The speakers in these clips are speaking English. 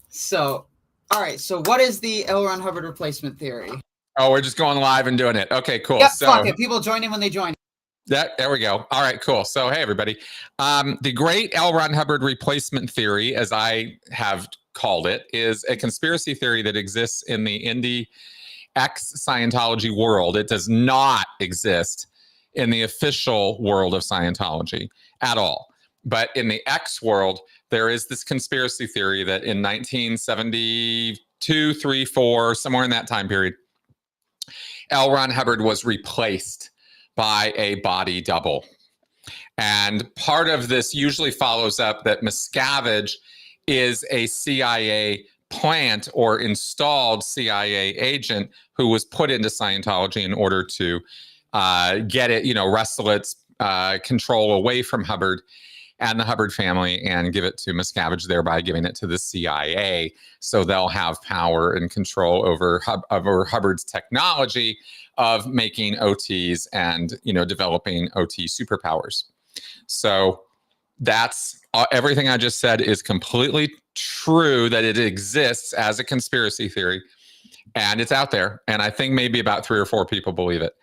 So, all right. So, what is the L. Ron Hubbard replacement theory? Oh, we're just going live and doing it. Okay, cool. Yep, So, fuck it. People join in when they join. There we go. All right, cool. So, hey, everybody. The great L. Ron Hubbard replacement theory, as I have called it, is a conspiracy theory that exists in the indie ex-Scientology world. It does not exist in the official world of Scientology at all. But in the X world, there is this conspiracy theory that in 1972, 3, 4, somewhere in that time period, L. Ron Hubbard was replaced by a body double. And part of this usually follows up that Miscavige is a CIA plant or installed CIA agent who was put into Scientology in order to get it, wrestle its control away from Hubbard and the Hubbard family and give it to Miscavige, thereby giving it to the CIA. So they'll have power and control over Hubbard's technology of making OTs and, developing OT superpowers. So that's everything I just said is completely true, that it exists as a conspiracy theory and it's out there. And I think maybe about 3 or 4 people believe it.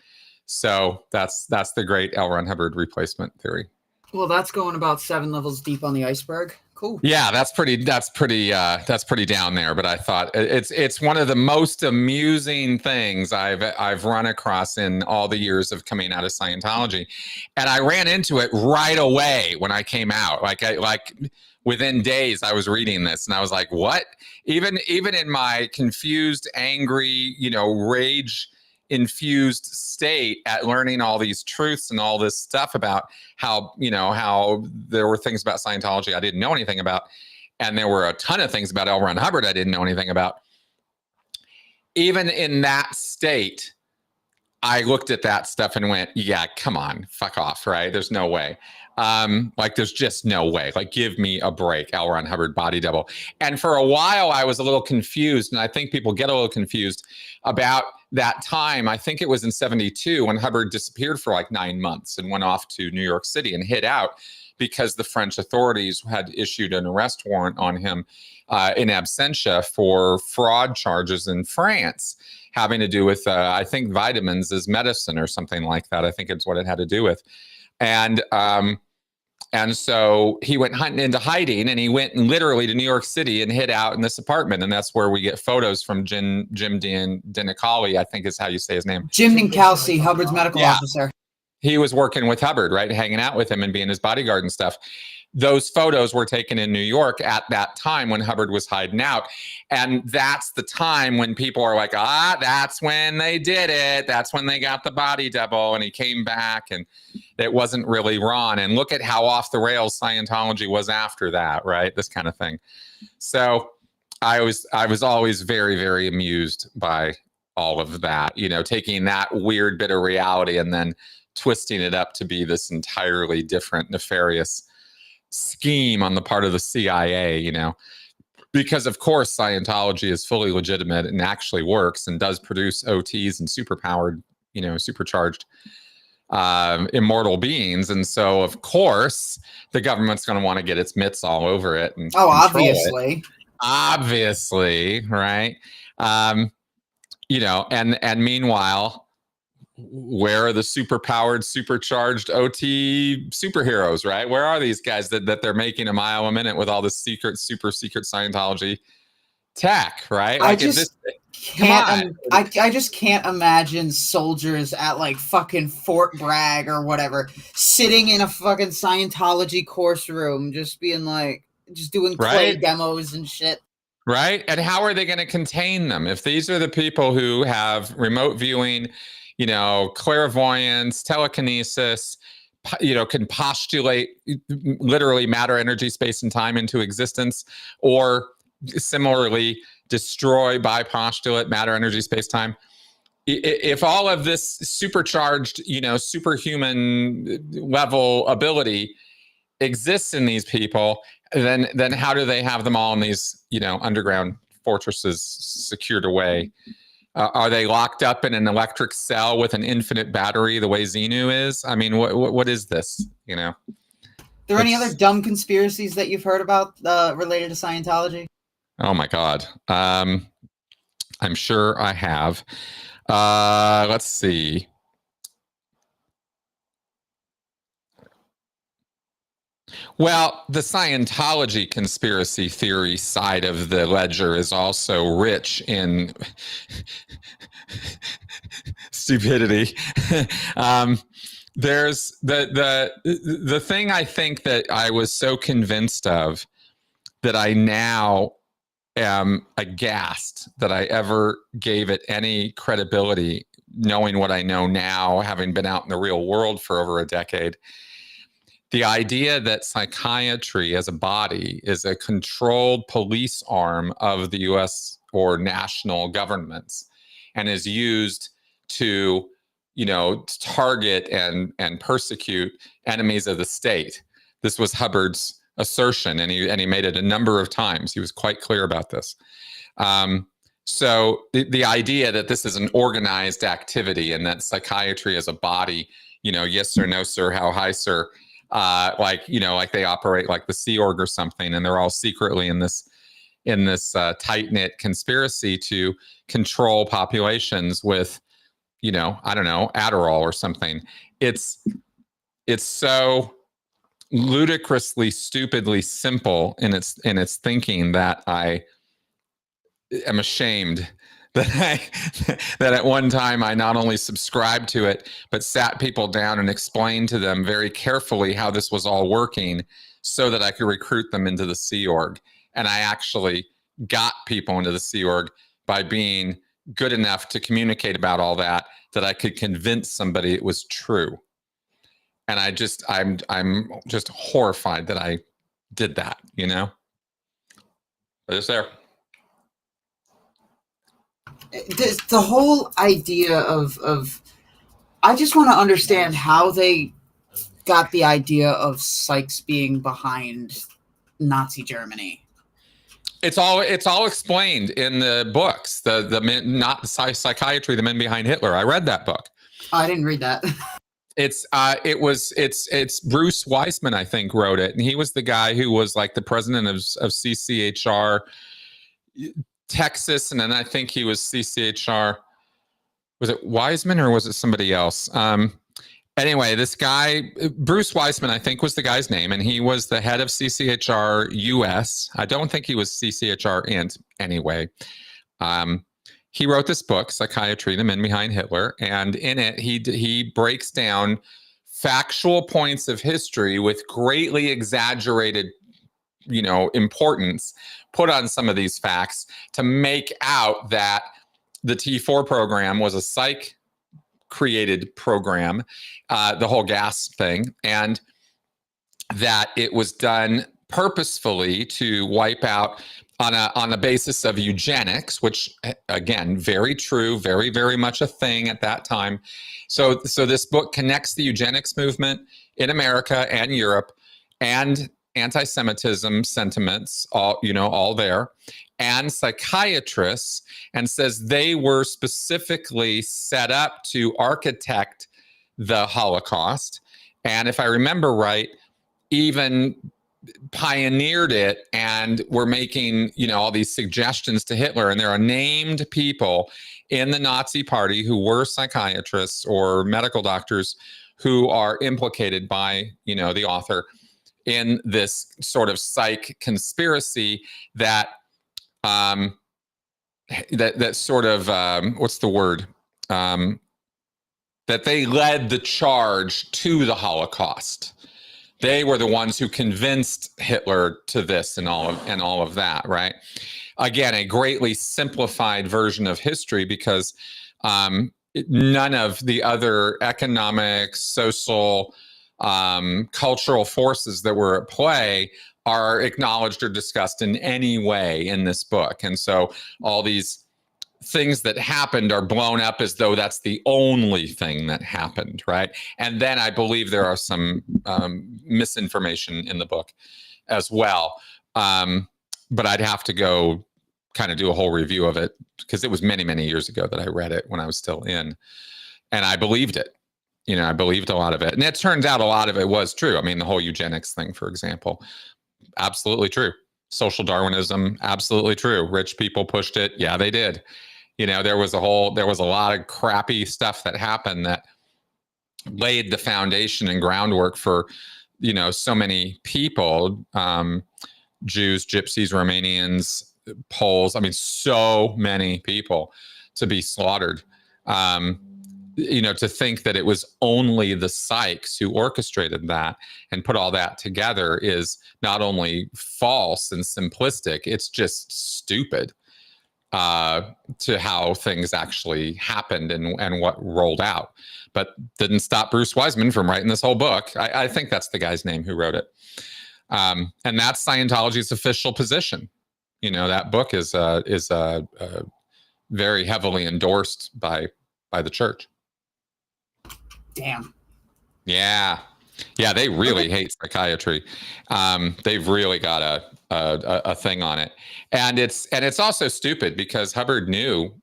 So that's the great L. Ron Hubbard replacement theory. Well, that's going about 7 levels deep on the iceberg. Cool. Yeah, that's pretty down there. But I thought it's one of the most amusing things I've run across in all the years of coming out of Scientology, and I ran into it right away when I came out. Like within days, I was reading this, and I was like, "What?" Even in my confused, angry, rage infused state at learning all these truths and all this stuff about how there were things about Scientology I didn't know anything about, and there were a ton of things about L. Ron Hubbard I didn't know anything about. Even in that state, I looked at that stuff and went, yeah, come on, fuck off, right? There's no way. There's just no way. Like, give me a break, L. Ron Hubbard body double. And for a while, I was a little confused, and I think people get a little confused about that time. I think it was in 72 when Hubbard disappeared for like 9 months and went off to New York City and hid out because the French authorities had issued an arrest warrant on him in absentia for fraud charges in France, having to do with, I think, vitamins as medicine or something like that. I think it's what it had to do with. And so he went into hiding, and he went literally to New York City and hid out in this apartment. And that's where we get photos from Jim Dinicali, I think is how you say his name. Jim Dinicali, Hubbard's medical officer. He was working with Hubbard, right? Hanging out with him and being his bodyguard and stuff. Those photos were taken in New York at that time when Hubbard was hiding out. And that's the time when people are like, that's when they did it. That's when they got the body double. And he came back and it wasn't really Ron. And look at how off the rails Scientology was after that, right? This kind of thing. So I was always very, very amused by all of that, taking that weird bit of reality and then twisting it up to be this entirely different, nefarious scheme on the part of the CIA, because of course Scientology is fully legitimate and actually works and does produce OTs and superpowered, supercharged immortal beings. And so of course the government's going to want to get its mitts all over it. And obviously, right. And meanwhile, where are the superpowered, supercharged OT superheroes, right? Where are these guys that they're making a mile a minute with all this super secret Scientology tech, right? I just can't imagine soldiers at like fucking Fort Bragg or whatever sitting in a fucking Scientology course room, just being like, just doing clay demos and shit. Right. And how are they going to contain them if these are the people who have remote viewing, clairvoyance, telekinesis, can postulate literally matter, energy, space, and time into existence, or similarly destroy by postulate matter, energy, space, time. If all of this supercharged, superhuman level ability exists in these people, then how do they have them all in these, underground fortresses secured away? Are they locked up in an electric cell with an infinite battery the way Xenu is? I mean, what is this, There any other dumb conspiracies that you've heard about related to Scientology? Oh my God. I'm sure I have. Let's see. Well, the Scientology conspiracy theory side of the ledger is also rich in stupidity. There's the thing I think that I was so convinced of that I now am aghast that I ever gave it any credibility, knowing what I know now, having been out in the real world for over a decade. The idea that psychiatry as a body is a controlled police arm of the US or national governments and is used to, target and persecute enemies of the state. This was Hubbard's assertion, and he made it a number of times. He was quite clear about this. So the idea that this is an organized activity and that psychiatry as a body, yes sir, no sir, how high sir, like they operate like the Sea Org or something, and they're all secretly in this tight-knit conspiracy to control populations with, I don't know, Adderall or something. It's so ludicrously, stupidly simple in its thinking that I am ashamed that at one time I not only subscribed to it, but sat people down and explained to them very carefully how this was all working so that I could recruit them into the Sea Org. And I actually got people into the Sea Org by being good enough to communicate about all that I could convince somebody it was true. And I'm just horrified that I did that, But it's there. The whole idea of I just want to understand how they got the idea of psychs being behind Nazi Germany. It's all explained in the books. The men, not the psychiatry, the men behind Hitler. I read that book. I didn't read that. It's Bruce Weissman, I think, wrote it, and he was the guy who was like the president of CCHR Texas, and then I think he was CCHR. Was it Weissman or was it somebody else? Anyway, this guy, Bruce Weissman, I think was the guy's name, and he was the head of CCHR US. I don't think he was CCHR Int anyway. He wrote this book, Psychiatry, The Men Behind Hitler, and in it, he breaks down factual points of history with greatly exaggerated, importance put on some of these facts to make out that the T4 program was a psych created program, the whole gas thing, and that it was done purposefully to wipe out on the basis of eugenics, which again, very true, very, very much a thing at that time. So this book connects the eugenics movement in America and Europe and anti-Semitism sentiments, all there, and psychiatrists, and says they were specifically set up to architect the Holocaust. And if I remember right, even pioneered it and were making, all these suggestions to Hitler. And there are named people in the Nazi Party who were psychiatrists or medical doctors who are implicated by, the author in this sort of psych conspiracy that that sort of what's the word, that they led the charge to the Holocaust. They were the ones who convinced Hitler to this and all of that, right? Again, a greatly simplified version of history because none of the other economic, social, cultural forces that were at play are acknowledged or discussed in any way in this book. And so all these things that happened are blown up as though that's the only thing that happened, right? And then I believe there are some misinformation in the book as well. But I'd have to go kind of do a whole review of it because it was many, many years ago that I read it when I was still in. And I believed it. I believed a lot of it. And it turns out a lot of it was true. I mean, the whole eugenics thing, for example, absolutely true. Social Darwinism, absolutely true. Rich people pushed it. Yeah, they did. There was a lot of crappy stuff that happened that laid the foundation and groundwork for, so many people, Jews, Gypsies, Romanians, Poles. I mean, so many people to be slaughtered. To think that it was only the psychs who orchestrated that and put all that together is not only false and simplistic, it's just stupid to how things actually happened and what rolled out. But didn't stop Bruce Wiseman from writing this whole book. I think that's the guy's name who wrote it. And that's Scientology's official position. That book is very heavily endorsed by the church. Damn. Yeah. They really hate psychiatry. They've really got a thing on it, and it's also stupid because Hubbard knew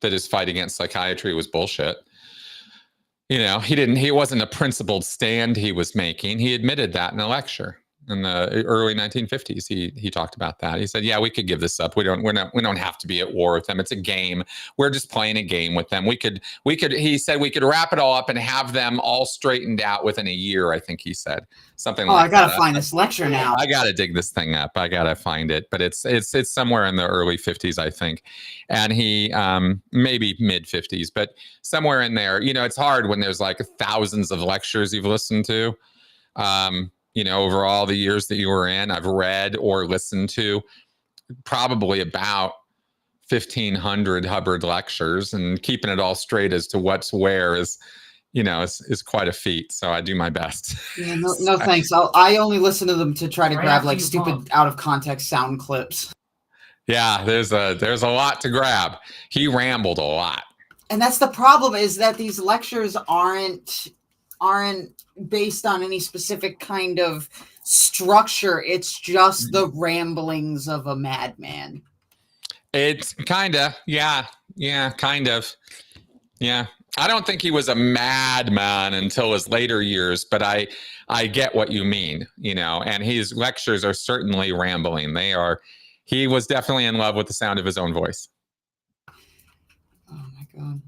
that his fight against psychiatry was bullshit. He wasn't a principled stand he was making. He admitted that in a lecture in the early 1950s. He talked about that. He said, "Yeah, we could give this up. We don't have to be at war with them. It's a game. We're just playing a game with them. We could." He said we could wrap it all up and have them all straightened out within a year. I think he said something like that. I gotta find this lecture now. I gotta dig this thing up. I gotta find it, but it's somewhere in the early 50s, I think, and he maybe mid 50s, but somewhere in there. It's hard when there's like thousands of lectures you've listened to. Over all the years that you were in, I've read or listened to probably about 1,500 Hubbard lectures, and keeping it all straight as to what's where is quite a feat. So I do my best. Yeah, no thanks. I only listen to them to try to grab like stupid out of context sound clips. Yeah, there's a lot to grab. He rambled a lot. And that's the problem, is that these lectures aren't based on any specific kind of structure. It's just the ramblings of a madman. It's kind of, yeah, kind of. Yeah. I don't think he was a madman until his later years, but I get what you mean, and his lectures are certainly rambling. He was definitely in love with the sound of his own voice. Oh my God.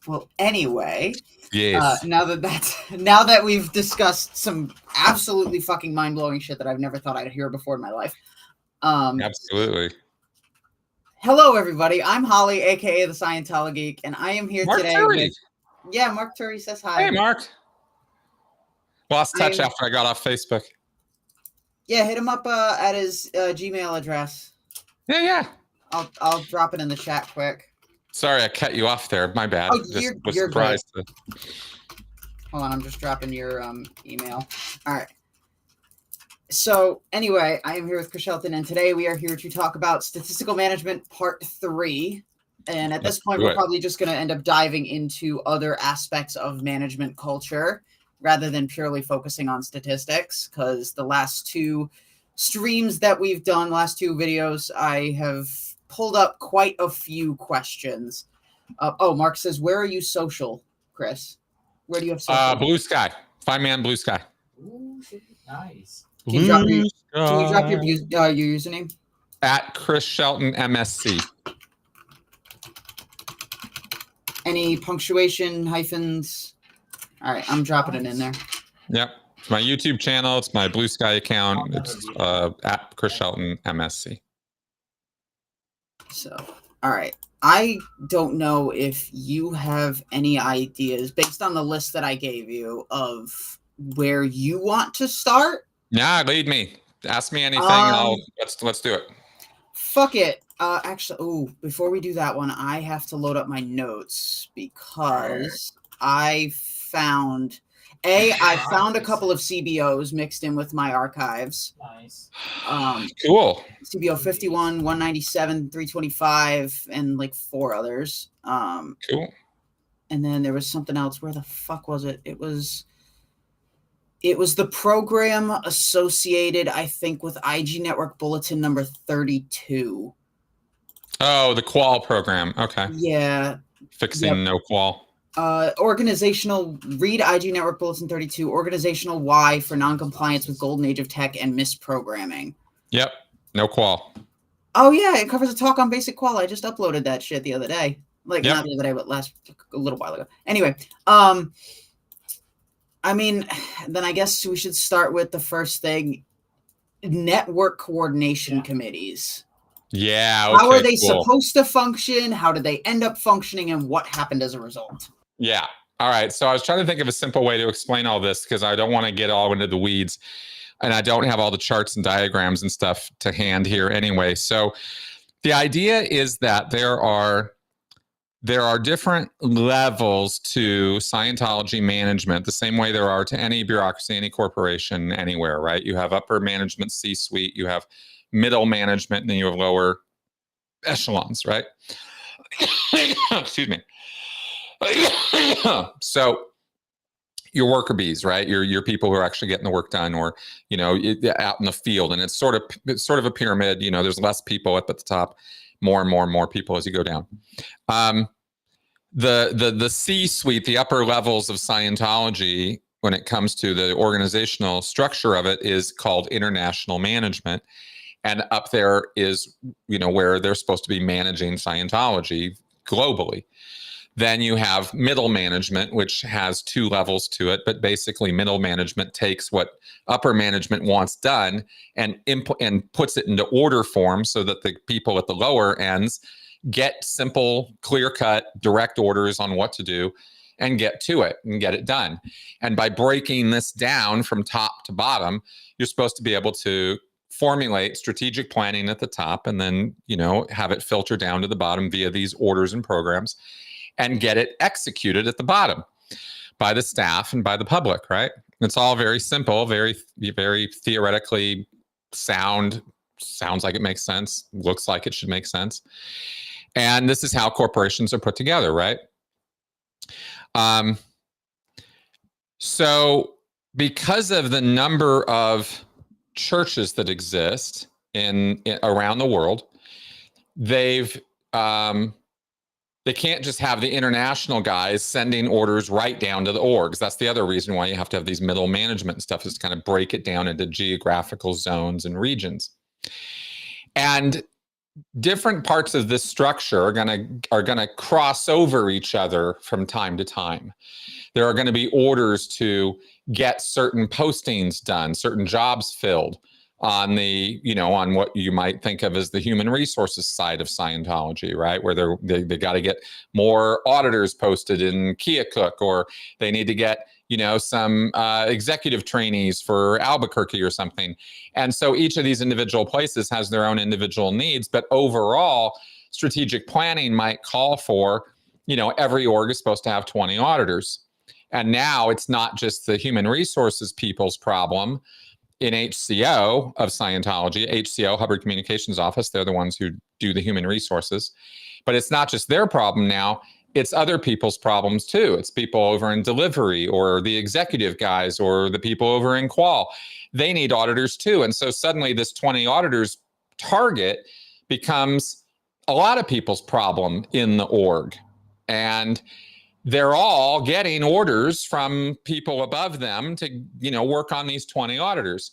Well, anyway, yes. Now that we've discussed some absolutely fucking mind-blowing shit that I've never thought I'd hear before in my life. Absolutely. Hello, everybody. I'm Holly, aka the Scientology Geek, and I am here today with... Yeah, Mark Turry says hi. Hey, Mark. Lost touch after I got off Facebook. Yeah, hit him up at his Gmail address. Yeah. I'll drop it in the chat quick. Sorry, I cut you off there. My bad. Oh, you're surprised. Hold on, I'm just dropping your email. All right. So anyway, I am here with Chris Shelton, and today we are here to talk about statistical management part 3. And at this point, we're probably just going to end up diving into other aspects of management culture rather than purely focusing on statistics, because the last 2 streams that we've done, last 2 videos, I have pulled up quite a few questions. Mark says, where are you social, Chris? Where do you have social? Blue Sky. Find me on Blue Sky. Ooh, nice. Can you drop your username? At Chris Shelton MSC. Any punctuation, hyphens? All right, I'm dropping it in there. Yep. It's my YouTube channel. It's my Blue Sky account. It's at Chris Shelton MSC. So, all right. I don't know if you have any ideas based on the list that I gave you of where you want to start. Yeah, lead me. Ask me anything. Let's do it. Fuck it. Actually, before we do that one, I have to load up my notes because I found a couple of CBOs mixed in with my archives. Nice. Cool. CBO 51, 197, 325, and like 4 others. Cool. And then there was something else. Where the fuck was it? It was the program associated, I think, with IG Network Bulletin number 32. Oh, the qual program. Okay. Yeah. Fixing no qual. Organizational, read IG Network Bulletin 32, organizational why for non-compliance with golden age of tech and misprogramming. Yep. No qual. Oh yeah, it covers a talk on basic qual. I just uploaded that shit the other day. Like Yep. not the other day, but a little while ago. Anyway, I mean, then I guess we should start with the first thing: network coordination committees. Yeah. How Okay, are they cool. supposed to function? How did they end up functioning, and what happened as a result? Yeah. All right. So I was trying to think of a simple way to explain all this because I don't want to get all into the weeds, and I don't have all the charts and diagrams and stuff to hand here anyway. So the idea is that there are different levels to Scientology management, the same way there are to any bureaucracy, any corporation, anywhere, right? You have upper management, C-suite, you have middle management, and then you have lower echelons, right? Excuse me. So your worker bees, right? Your people who are actually getting the work done, or out in the field, and it's sort of a pyramid. There's less people up at the top, more and more people as you go down. The C-suite, the upper levels of Scientology, when it comes to the organizational structure of it, is called international management, and up there is where they're supposed to be managing Scientology globally. Then you have middle management, which has two levels to it, but basically middle management takes what upper management wants done and puts it into order form so that the people at the lower ends get simple, clear-cut, direct orders on what to do and get to it and get it done. And by breaking this down from top to bottom, you're supposed to be able to formulate strategic planning at the top and then, have it filter down to the bottom via these orders and programs, and get it executed at the bottom by the staff and by the public, right? It's all very simple, very, very theoretically sound, sounds like it makes sense, looks like it should make sense. And this is how corporations are put together, right? So because of the number of churches that exist in around the world, they can't just have the international guys sending orders right down to the orgs. That's the other reason why you have to have these middle management and stuff, is to kind of break it down into geographical zones and regions. And different parts of this structure are gonna cross over each other from time to time. There are going to be orders to get certain postings done, certain jobs filled on on what you might think of as the human resources side of Scientology, right? Where they got to get more auditors posted in Keokuk, or they need to get, some executive trainees for Albuquerque or something. And so each of these individual places has their own individual needs, but overall strategic planning might call for, every org is supposed to have 20 auditors. And now it's not just the human resources people's problem in HCO of Scientology, HCO, Hubbard Communications Office, they're the ones who do the human resources. But it's not just their problem now, it's other people's problems too. It's people over in delivery, or the executive guys, or the people over in qual. They need auditors too. And so suddenly this 20 auditors target becomes a lot of people's problem in the org. And they're all getting orders from people above them to, work on these 20 auditors.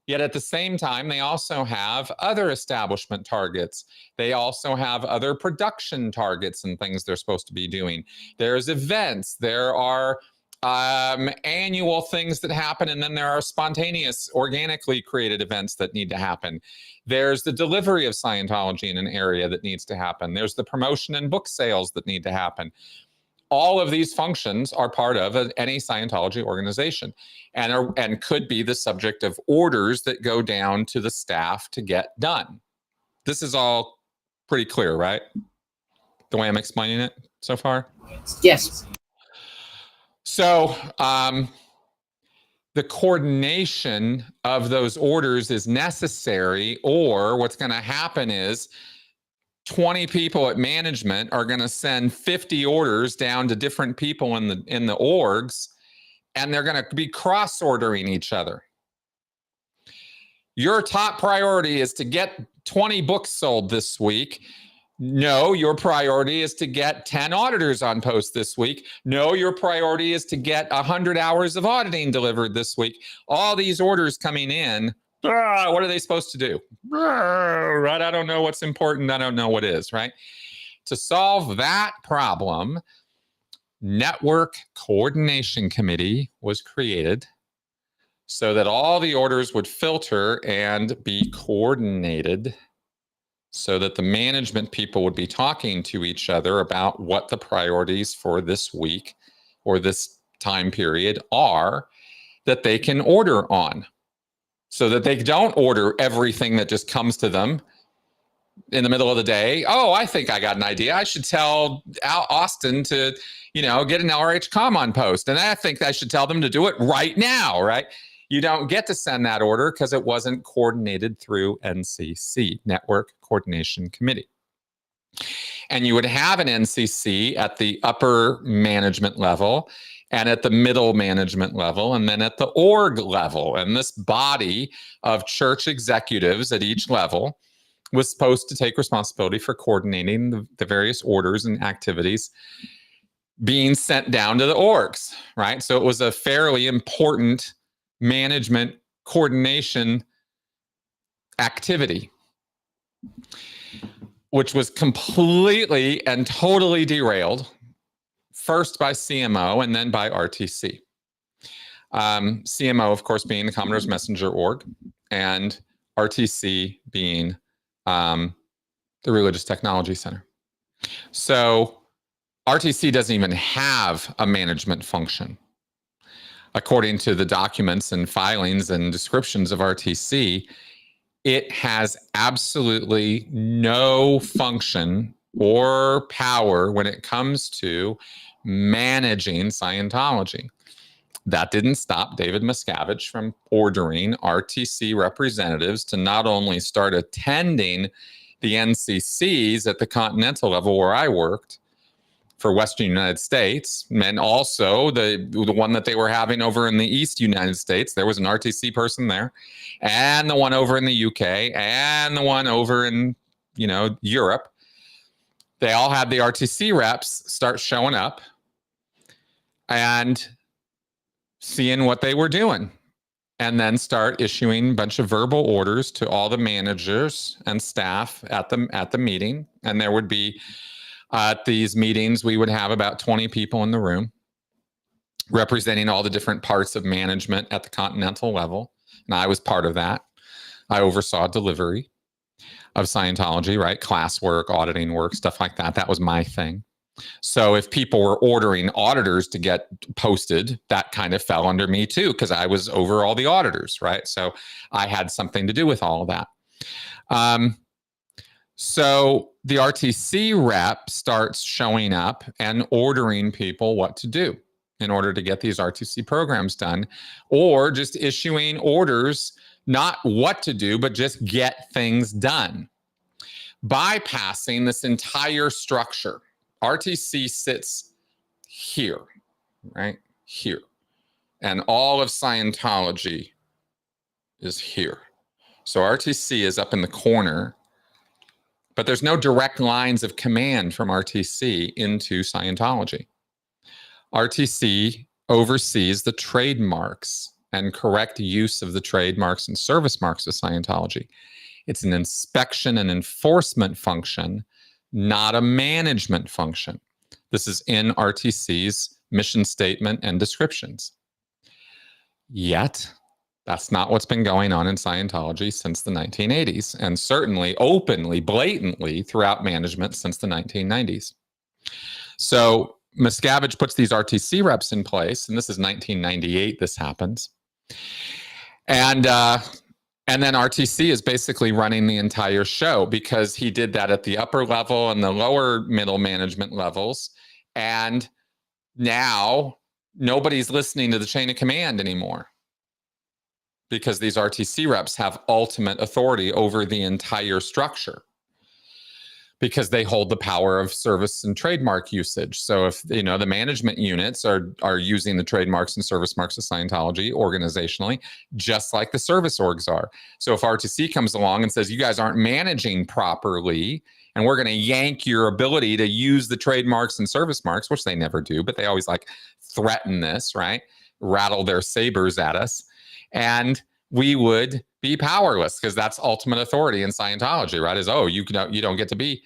Yet at the same time, they also have other establishment targets. They also have other production targets and things they're supposed to be doing. There's events. There are annual things that happen, and then there are spontaneous, organically created events that need to happen. There's the delivery of Scientology in an area that needs to happen. There's the promotion and book sales that need to happen. All of these functions are part of any Scientology organization, and could be the subject of orders that go down to the staff to get done. This is all pretty clear, right? The way I'm explaining it so far? Yes. So the coordination of those orders is necessary, or what's going to happen is 20 people at management are going to send 50 orders down to different people in the orgs, and they're going to be cross-ordering each other. Your top priority is to get 20 books sold this week. No, your priority is to get 10 auditors on post this week. No, your priority is to get 100 hours of auditing delivered this week. All these orders coming in What are they supposed to do? Right? I don't know what's important. I don't know what is, right? To solve that problem, Network Coordination Committee was created so that all the orders would filter and be coordinated so that the management people would be talking to each other about what the priorities for this week or this time period are that they can order on, so that they don't order everything that just comes to them in the middle of the day. Oh, I think I got an idea. I should tell Austin to, get an LRH Common post. And I think I should tell them to do it right now, right? You don't get to send that order because it wasn't coordinated through NCC, Network Coordination Committee. And you would have an NCC at the upper management level and at the middle management level, and then at the org level. And this body of church executives at each level was supposed to take responsibility for coordinating the various orders and activities being sent down to the orgs, right? So it was a fairly important management coordination activity, which was completely and totally derailed, first by CMO and then by RTC. CMO, of course, being the Commodore's Messenger org, and RTC being the Religious Technology Center. So RTC doesn't even have a management function. According to the documents and filings and descriptions of RTC, it has absolutely no function or power when it comes to managing Scientology. That didn't stop David Miscavige from ordering RTC representatives to not only start attending the NCCs at the continental level where I worked for Western United States, and also the one that they were having over in the East United States. There was an RTC person there, and the one over in the UK, and the one over in, Europe. They all had the RTC reps start showing up and seeing what they were doing, and then start issuing a bunch of verbal orders to all the managers and staff at the meeting. And there would be, at these meetings, we would have about 20 people in the room representing all the different parts of management at the continental level. And I was part of that. I oversaw delivery of Scientology, right? Classwork, auditing work, stuff like that. That was my thing. So if people were ordering auditors to get posted, that kind of fell under me too, because I was over all the auditors, right? So I had something to do with all of that. So the RTC rep starts showing up and ordering people what to do in order to get these RTC programs done, or just issuing orders, not what to do, but just get things done, bypassing this entire structure. RTC sits here, right? Here. And all of Scientology is here. So RTC is up in the corner, but there's no direct lines of command from RTC into Scientology. RTC oversees the trademarks and correct use of the trademarks and service marks of Scientology. It's an inspection and enforcement function, not a management function. This is in RTC's mission statement and descriptions. Yet, that's not what's been going on in Scientology since the 1980s, and certainly openly, blatantly throughout management since the 1990s. So Miscavige puts these RTC reps in place, and this is 1998 this happens. And then RTC is basically running the entire show, because he did that at the upper level and the lower middle management levels. And now nobody's listening to the chain of command anymore, because these RTC reps have ultimate authority over the entire structure, because they hold the power of service and trademark usage. So if the management units are using the trademarks and service marks of Scientology organizationally, just like the service orgs are. So if RTC comes along and says, you guys aren't managing properly, and we're going to yank your ability to use the trademarks and service marks, which they never do, but they always threaten this, right? Rattle their sabers at us. And we would be powerless, because that's ultimate authority in Scientology, right? Is, oh, you don't get to be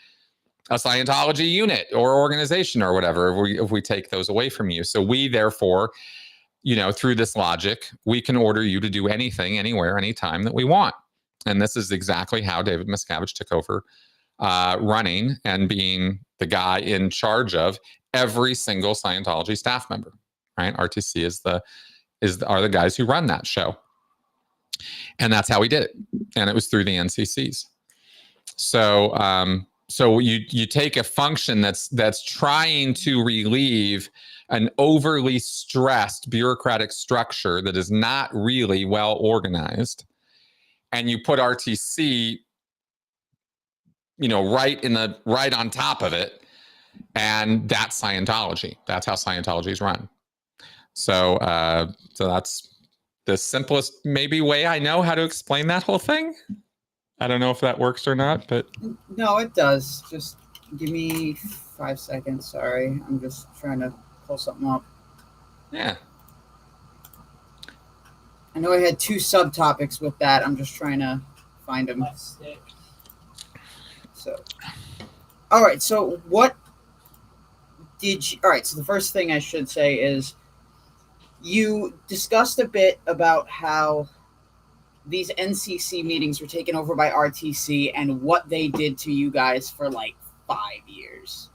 a Scientology unit or organization or whatever if we take those away from you. So we therefore, through this logic, we can order you to do anything, anywhere, anytime that we want. And this is exactly how David Miscavige took over running and being the guy in charge of every single Scientology staff member, right? RTC are the guys who run that show. And that's how we did it. And it was through the NCCs. So you take a function that's trying to relieve an overly stressed bureaucratic structure that is not really well organized, and you put RTC, right on top of it, and that's Scientology. That's how Scientology is run. So that's the simplest maybe way I know how to explain that whole thing. I don't know if that works or not, but no, it does. Just give me 5 seconds. Sorry, I'm just trying to pull something up. Yeah. I know I had 2 subtopics with that. I'm just trying to find them. So, all right. So what did you? All right. So the first thing I should say is you discussed a bit about how these NCC meetings were taken over by RTC and what they did to you guys for like 5 years.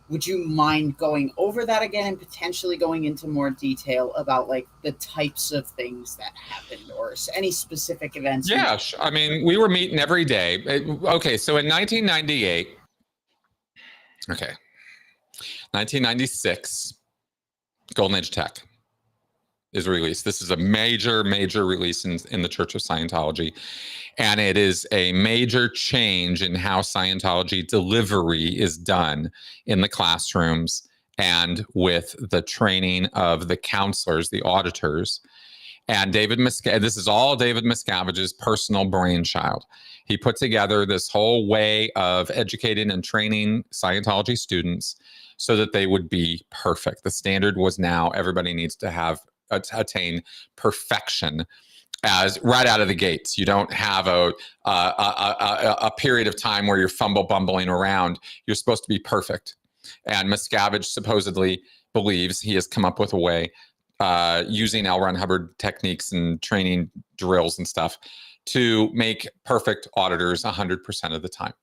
Would you mind going over that again and potentially going into more detail about like the types of things that happened or any specific events? Yeah, I mean, we were meeting every day. Okay, so in 1998, 1996, Golden Age Tech is released. This is a major release in the Church of Scientology. And it is a major change in how Scientology delivery is done in the classrooms and with the training of the counselors, the auditors. And this is all David Miscavige's personal brainchild. He put together this whole way of educating and training Scientology students so that they would be perfect. The standard was now everybody needs to attain perfection as right out of the gates. You don't have a period of time where you're bumbling around. You're supposed to be perfect. And Miscavige supposedly believes he has come up with a way using L. Ron Hubbard techniques and training drills and stuff to make perfect auditors 100% of the time.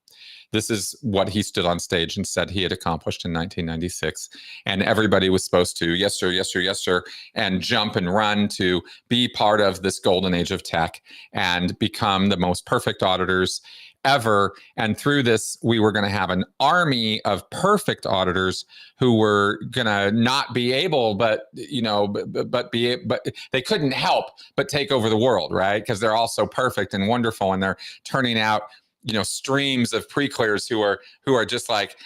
This is what he stood on stage and said he had accomplished in 1996. And everybody was supposed to, yes, sir, yes, sir, yes, sir, and jump and run to be part of this golden age of tech and become the most perfect auditors ever. And through this, we were going to have an army of perfect auditors who were going to not be able, but they couldn't help but take over the world, right? Because they're all so perfect and wonderful, and they're turning out streams of pre-clears who are just like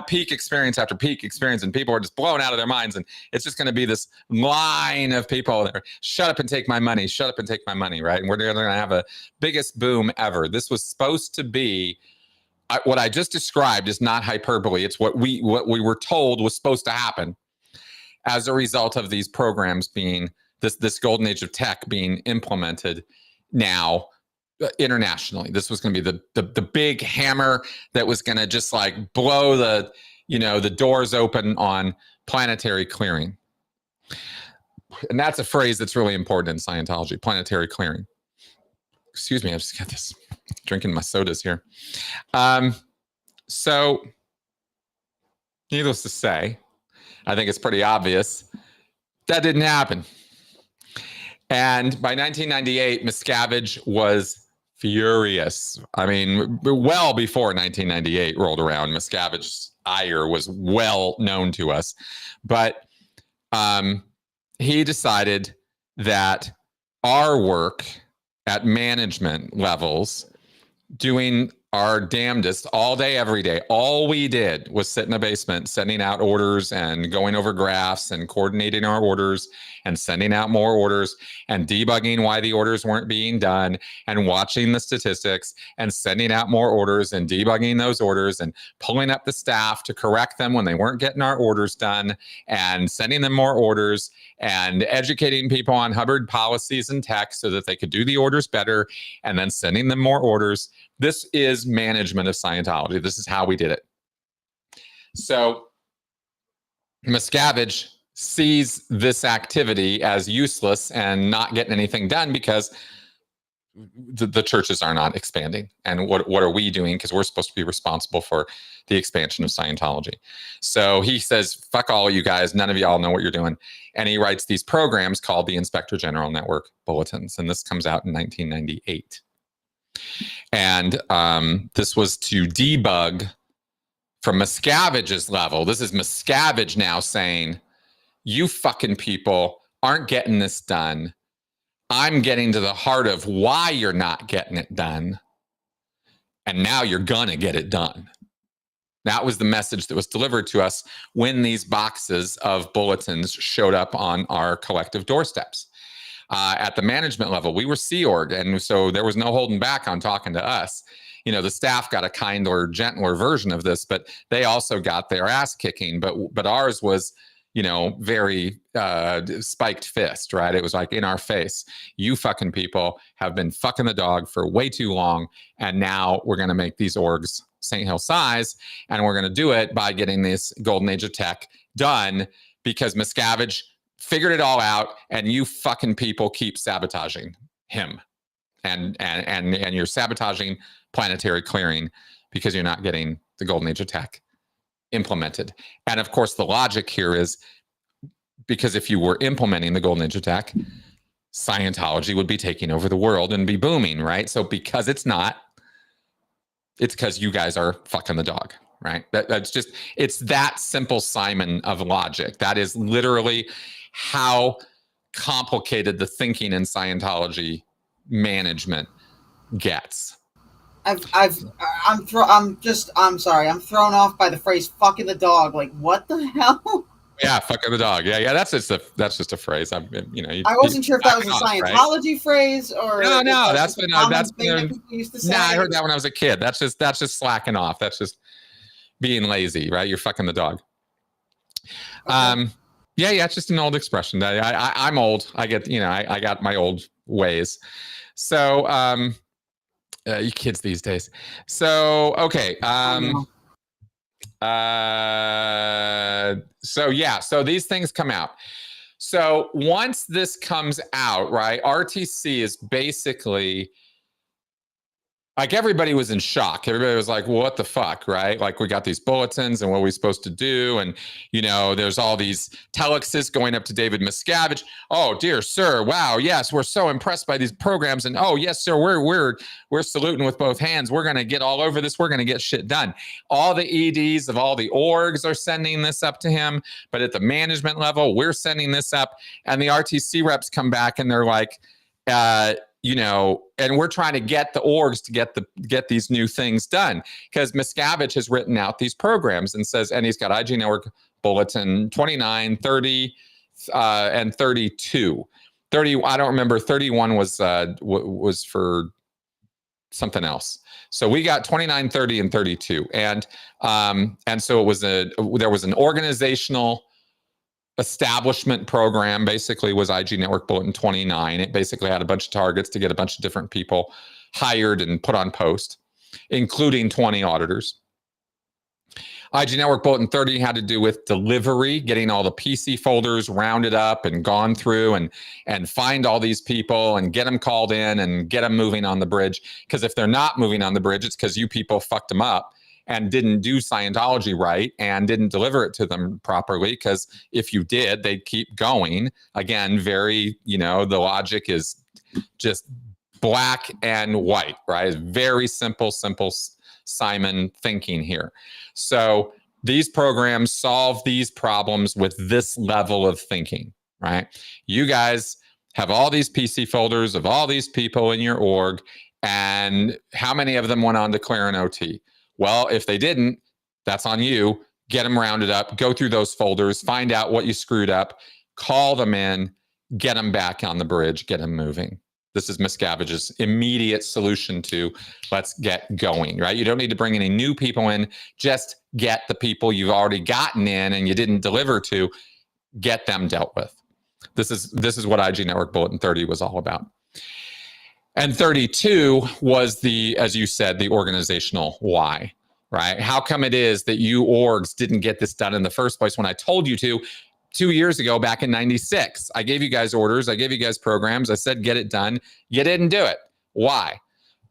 peak experience after peak experience, and people are just blown out of their minds, and it's just going to be this line of people that are, shut up and take my money, shut up and take my money, right? And we're going to have a biggest boom ever. This was supposed to be what I just described is not hyperbole. It's what we were told was supposed to happen as a result of these programs being this golden age of tech being implemented now internationally. This was going to be the big hammer that was going to just like blow the doors open on planetary clearing. And that's a phrase that's really important in Scientology, planetary clearing. Excuse me, I just got this drinking my sodas here. So needless to say, I think it's pretty obvious that didn't happen. And by 1998, Miscavige was furious. I mean, well before 1998 rolled around, Miscavige's ire was well known to us. But he decided that our work at management levels, doing our damnedest all day, every day. All we did was sit in the basement, sending out orders and going over graphs and coordinating our orders and sending out more orders and debugging why the orders weren't being done and watching the statistics and sending out more orders and debugging those orders and pulling up the staff to correct them when they weren't getting our orders done and sending them more orders and educating people on Hubbard policies and tech so that they could do the orders better and then sending them more orders. This is management of Scientology. This is how we did it. So Miscavige sees this activity as useless and not getting anything done because the churches are not expanding. And what are we doing? Because we're supposed to be responsible for the expansion of Scientology. So he says, fuck all you guys. None of y'all know what you're doing. And he writes these programs called the Inspector General Network Bulletins. And this comes out in 1998. And this was to debug from Miscavige's level. This is Miscavige now saying, you fucking people aren't getting this done. I'm getting to the heart of why you're not getting it done. And now you're going to get it done. That was the message that was delivered to us when these boxes of bulletins showed up on our collective doorsteps. At the management level, we were Sea Org, and so there was no holding back on talking to us. You know, the staff got a kinder, gentler version of this, but they also got their ass kicking. But ours was, you know, very spiked fist, right? It was like in our face. You fucking people have been fucking the dog for way too long, and now we're going to make these orgs St. Hill size, and we're going to do it by getting this golden age of tech done because Miscavige figured it all out, and you fucking people keep sabotaging him, and you're sabotaging planetary clearing because you're not getting the golden age of tech implemented. And of course, the logic here is because if you were implementing the golden age of tech, Scientology would be taking over the world and be booming, right? So because it's not, it's because you guys are fucking the dog. Right. That's just, it's that simple, Simon, of logic. That is literally how complicated the thinking in Scientology management gets. I'm sorry. I'm thrown off by the phrase "fucking the dog." Like, what the hell? Yeah, fucking the dog. Yeah. That's just a phrase. I wasn't sure if that was a Scientology phrase or no. That's been used to say. I heard that when I was a kid. That's just slacking off. That's just being lazy, right? You're fucking the dog. Okay. Yeah, it's just an old expression. I'm old. I get, I got my old ways. So, you kids these days. So, okay. So these things come out. So once this comes out, right, RTC is basically, like, everybody was in shock. Everybody was like, well, what the fuck, right? Like, we got these bulletins and what are we supposed to do? And, there's all these telexes going up to David Miscavige. Oh, dear sir. Wow. Yes, we're so impressed by these programs. And, oh, yes, sir, we're saluting with both hands. We're going to get all over this. We're going to get shit done. All the EDs of all the orgs are sending this up to him. But at the management level, we're sending this up. And the RTC reps come back and they're like, and we're trying to get the orgs to get these new things done because Miscavige has written out these programs and says, and he's got IG Network Bulletin 29, 30, and 32. 30, I don't remember. 31 was for something else. So we got 29, 30, and 32, and so there was an organizational establishment program. Basically was IG Network Bulletin 29. It basically had a bunch of targets to get a bunch of different people hired and put on post, including 20 auditors. IG Network Bulletin 30 had to do with delivery, getting all the PC folders rounded up and gone through and find all these people and get them called in and get them moving on the bridge. Because if they're not moving on the bridge, it's because you people fucked them up and didn't do Scientology right and didn't deliver it to them properly. Because if you did, they'd keep going. Again, the logic is just black and white, right? It's very simple Simon thinking here. So these programs solve these problems with this level of thinking, right? You guys have all these PC folders of all these people in your org, And how many of them went on to clear an OT? Well, if they didn't, that's on you. Get them rounded up, go through those folders, find out what you screwed up, call them in, get them back on the bridge, get them moving. This is Miscavige's immediate solution to let's get going, right? You don't need to bring any new people in. Just get the people you've already gotten in and you didn't deliver to, get them dealt with. This is what IG Network Bulletin 30 was all about. And 32 was the, as you said, the organizational why, right? How come it is that you orgs didn't get this done in the first place when I told you to 2 years ago, back in 96? I gave you guys orders. I gave you guys programs. I said, get it done. You didn't do it. Why?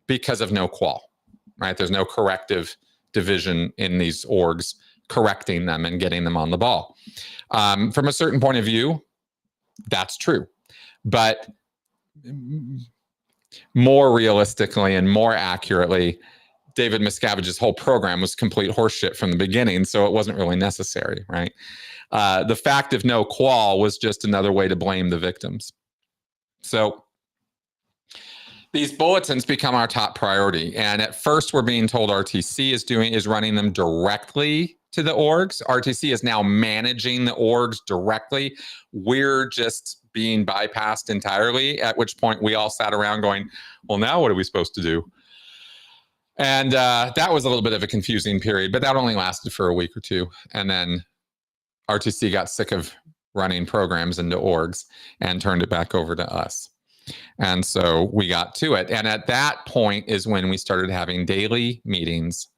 Because of no qual, right? There's no corrective division in these orgs correcting them and getting them on the ball. From a certain point of view, that's true. But more realistically and more accurately, David Miscavige's whole program was complete horseshit from the beginning, so it wasn't really necessary, right? The fact of no qual was just another way to blame the victims. So these bulletins become our top priority. And at first we're being told RTC is running them directly to the orgs. RTC is now managing the orgs directly. We're just being bypassed entirely, at which point we all sat around going, well, now what are we supposed to do? And that was a little bit of a confusing period, but that only lasted for a week or two. And then RTC got sick of running programs into orgs and turned it back over to us. And so we got to it. And at that point is when we started having daily meetings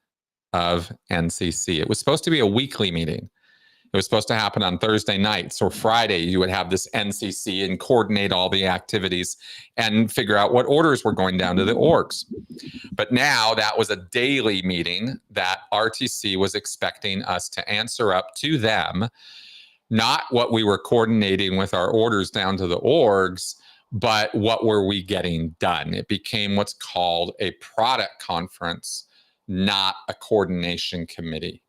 of NCC. It was supposed to be a weekly meeting. It was supposed to happen on Thursday nights or Friday. You would have this NCC and coordinate all the activities and figure out what orders were going down to the orgs. But now that was a daily meeting that RTC was expecting us to answer up to them, not what we were coordinating with our orders down to the orgs, but what were we getting done? It became what's called a product conference, not a coordination committee.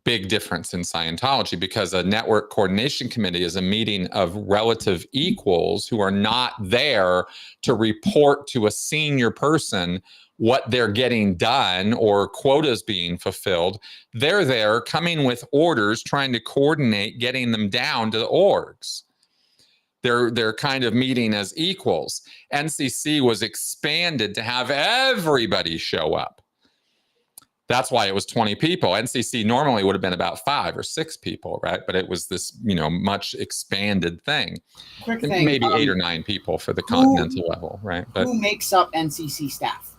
Big difference in Scientology, because a network coordination committee is a meeting of relative equals who are not there to report to a senior person what they're getting done or quotas being fulfilled. They're there coming with orders, trying to coordinate getting them down to the orgs. They're kind of meeting as equals. NCC was expanded to have everybody show up. That's why it was 20 people. NCC normally would have been about 5 or 6 people, right? But it was this, much expanded thing. Quick thing, maybe 8 or 9 people for the continental level, right? But who makes up NCC staff?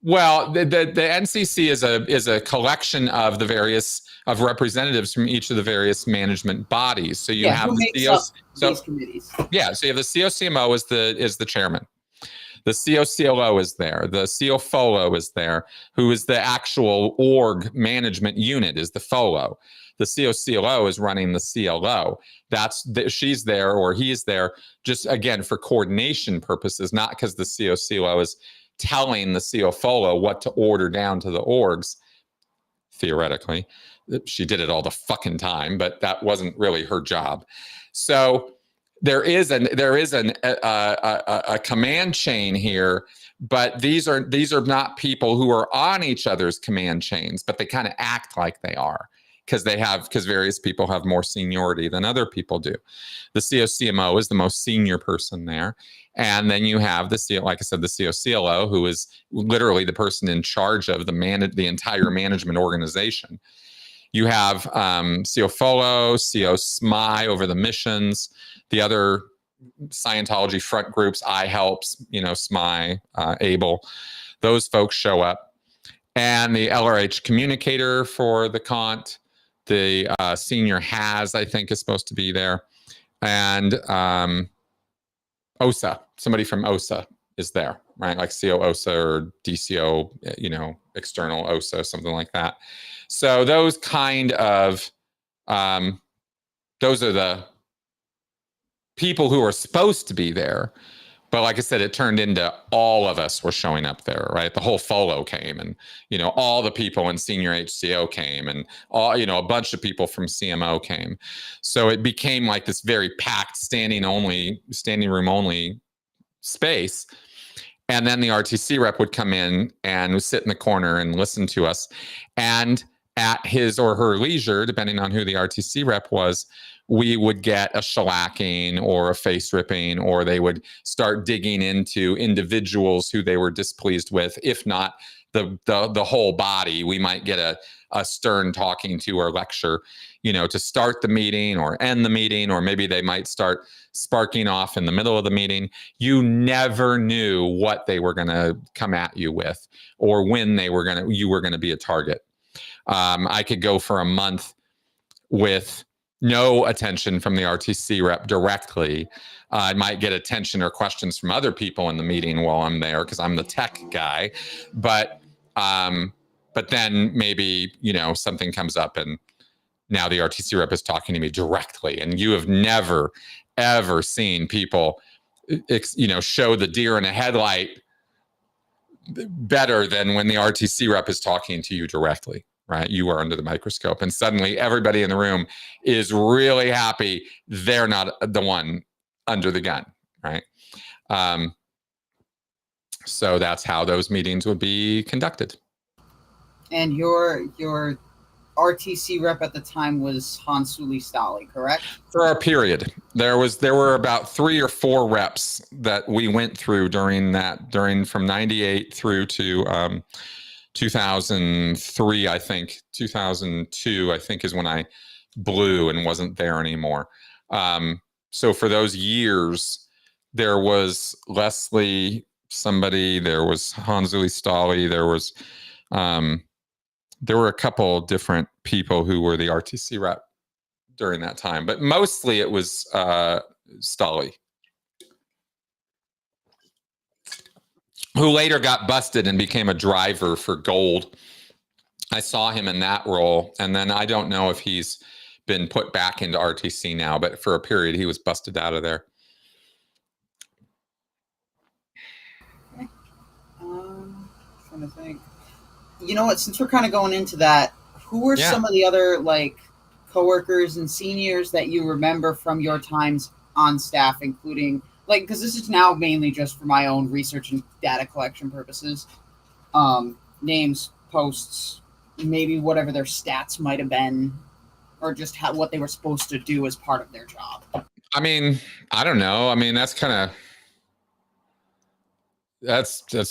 Well, the NCC is a collection of the various representatives from each of the various management bodies. So you have the these committees. Yeah, so you have the COCMO is the chairman. The COCLO is there. The COFOLO is there, who is the actual org management unit, is the FOLO. The COCLO is running the CLO. She's there or he's there just, again, for coordination purposes, not because the COCLO is telling the COFOLO what to order down to the orgs. Theoretically, she did it all the fucking time, but that wasn't really her job. So there is a command chain here, but these are not people who are on each other's command chains, but they kind of act like they are because various people have more seniority than other people do. The COCMO is the most senior person there, and then you have like I said, the COCLO, who is literally the person in charge of the entire management organization. You have COFOLO, COSMI over the missions, the other Scientology front groups, iHelps, SMI, ABLE, those folks show up. And the LRH communicator for the Cont, the senior HAS, I think, is supposed to be there. And OSA, somebody from OSA is there, right? Like CO OSA or DCO, external OSA, something like that. So those kind of, those are the people who are supposed to be there. But like I said, it turned into all of us were showing up there, right? The whole FOLO came, and, all the people in senior HCO came, and all, a bunch of people from CMO came. So it became like this very packed standing room only space. And then the RTC rep would come in and sit in the corner and listen to us. And at his or her leisure, depending on who the RTC rep was, we would get a shellacking or a face ripping, or they would start digging into individuals who they were displeased with. If not the whole body, we might get a stern talking to or lecture, to start the meeting or end the meeting, or maybe they might start sparking off in the middle of the meeting. You never knew what they were going to come at you with, or when you were going to be a target. I could go for a month with no attention from the RTC rep directly. I might get attention or questions from other people in the meeting while I'm there because I'm the tech guy. But then maybe, something comes up and now the RTC rep is talking to me directly. And you have never, ever seen people, show the deer in a headlight better than when the RTC rep is talking to you directly. Right? You are under the microscope, and suddenly everybody in the room is really happy they're not the one under the gun, right? So that's how those meetings would be conducted. And your RTC rep at the time was Hansuli Stali, correct? For a period, there were about 3 or 4 reps that we went through during from 98 through to 2003, I think. 2002, I think, is when I blew and wasn't there anymore. So for those years, there was Leslie somebody, there was Hansuli Stali, there were a couple different people who were the RTC rep during that time, but mostly it was Stali, who later got busted and became a driver for gold. I saw him in that role, and then I don't know if he's been put back into RTC now, but for a period he was busted out of there. Okay. Trying to think. You know what? Since we're kind of going into that, who were some of the other coworkers and seniors that you remember from your times on staff, including because this is now mainly just for my own research and data collection purposes. Names, posts, maybe whatever their stats might have been, or just what they were supposed to do as part of their job. I mean, I don't know. I mean, that's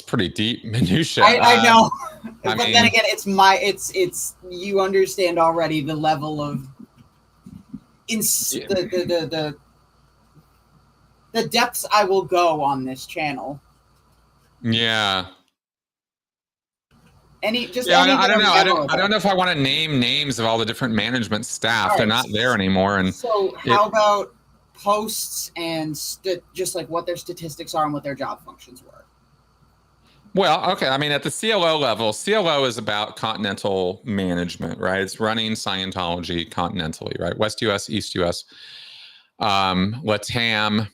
pretty deep minutia. I know, but mean, then again, it's you understand already the level of the depths I will go on this channel. Yeah. I don't know. I don't know if I want to name names of all the different management staff. Right. They're not there anymore. And so how about posts and just what their statistics are and what their job functions were? Well, okay. I mean, at the CLO level, CLO is about continental management, right? It's running Scientology continentally, right? West US, East US, LATAM,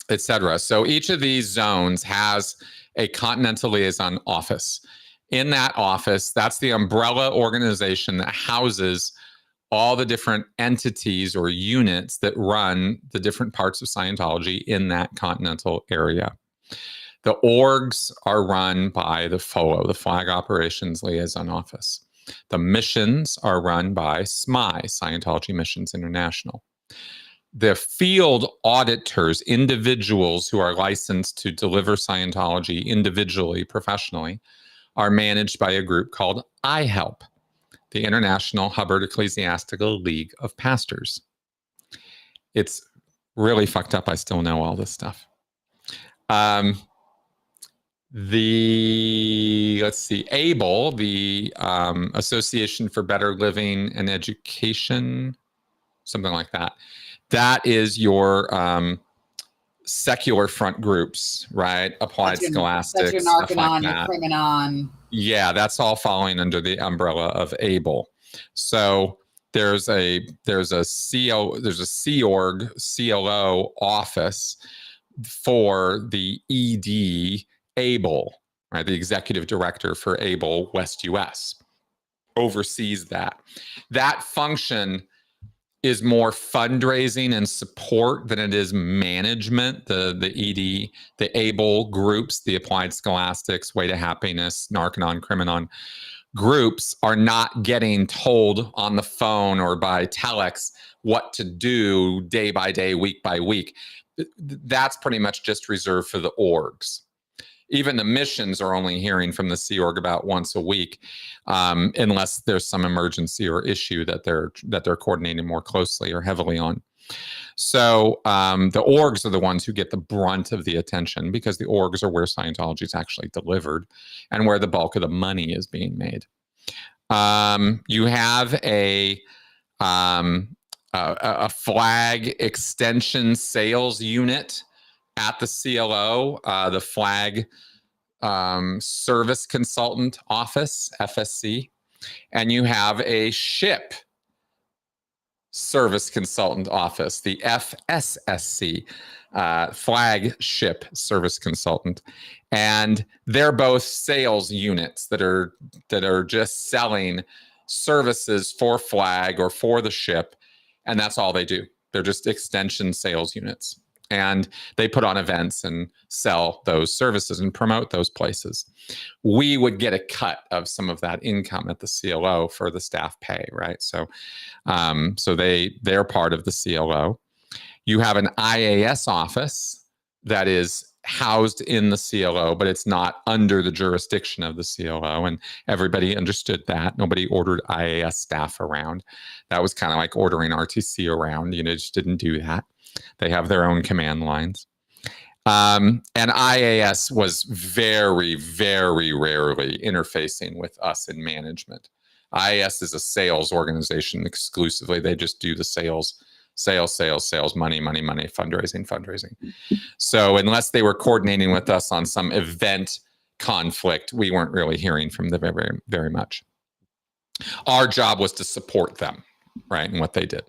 etc. So each of these zones has a continental liaison office. In that office, that's the umbrella organization that houses all the different entities or units that run the different parts of Scientology in that continental area. The orgs are run by the FOLO, the Flag Operations Liaison Office. The missions are run by SMI, Scientology Missions International. The field auditors, individuals who are licensed to deliver Scientology individually, professionally, are managed by a group called IHELP, the International Hubbard Ecclesiastical League of Pastors. It's really fucked up. I still know all this stuff. ABLE, the Association for Better Living and Education, something like that. That is your secular front groups, right? Applied Scholastics, that's your Narconon, your Criminon. Yeah, that's all falling under the umbrella of ABLE. So there's a Sea Org, CLO office for the ED ABLE, right? The executive director for ABLE West US oversees that. That function is more fundraising and support than it is management. The ED, the ABLE groups, the Applied Scholastics, Way to Happiness, Narconon, Criminon groups are not getting told on the phone or by telex what to do day by day, week by week. That's pretty much just reserved for the orgs. Even the missions are only hearing from the Sea Org about once a week, unless there's some emergency or issue that they're coordinating more closely or heavily on. So the orgs are the ones who get the brunt of the attention, because the orgs are where Scientology is actually delivered and where the bulk of the money is being made. You have a flag extension sales unit at the CLO, the Flag Service Consultant Office, FSC, and you have a ship Service Consultant Office, the FSSC, Flagship Service Consultant, and they're both sales units that are just selling services for Flag or for the ship, and that's all they do. They're just extension sales units. And they put on events and sell those services and promote those places. We would get a cut of some of that income at the CLO for the staff pay, right? So, they're part of the CLO. You have an IAS office that is housed in the CLO, but it's not under the jurisdiction of the CLO, and everybody understood that. Nobody ordered IAS staff around. That was kind of like ordering RTC around. Just didn't do that. They have their own command lines. And IAS was very, very rarely interfacing with us in management. IAS is a sales organization exclusively. They just do the sales, money, fundraising. So unless they were coordinating with us on some event conflict, we weren't really hearing from them very, very much. Our job was to support them, right, in what they did.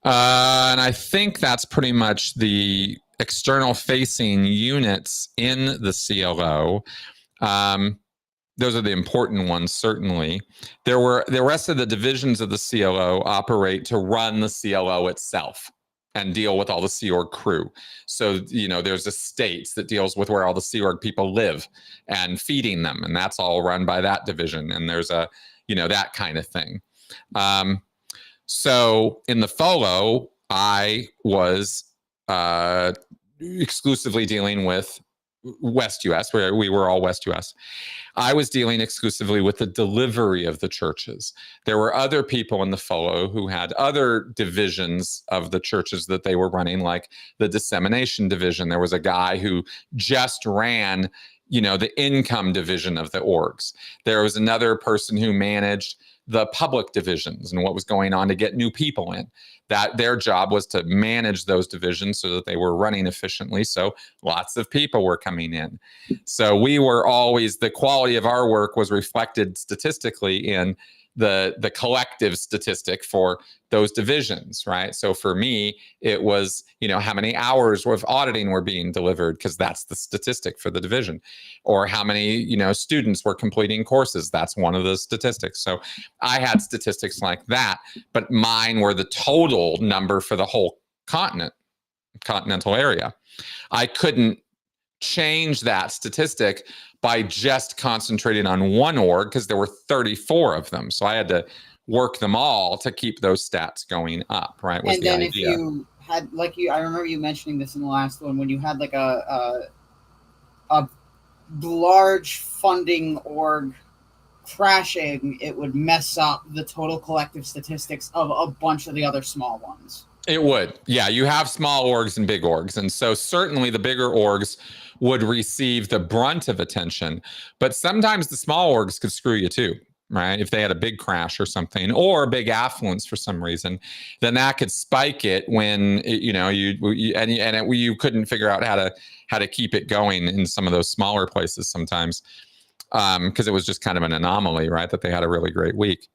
And I think that's pretty much the external facing units in the CLO. Those are the important ones, certainly. The rest of the divisions of the CLO operate to run the CLO itself and deal with all the Sea Org crew. So, there's estates that deals with where all the Sea Org people live and feeding them, and that's all run by that division. And there's that kind of thing. So in the FOLO, I was exclusively dealing with West US, where we were all West US. I was dealing exclusively with the delivery of the churches. There were other people in the FOLO who had other divisions of the churches that they were running, like the dissemination division. There was a guy who just ran, the income division of the orgs. There was another person who managed the public divisions and what was going on to get new people in. That their job was to manage those divisions so that they were running efficiently. So lots of people were coming in. So we were always, the quality of our work was reflected statistically in the collective statistic for those divisions, right? So for me, it was, how many hours of auditing were being delivered, because that's the statistic for the division, or how many, students were completing courses. That's one of the statistics. So I had statistics like that, but mine were the total number for the whole continental area. I couldn't change that statistic by just concentrating on one org, because there were 34 of them. So I had to work them all to keep those stats going up, right? Was and the then idea. If you had, I remember you mentioning this in the last one, when you had like a large funding org crashing, it would mess up the total collective statistics of a bunch of the other small ones. It would. Yeah, you have small orgs and big orgs. And so certainly the bigger orgs would receive the brunt of attention, but sometimes the small orgs could screw you too, right? If they had a big crash or something, or a big affluence for some reason, then that could spike it when you couldn't figure out how to keep it going in some of those smaller places sometimes, because it was just kind of an anomaly, right? That they had a really great week.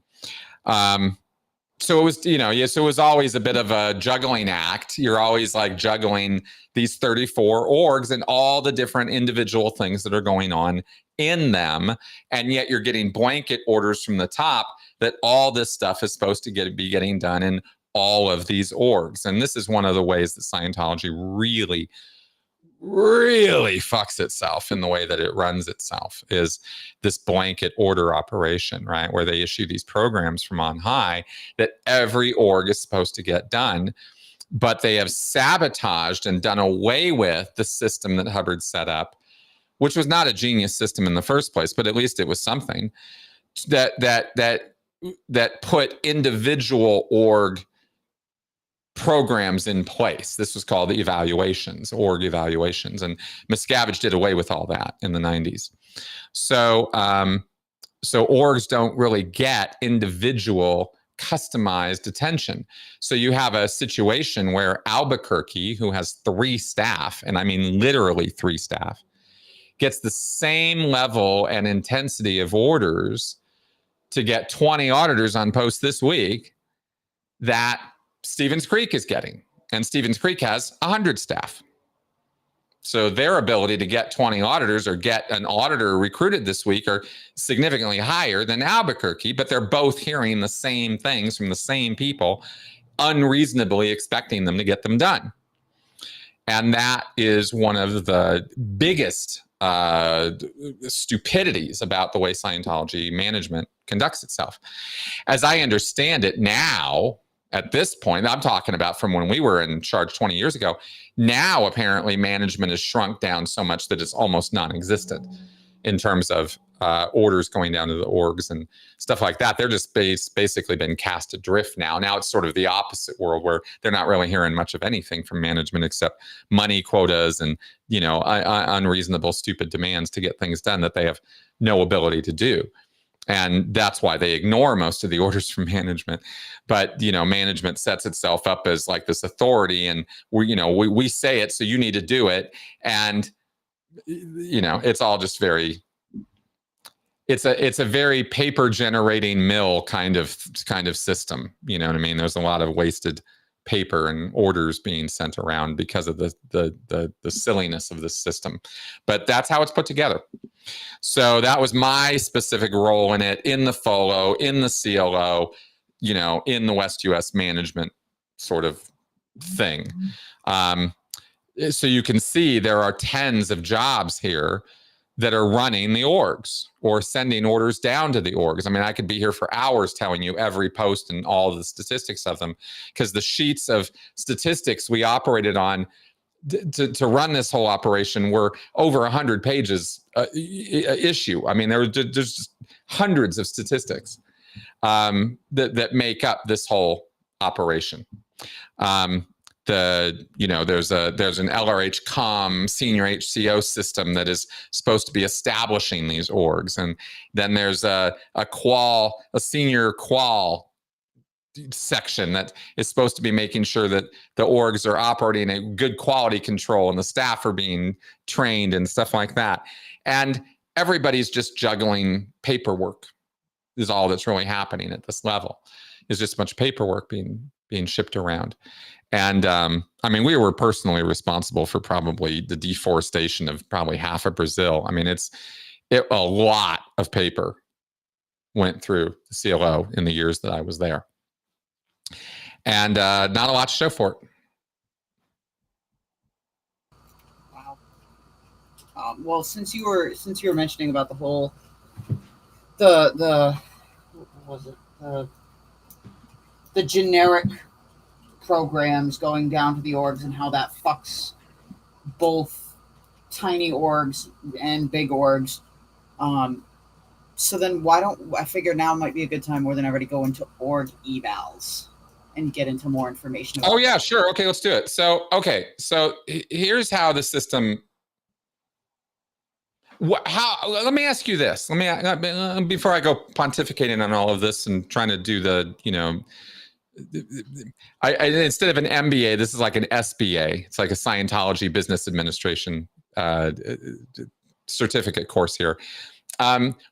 So it was, so it was always a bit of a juggling act. You're always like juggling these 34 orgs and all the different individual things that are going on in them. And yet you're getting blanket orders from the top that all this stuff is supposed to be getting done in all of these orgs. And this is one of the ways that Scientology really, really fucks itself in the way that it runs itself, is this blanket order operation, right? Where they issue these programs from on high that every org is supposed to get done, but they have sabotaged and done away with the system that Hubbard set up, which was not a genius system in the first place, but at least it was something that put individual org programs in place. This was called the evaluations, org evaluations, and Miscavige did away with all that in the 90s. So orgs don't really get individual customized attention. So you have a situation where Albuquerque, who has 3 staff, and I mean literally 3 staff, gets the same level and intensity of orders to get 20 auditors on post this week that Stevens Creek is getting. And Stevens Creek has 100 staff. So their ability to get 20 auditors or get an auditor recruited this week are significantly higher than Albuquerque, but they're both hearing the same things from the same people, unreasonably expecting them to get them done. And that is one of the biggest stupidities about the way Scientology management conducts itself. As I understand it now, at this point, I'm talking about from when we were in charge 20 years ago, now apparently management has shrunk down so much that it's almost non-existent in terms of orders going down to the orgs and stuff like that. They're just basically been cast adrift now. Now it's sort of the opposite world where they're not really hearing much of anything from management except money quotas and, you know, unreasonable, stupid demands to get things done that they have no ability to do. And that's why they ignore most of the orders from management. But, you know, management sets itself up as like this authority, and we say it, so you need to do it. And, you know, it's all just very, it's a very paper generating mill kind of system. You know what I mean? There's a lot of wasted paper and orders being sent around because of the silliness of this system. But that's how it's put together. So that was my specific role in it, in the FOLO, in the CLO, you know, in the West US management sort of thing. So you can see there are tens of jobs here that are running the orgs or sending orders down to the orgs. I mean, I could be here for hours telling you every post and all the statistics of them, because the sheets of statistics we operated on to run this whole operation were over 100 pages issue. I mean, there's just hundreds of statistics that make up this whole operation. There's an LRH COM senior HCO system that is supposed to be establishing these orgs, and then there's a senior qual section that is supposed to be making sure that the orgs are operating a good quality control and the staff are being trained and stuff like that. And everybody's just juggling paperwork is all that's really happening at this level. Is just a bunch of paperwork being shipped around. And I mean, we were personally responsible for probably the deforestation of probably half of Brazil. I mean, a lot of paper went through the CLO in the years that I was there. And not a lot to show for it. Wow. Well, since you were mentioning about the whole the what was it, the generic programs going down to the orgs and how that fucks both tiny orgs and big orgs. So then I figure now might be a good time more than ever to go into org evals and get into more information. Oh yeah, sure. Okay, let's do it. So here's how the system. Let me ask you this. Before I go pontificating on all of this and trying to do the, you know, I instead of an MBA, this is like an SBA. It's like a Scientology Business Administration certificate course here.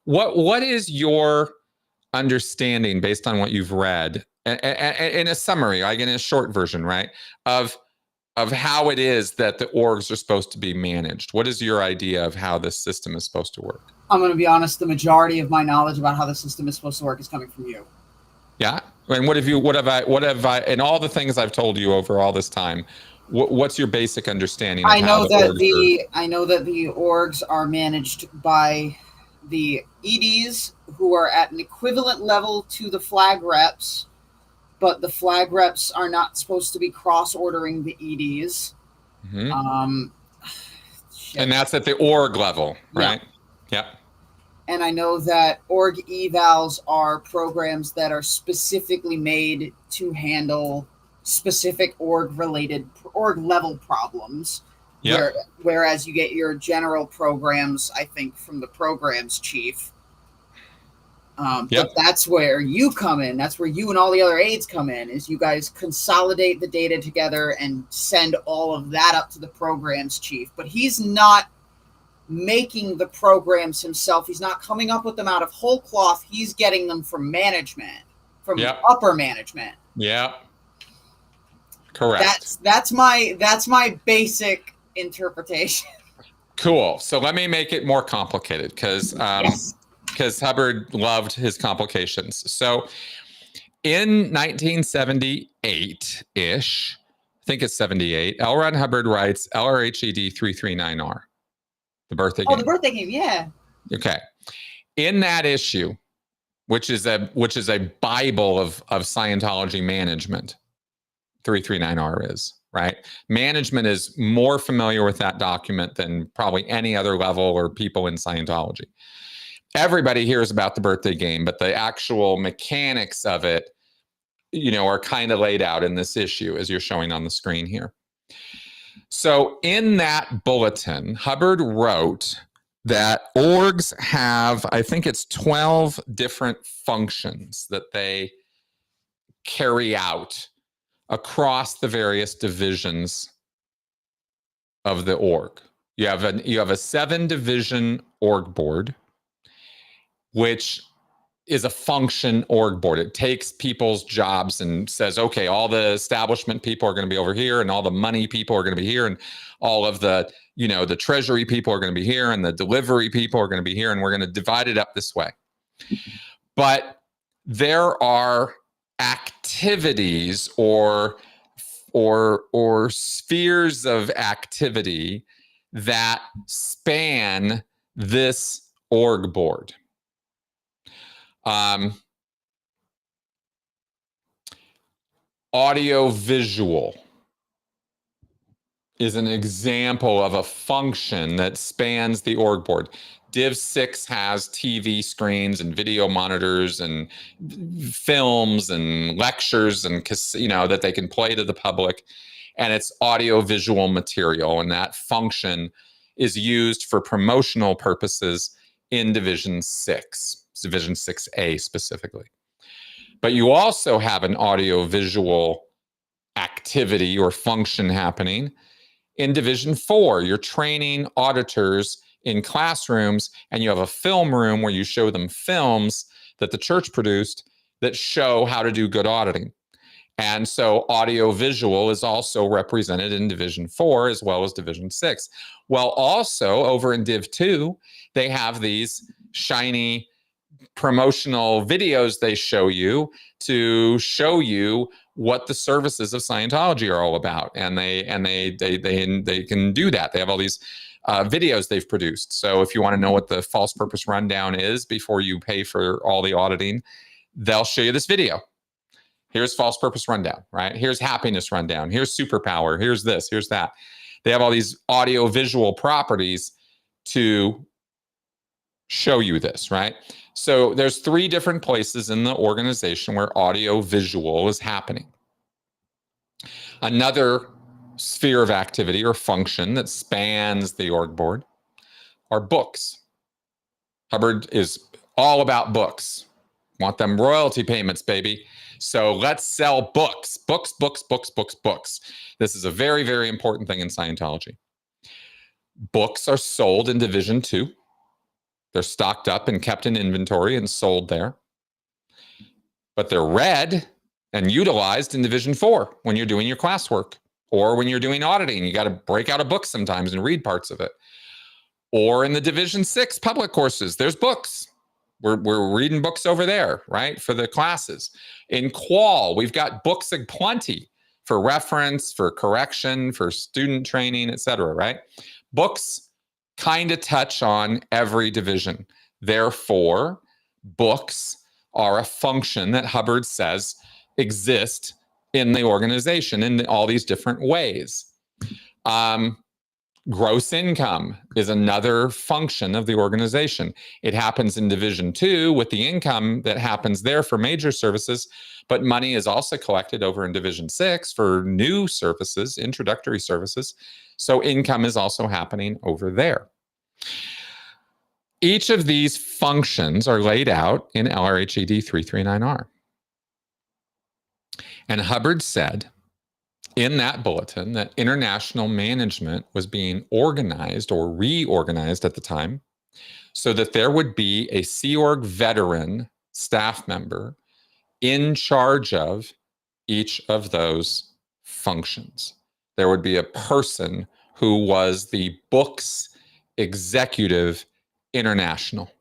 What is your understanding based on what you've read, in a summary, like in a short version, right, of how it is that the orgs are supposed to be managed? What is your idea of how this system is supposed to work? I'm going to be honest. The majority of my knowledge about how the system is supposed to work is coming from you. Yeah. And what have I, and all the things I've told you over all this time, what's your basic understanding of I how know that orgs are? I know that the orgs are managed by the EDs, who are at an equivalent level to the flag reps, but the flag reps are not supposed to be cross ordering the EDs. Mm-hmm. Um, And that's at the org level, right? Yeah. Yep. And I know that org evals are programs that are specifically made to handle specific org level problems. Yep. Whereas you get your general programs, I think, from the programs chief. But that's where you come in. That's where you and all the other aides come in, is you guys consolidate the data together and send all of that up to the programs chief. But he's not making the programs himself. He's not coming up with them out of whole cloth. He's getting them from management, from upper management. Yeah. Correct. That's my basic interpretation. Cool. So let me make it more complicated, because Hubbard loved his complications. So in 1978-ish, I think it's 78, L. Ron Hubbard writes LRHED 339R, the birthday game. Oh, the birthday game, yeah. Okay. In that issue, which is a Bible of Scientology management, 339R is, right? Management is more familiar with that document than probably any other level or people in Scientology. Everybody hears about the birthday game, but the actual mechanics of it, are kind of laid out in this issue, as you're showing on the screen here. So in that bulletin, Hubbard wrote that orgs have, I think it's 12 different functions that they carry out across the various divisions of the org. You have a 7-division org board, which is a function org board. It takes people's jobs and says, okay, all the establishment people are going to be over here, and all the money people are going to be here, and all of the, the treasury people are going to be here, and the delivery people are going to be here, and we're going to divide it up this way. But there are activities or spheres of activity that span this org board. Audio visual is an example of a function that spans the org board. Div 6 has TV screens and video monitors and films and lectures and that they can play to the public, and it's audio visual material, and that function is used for promotional purposes in Division 6. Division 6A specifically. But you also have an audio-visual activity or function happening in Division 4. You're training auditors in classrooms, and you have a film room where you show them films that the church produced that show how to do good auditing. And so audio-visual is also represented in Division 4 as well as Division 6. Well, also over in Div 2, they have these shiny promotional videos they show you to show you what the services of Scientology are all about, and they can do that. They have all these videos they've produced. So if you want to know what the false purpose rundown is before you pay for all the auditing, they'll show you this video. Here's false purpose rundown, right? Here's happiness rundown. Here's superpower. Here's this. Here's that. They have all these audio visual properties to show you this, right? So there's 3 different places in the organization where audio visual is happening. Another sphere of activity or function that spans the org board are books. Hubbard is all about books. Want them royalty payments, baby. So let's sell books. Books. This is a very, very important thing in Scientology. Books are sold in Division 2. They're stocked up and kept in inventory and sold there. But they're read and utilized in Division 4 when you're doing your classwork, or when you're doing auditing. You got to break out a book sometimes and read parts of it. Or in the Division 6 public courses, there's books. We're reading books over there, right, for the classes. In Qual, we've got books aplenty for reference, for correction, for student training, etc., right? Books kind of touch on every division. Therefore, books are a function that Hubbard says exist in the organization in all these different ways. Gross income is another function of the organization. It happens in Division 2 with the income that happens there for major services, but money is also collected over in Division 6 for new services, introductory services. So income is also happening over there. Each of these functions are laid out in LRHED 339R. And Hubbard said in that bulletin that international management was being organized or reorganized at the time so that there would be a Sea Org veteran staff member in charge of each of those functions. There would be a person who was the books executive international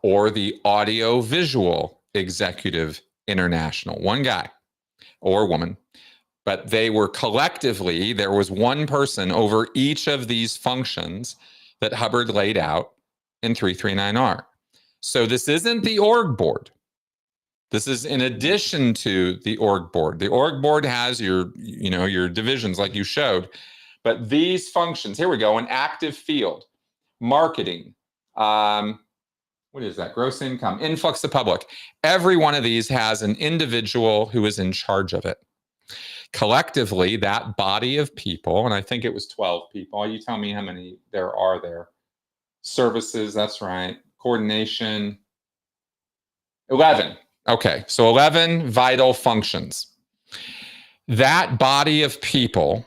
or the audio visual executive international, one guy or woman. But they were collectively, there was one person over each of these functions that Hubbard laid out in 339R. So this isn't the org board. This is in addition to the org board. The org board has your divisions like you showed, but these functions, here we go, an active field, marketing, what is that? Gross income, influx of public. Every one of these has an individual who is in charge of it. Collectively, that body of people, and I think it was 12 people. You tell me how many there are there. Services, that's right. Coordination, 11. Okay, so 11 vital functions. That body of people,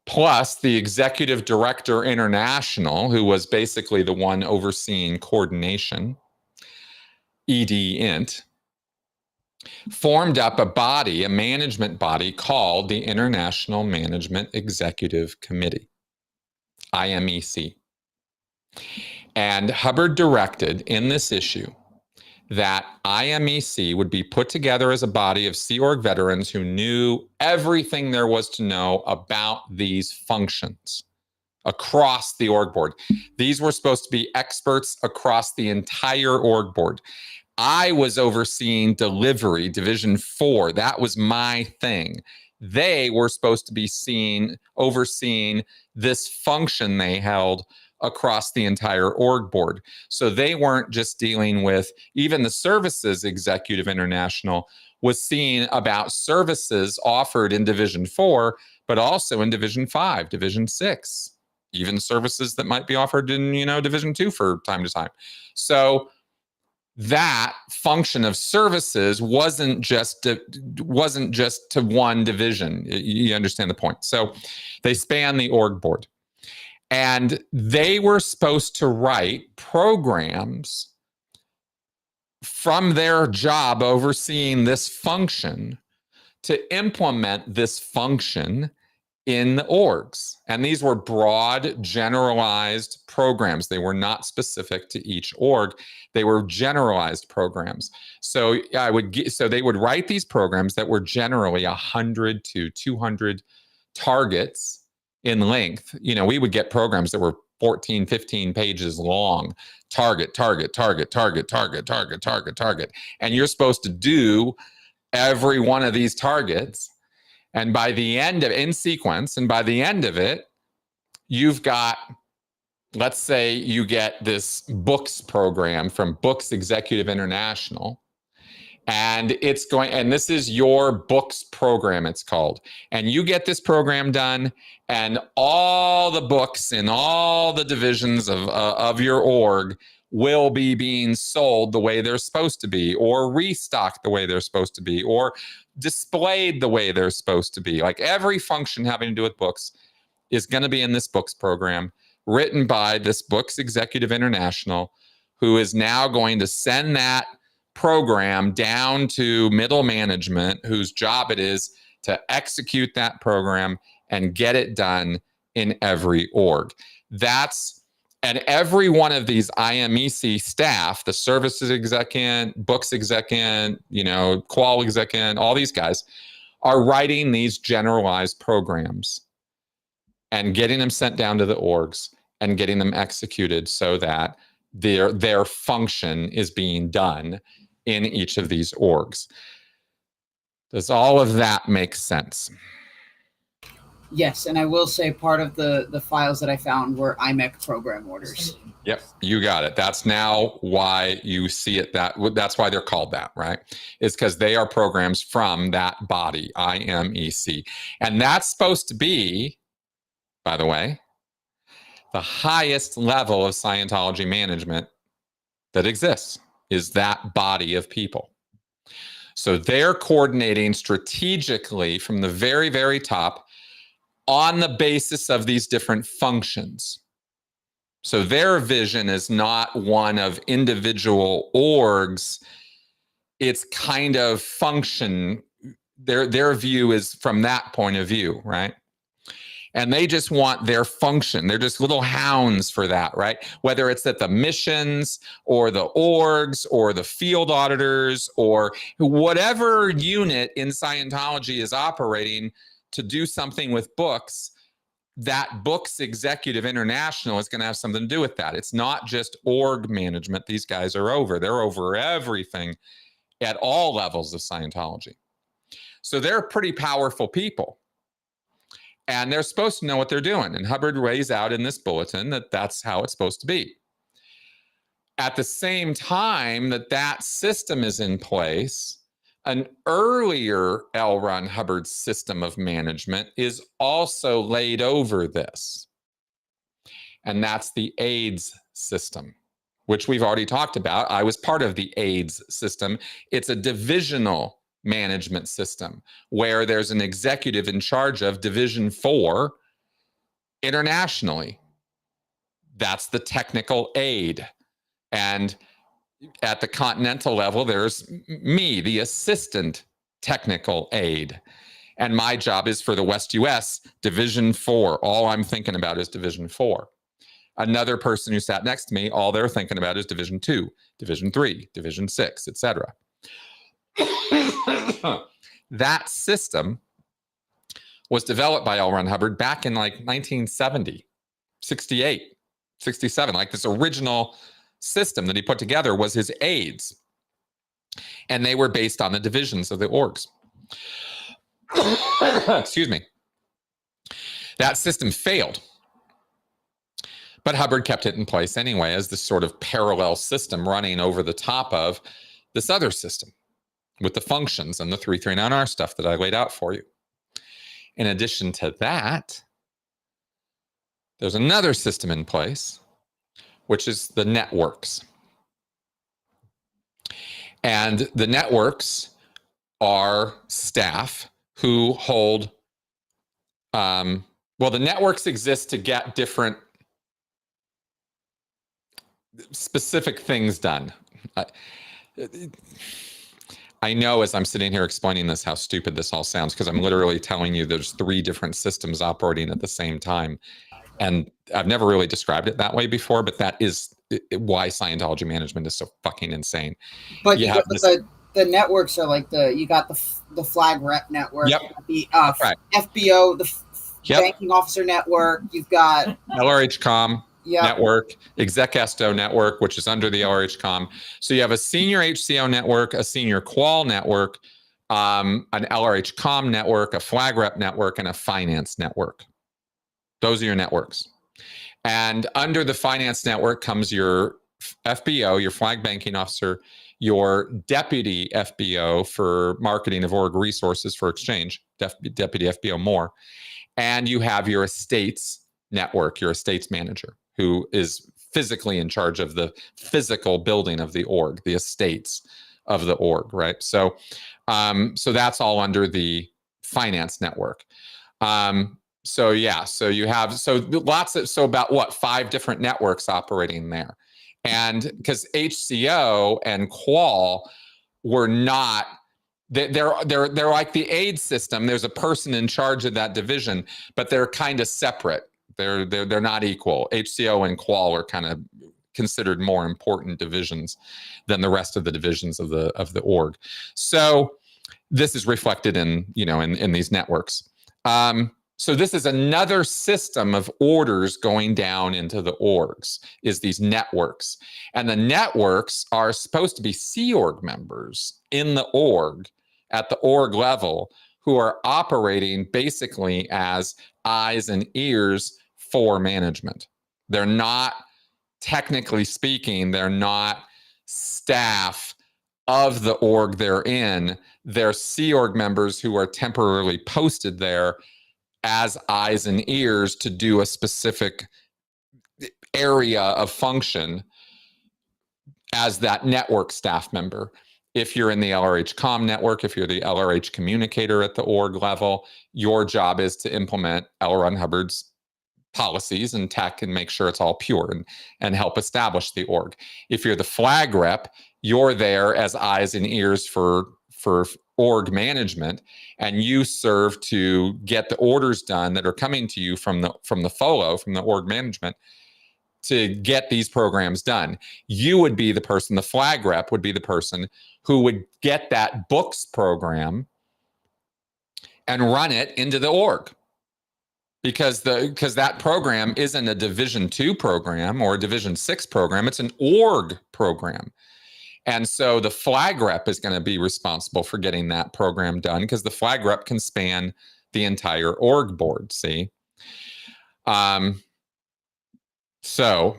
plus the executive director international, who was basically the one overseeing coordination, ED-INT, formed up a body, a management body called the International Management Executive Committee, IMEC. And Hubbard directed in this issue that IMEC would be put together as a body of Sea Org veterans who knew everything there was to know about these functions across the org board. These were supposed to be experts across the entire org board. I was overseeing delivery, Division 4. That was my thing. They were supposed to be overseeing this function they held across the entire org board. So they weren't just dealing with, even the services executive international was seeing about services offered in Division 4, but also in Division 5, Division 6, even services that might be offered in, Division 2 for time to time. So that function of services wasn't just to one division. You understand the point. So they span the org board. And they were supposed to write programs from their job overseeing this function to implement this function in the orgs. And these were broad, generalized programs. They were not specific to each org. They were generalized programs. So they would write these programs that were generally 100 to 200 targets in length. We would get programs that were 14, 15 pages long. Target. And you're supposed to do every one of these targets. And by the end of in sequence, and by the end of it, you've got, let's say you get this books program from Books Executive International, and this is your books program, it's called. And you get this program done, and all the books in all the divisions of your org will be being sold the way they're supposed to be, or restocked the way they're supposed to be, or displayed the way they're supposed to be. Like every function having to do with books is going to be in this books program written by this Books Executive International, who is now going to send that program down to middle management, whose job it is to execute that program and get it done in every org. That's And every one of these IMEC staff, the services executives, books executives, qual executives, all these guys are writing these generalized programs and getting them sent down to the orgs and getting them executed so that their function is being done in each of these orgs. Does all of that make sense? Yes, and I will say part of the files that I found were IMEC program orders. Yep, you got it. That's now why you see it that's why they're called that, right? It's because they are programs from that body, IMEC. And that's supposed to be, by the way, the highest level of Scientology management that exists, is that body of people. So they're coordinating strategically from the very, very top on the basis of these different functions. So their vision is not one of individual orgs. It's kind of function. Their view is from that point of view, right? And they just want their function. They're just little hounds for that, right? Whether it's at the missions or the orgs or the field auditors or whatever unit in Scientology is operating to do something with books, that books executive international is going to have something to do with that. It's not just org management. These guys are over. They're over everything at all levels of Scientology. So they're pretty powerful people. And they're supposed to know what they're doing. And Hubbard lays out in this bulletin that that's how it's supposed to be. At the same time that system is in place, an earlier L. Ron Hubbard system of management is also laid over this. And that's the AIDS system, which we've already talked about. I was part of the AIDS system. It's a divisional management system where there's an executive in charge of Division 4 internationally. That's the technical aid. And at the continental level, there's me, the assistant technical aid. And my job is for the West US, Division 4. All I'm thinking about is Division 4. Another person who sat next to me, all they're thinking about is Division 2, Division 3, Division 6, etc. That system was developed by L. Ron Hubbard back in like 1970, 68, 67. Like this original system that he put together was his aids. And they were based on the divisions of the orgs. Excuse me. That system failed. But Hubbard kept it in place anyway as this sort of parallel system running over the top of this other system with the functions and the 339R stuff that I laid out for you. In addition to that, there's another system in place, which is the networks. And the networks are staff who hold, the networks exist to get different specific things done. I know as I'm sitting here explaining this, how stupid this all sounds, because I'm literally telling you there's 3 different systems operating at the same time. And I've never really described it that way before, but that is why Scientology management is so fucking insane. But the networks are like you got the flag rep network, yep. The right. FBO, the yep. banking officer network. You've got LRHCOM. Yep. Network, Exec Esto network, which is under the LRHCOM. So you have a senior HCO network, a senior qual network, an LRHCOM network, a flag rep network, and a finance network. Those are your networks. And under the finance network comes your FBO, your flag banking officer, your deputy FBO for marketing of org resources for exchange, deputy FBO more. And you have your estates network, your estates manager, who is physically in charge of the physical building of the org, the estates of the org, right? So that's all under the finance network. So you have about what, 5 different networks operating there. And because HCO and qual were not, they're like the aid system. There's a person in charge of that division, but they're kind of separate. They're not equal. HCO and qual are kind of considered more important divisions than the rest of the divisions of the org. So this is reflected in, you know, in these networks. So this is another system of orders going down into the orgs, is these networks. And the networks are supposed to be Sea Org members in the org at the org level who are operating basically as eyes and ears for management. They're not, technically speaking, they're not staff of the org they're in. They're Sea Org members who are temporarily posted there as eyes and ears to do a specific area of function as that network staff member. If you're in the LRH comm network, if you're the LRH communicator at the org level, your job is to implement L. Ron Hubbard's policies and tech and make sure it's all pure and help establish the org. If you're the flag rep, you're there as eyes and ears for org management, and you serve to get the orders done that are coming to you from the FOLO, from the org management, to get these programs done. You would be the person, the flag rep would be the person who would get that books program and run it into the org. Because that program isn't a Division 2 program or a Division 6 program, it's an org program. And so the flag rep is going to be responsible for getting that program done, because the flag rep can span the entire org board, see? So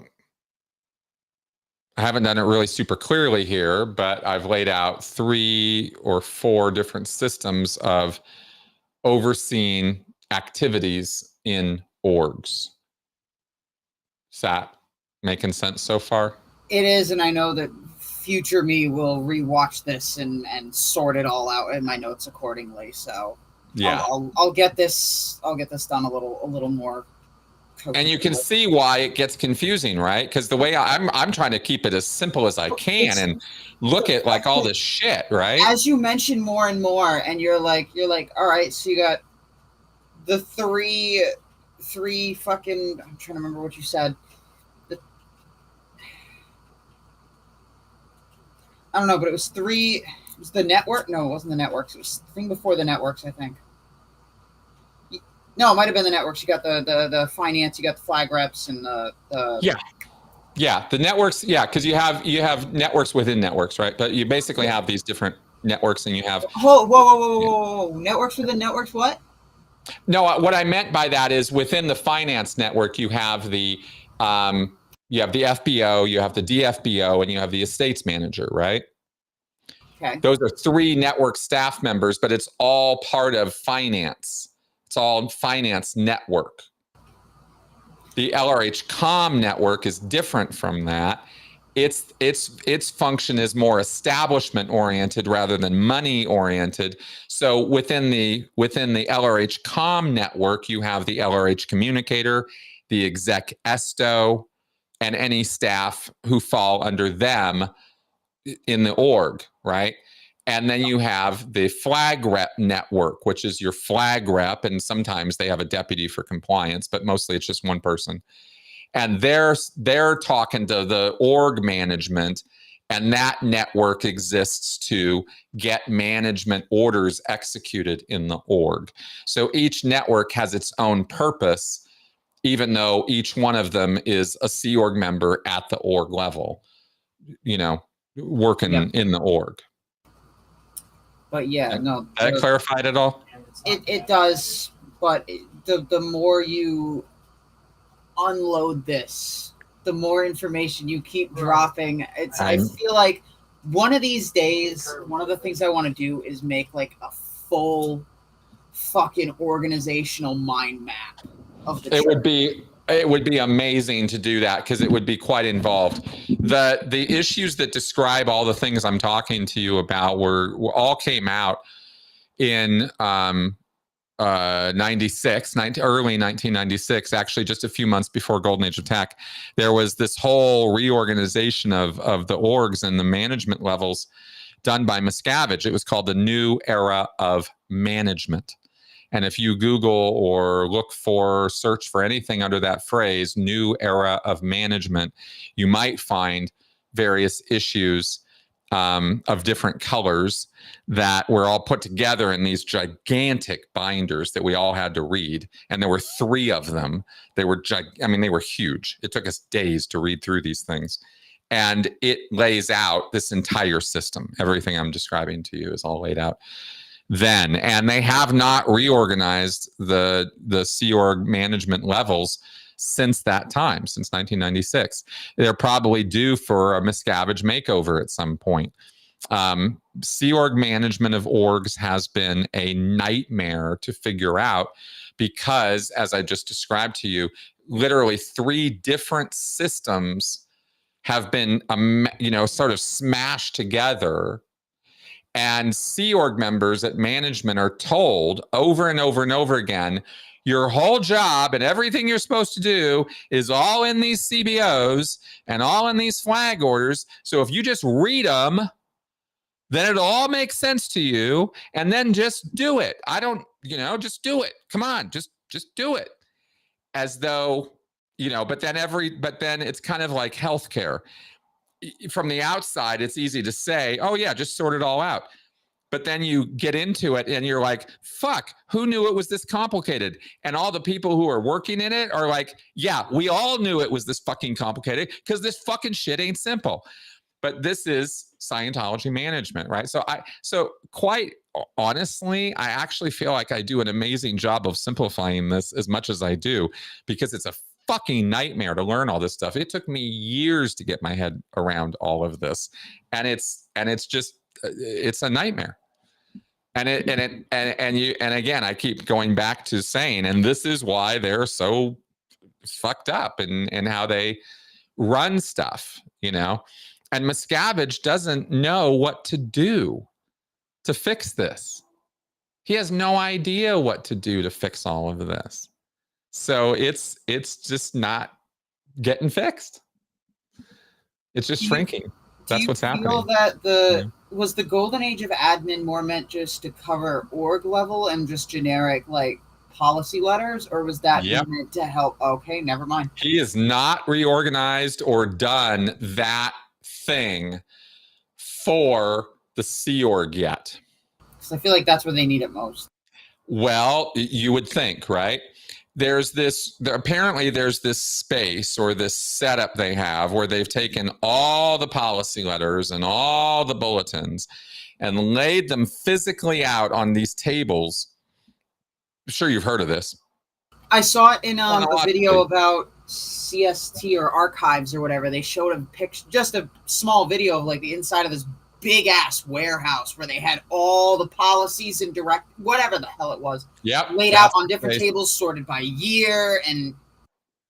I haven't done it really super clearly here, but I've laid out 3 or 4 different systems of overseeing activities in orgs. Is that making sense so far? It is, and I know that future me will rewatch this and sort it all out in my notes accordingly. So yeah, I'll get this done a little more. And you can see why it gets confusing, right? Because the way I'm trying to keep it as simple as I can and look at like all this shit, right? As you mention more and more, and you're like, all right, so you got the three fucking, I'm trying to remember what you said. I don't know, but it was 3. It was the network. No, it wasn't the networks. It was the thing before the networks, I think. No, it might have been the networks. You got the finance, you got the flag reps, and the yeah, the networks. Yeah, because you have networks within networks, right? But you basically have these different networks, and you have whoa, networks within networks. What? No, what I meant by that is within the finance network, you have the FBO, you have the DFBO, and you have the estates manager, right? Okay. Those are 3 network staff members, but it's all part of finance. It's all finance network. The LRH comm network is different from that. Its function is more establishment oriented rather than money oriented. So within the LRH comm network, you have the LRH communicator, the exec esto, and any staff who fall under them in the org, right? And then you have the flag rep network, which is your flag rep, and sometimes they have a deputy for compliance, but mostly it's just one person. And they're talking to the org management, and that network exists to get management orders executed in the org. So each network has its own purpose, even though each one of them is a Sea Org member at the org level, you know, working in the org. But yeah, no. That clarified it all? It does, but the more you unload this, the more information you keep dropping. I feel like one of these days, one of the things I want to do is make like a full fucking organizational mind map of the church. It would be amazing to do that, because it would be quite involved. The issues that describe all the things I'm talking to you about were all came out in 96, early 1996, actually just a few months before Golden Age of Tech. There was this whole reorganization of the orgs and the management levels done by Miscavige. It was called the New Era of Management. And if you Google or look for, search for anything under that phrase, new era of management, you might find various issues of different colors that were all put together in these gigantic binders that we all had to read. And there were 3 of them. They were, they were huge. It took us days to read through these things. And it lays out this entire system. Everything I'm describing to you is all laid out then. And they have not reorganized the Sea Org management levels since that time, since 1996. They're probably due for a Miscavige makeover at some point. Sea Org management of orgs has been a nightmare to figure out because, as I just described to you, literally 3 different systems have been, sort of smashed together. And Sea Org members at management are told over and over and over again, your whole job and everything you're supposed to do is all in these CBOs and all in these flag orders. So if you just read them, then it'll all make sense to you. And then just do it. Just do it. Come on, just do it. As though, but then it's kind of like healthcare. From the outside, it's easy to say, oh yeah, just sort it all out. But then you get into it and you're like, fuck, who knew it was this complicated? And all the people who are working in it are like, yeah, we all knew it was this fucking complicated because this fucking shit ain't simple. But this is Scientology management, right? So quite honestly, I actually feel like I do an amazing job of simplifying this as much as I do, because it's a fucking nightmare to learn all this stuff. It took me years to get my head around all of this, and it's a nightmare. And again, I keep going back to saying, and this is why they're so fucked up in how they run stuff, And Miscavige doesn't know what to do to fix this. He has no idea what to do to fix all of this. So it's just not getting fixed. It's just shrinking. That's what's happening. Do you feel that was the golden age of admin more meant just to cover org level and just generic like policy letters, or was that meant to help? Okay, never mind. He is not reorganized or done that thing for the Sea Org yet. Because I feel like that's where they need it most. Well, you would think, right? Apparently there's this space or this setup they have where they've taken all the policy letters and all the bulletins and laid them physically out on these tables. I'm sure you've heard of this. I saw it in a video about CST or archives or whatever. They showed a picture, just a small video of like the inside of this big ass warehouse where they had all the policies and whatever the hell it was. Laid out on different tables, sorted by year. And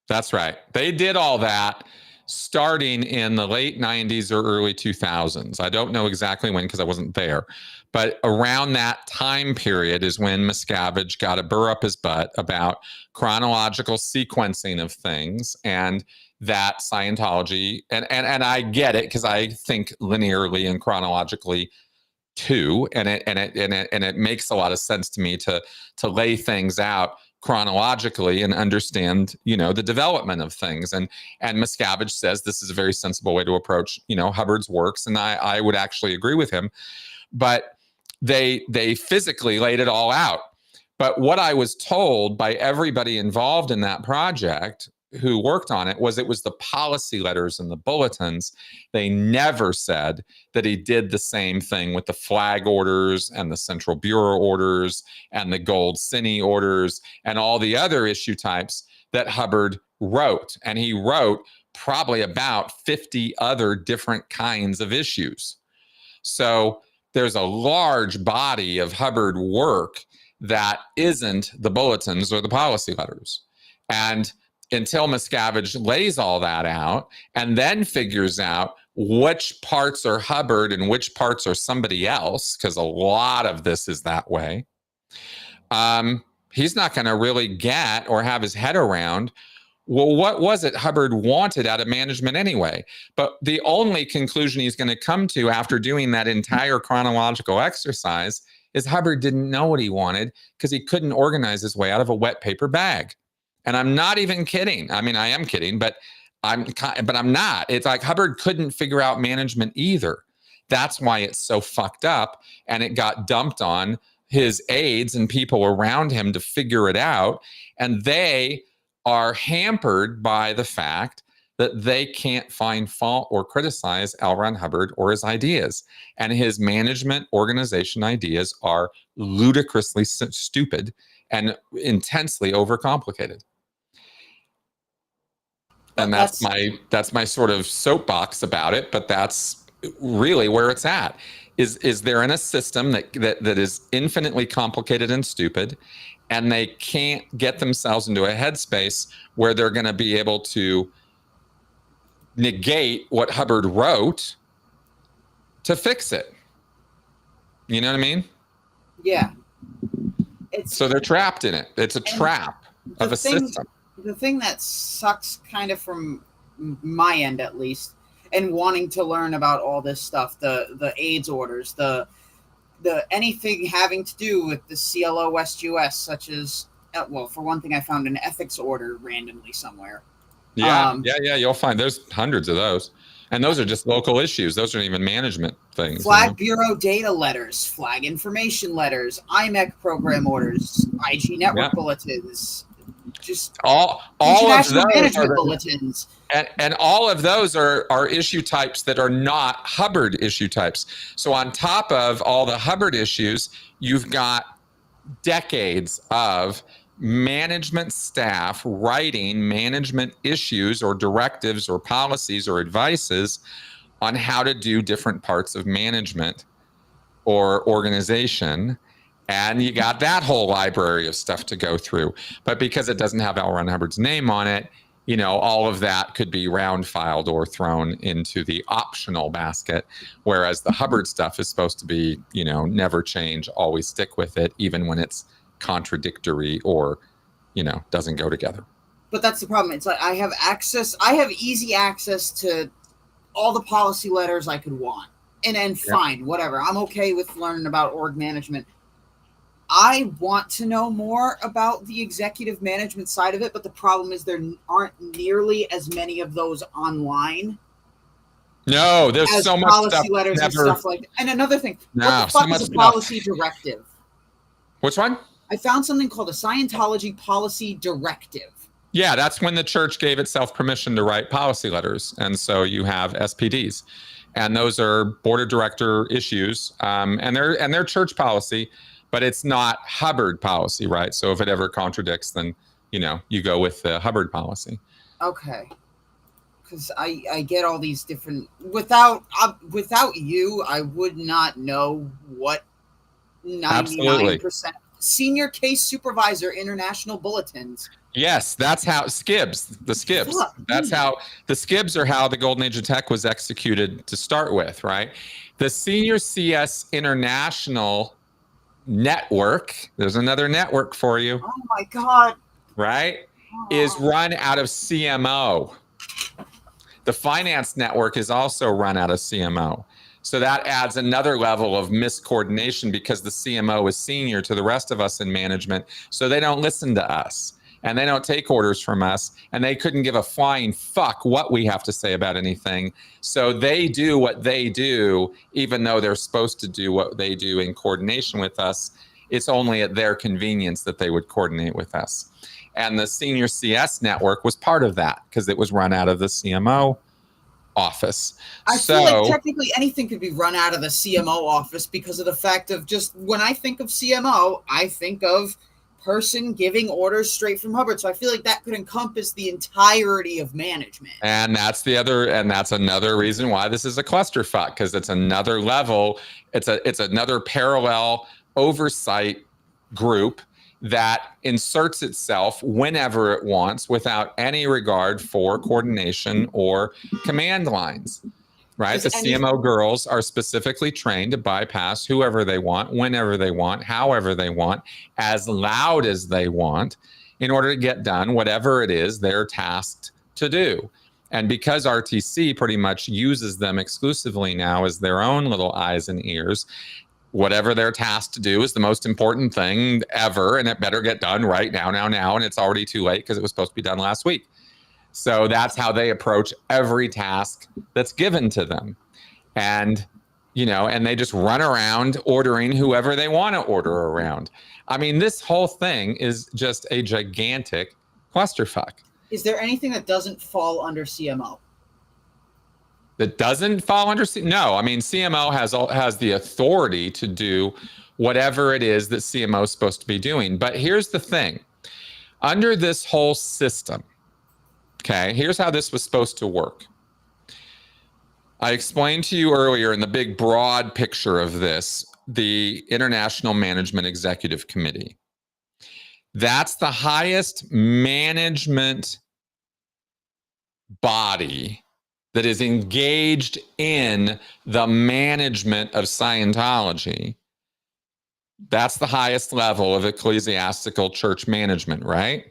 that's right. They did all that starting in the late 90s or early 2000s. I don't know exactly when because I wasn't there. But around that time period is when Miscavige got a burr up his butt about chronological sequencing of things, and that Scientology, and I get it because I think linearly and chronologically too, and it makes a lot of sense to me to lay things out chronologically and understand, the development of things. And Miscavige says this is a very sensible way to approach, Hubbard's works, and I would actually agree with him. But they physically laid it all out. But what I was told by everybody involved in that project who worked on it was the policy letters and the bulletins. They never said that he did the same thing with the flag orders and the Central Bureau orders and the Gold Cine orders and all the other issue types that Hubbard wrote. And he wrote probably about 50 other different kinds of issues. So there's a large body of Hubbard work that isn't the bulletins or the policy letters. And until Miscavige lays all that out and then figures out which parts are Hubbard and which parts are somebody else, because a lot of this is that way, he's not going to really get or have his head around, well, what was it Hubbard wanted out of management anyway? But the only conclusion he's going to come to after doing that entire chronological exercise is Hubbard didn't know what he wanted because he couldn't organize his way out of a wet paper bag. And I'm not even kidding. I mean, I am kidding, but I'm not. It's like Hubbard couldn't figure out management either. That's why it's so fucked up, and it got dumped on his aides and people around him to figure it out. And they are hampered by the fact that they can't find fault or criticize L. Ron Hubbard or his ideas. And his management organization ideas are ludicrously stupid and intensely overcomplicated. And that's my sort of soapbox about it, but that's really where it's at. Is they're in a system that is infinitely complicated and stupid, and they can't get themselves into a headspace where they're going to be able to negate what Hubbard wrote to fix it. You know what I mean? Yeah. So they're trapped in it. It's a trap of a system. The thing that sucks kind of from my end, at least, and wanting to learn about all this stuff, the AIDS orders, the anything having to do with the CLOSUS, such as, well, for one thing, I found an ethics order randomly somewhere. Yeah, you'll find there's hundreds of those. And those are just local issues. Those aren't even management things. Flag Bureau data letters, flag information letters, IMEC program orders, IG network bulletins, just all international of those management bulletins. And all of those are issue types that are not Hubbard issue types. So on top of all the Hubbard issues, you've got decades of management staff writing management issues or directives or policies or advices on how to do different parts of management or organization. And you got that whole library of stuff to go through. But because it doesn't have L. Ron Hubbard's name on it, you know, all of that could be round filed or thrown into the optional basket. Whereas the Hubbard stuff is supposed to be, you know, never change, always stick with it, even when it's contradictory or, you know, doesn't go together. But that's the problem. It's like I have easy access to all the policy letters I could want. And fine, whatever. I'm okay with learning about org management. I want to know more about the executive management side of it, but the problem is there aren't nearly as many of those online. No, there's so much policy stuff letters and stuff like that. And another thing, no, what the fuck is a policy directive? Which one? I found something called a Scientology policy directive. Yeah, that's when the church gave itself permission to write policy letters. And so you have SPDs. And those are board of director issues. And they're church policy, but it's not Hubbard policy, right? So if it ever contradicts, then, you know, you go with the Hubbard policy. Okay. Because I get all these different... Without you, I would not know what 99%... Absolutely. Senior Case Supervisor International Bulletins. Yes, that's how the skibs. That's how the skibs are how the Golden Age of Tech was executed to start with, right? The Senior CS International Network, there's another network for you. Oh my God. Right? Is run out of CMO. The finance network is also run out of CMO. So that adds another level of miscoordination because the CMO is senior to the rest of us in management. So they don't listen to us and they don't take orders from us and they couldn't give a flying fuck what we have to say about anything. So they do what they do, even though they're supposed to do what they do in coordination with us. It's only at their convenience that they would coordinate with us. And the Senior CS network was part of that because it was run out of the CMO office. I feel like technically anything could be run out of the CMO office because of the fact of just when I think of CMO, I think of person giving orders straight from Hubbard. So I feel like that could encompass the entirety of management. And that's another reason why this is a clusterfuck, because it's another level. It's another parallel oversight group that inserts itself whenever it wants without any regard for coordination or command lines, right? The CMO girls are specifically trained to bypass whoever they want, whenever they want, however they want, as loud as they want in order to get done whatever it is they're tasked to do. And because RTC pretty much uses them exclusively now as their own little eyes and ears, whatever they're tasked to do is the most important thing ever, and it better get done right now, and it's already too late because it was supposed to be done last week. So that's how they approach every task that's given to them. And, and they just run around ordering whoever they want to order around. I mean, this whole thing is just a gigantic clusterfuck. Is there anything that doesn't fall under CMO? That doesn't fall under No, I mean, CMO has the authority to do whatever it is that CMO is supposed to be doing. But here's the thing. Under this whole system, okay, here's how this was supposed to work. I explained to you earlier in the big broad picture of this, the International Management Executive Committee. That's the highest management body that is engaged in the management of Scientology. That's the highest level of ecclesiastical church management, right?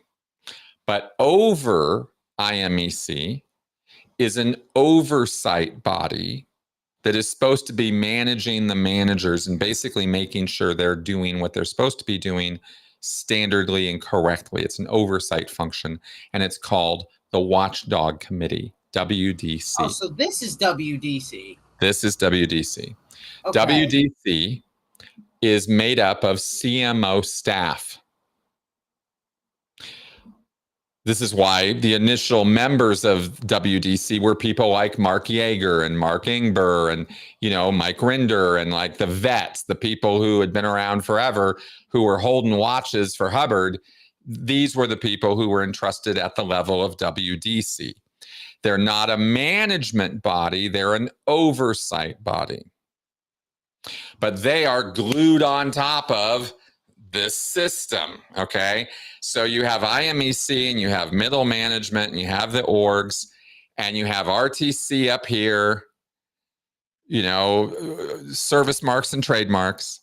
But over IMEC is an oversight body that is supposed to be managing the managers and basically making sure they're doing what they're supposed to be doing standardly and correctly. It's an oversight function, and it's called the Watchdog Committee, WDC. Oh, so this is WDC. This is WDC. Okay. WDC is made up of CMO staff. This is why the initial members of WDC were people like Mark Yeager and Mark Ingber and, Mike Rinder and like the vets, the people who had been around forever, who were holding watches for Hubbard. These were the people who were entrusted at the level of WDC. They're not a management body. They're an oversight body. But they are glued on top of this system, okay? So you have IMEC and you have middle management and you have the orgs and you have RTC up here, service marks and trademarks.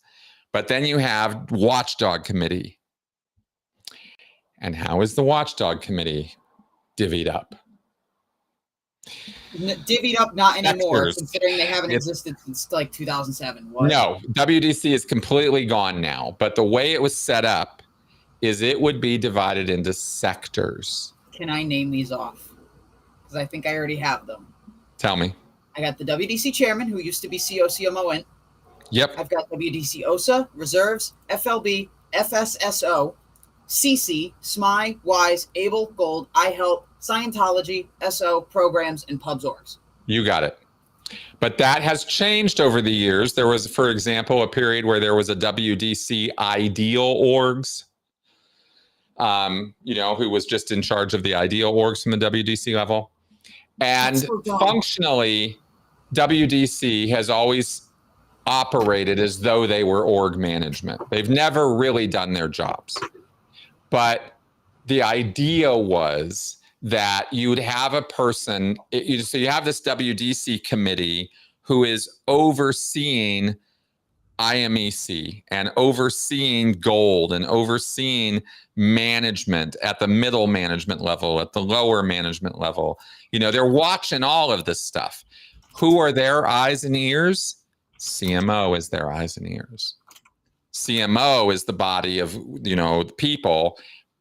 But then you have Watchdog Committee. And how is the Watchdog Committee divvied up? Divvied up, not anymore, considering they haven't existed since like 2007. What? No, WDC is completely gone now. But the way it was set up is it would be divided into sectors. Can I name these off? Because I think I already have them. Tell me. I got the WDC chairman, who used to be COCMON. Yep. I've got WDC OSA, Reserves, FLB, FSSO, CC, SMI, WISE, ABLE, Gold, iHelp, Scientology, SO, Programs, and Pubs Orgs. You got it. But that has changed over the years. There was, for example, a period where there was a WDC Ideal Orgs, who was just in charge of the Ideal Orgs from the WDC level. And so functionally, WDC has always operated as though they were org management. They've never really done their jobs. But the idea was that you would have a person, so you have this WDC committee who is overseeing IMEC and overseeing gold and overseeing management at the middle management level, at the lower management level. They're watching all of this stuff. Who are their eyes and ears? CMO is their eyes and ears. CMO is the body of, people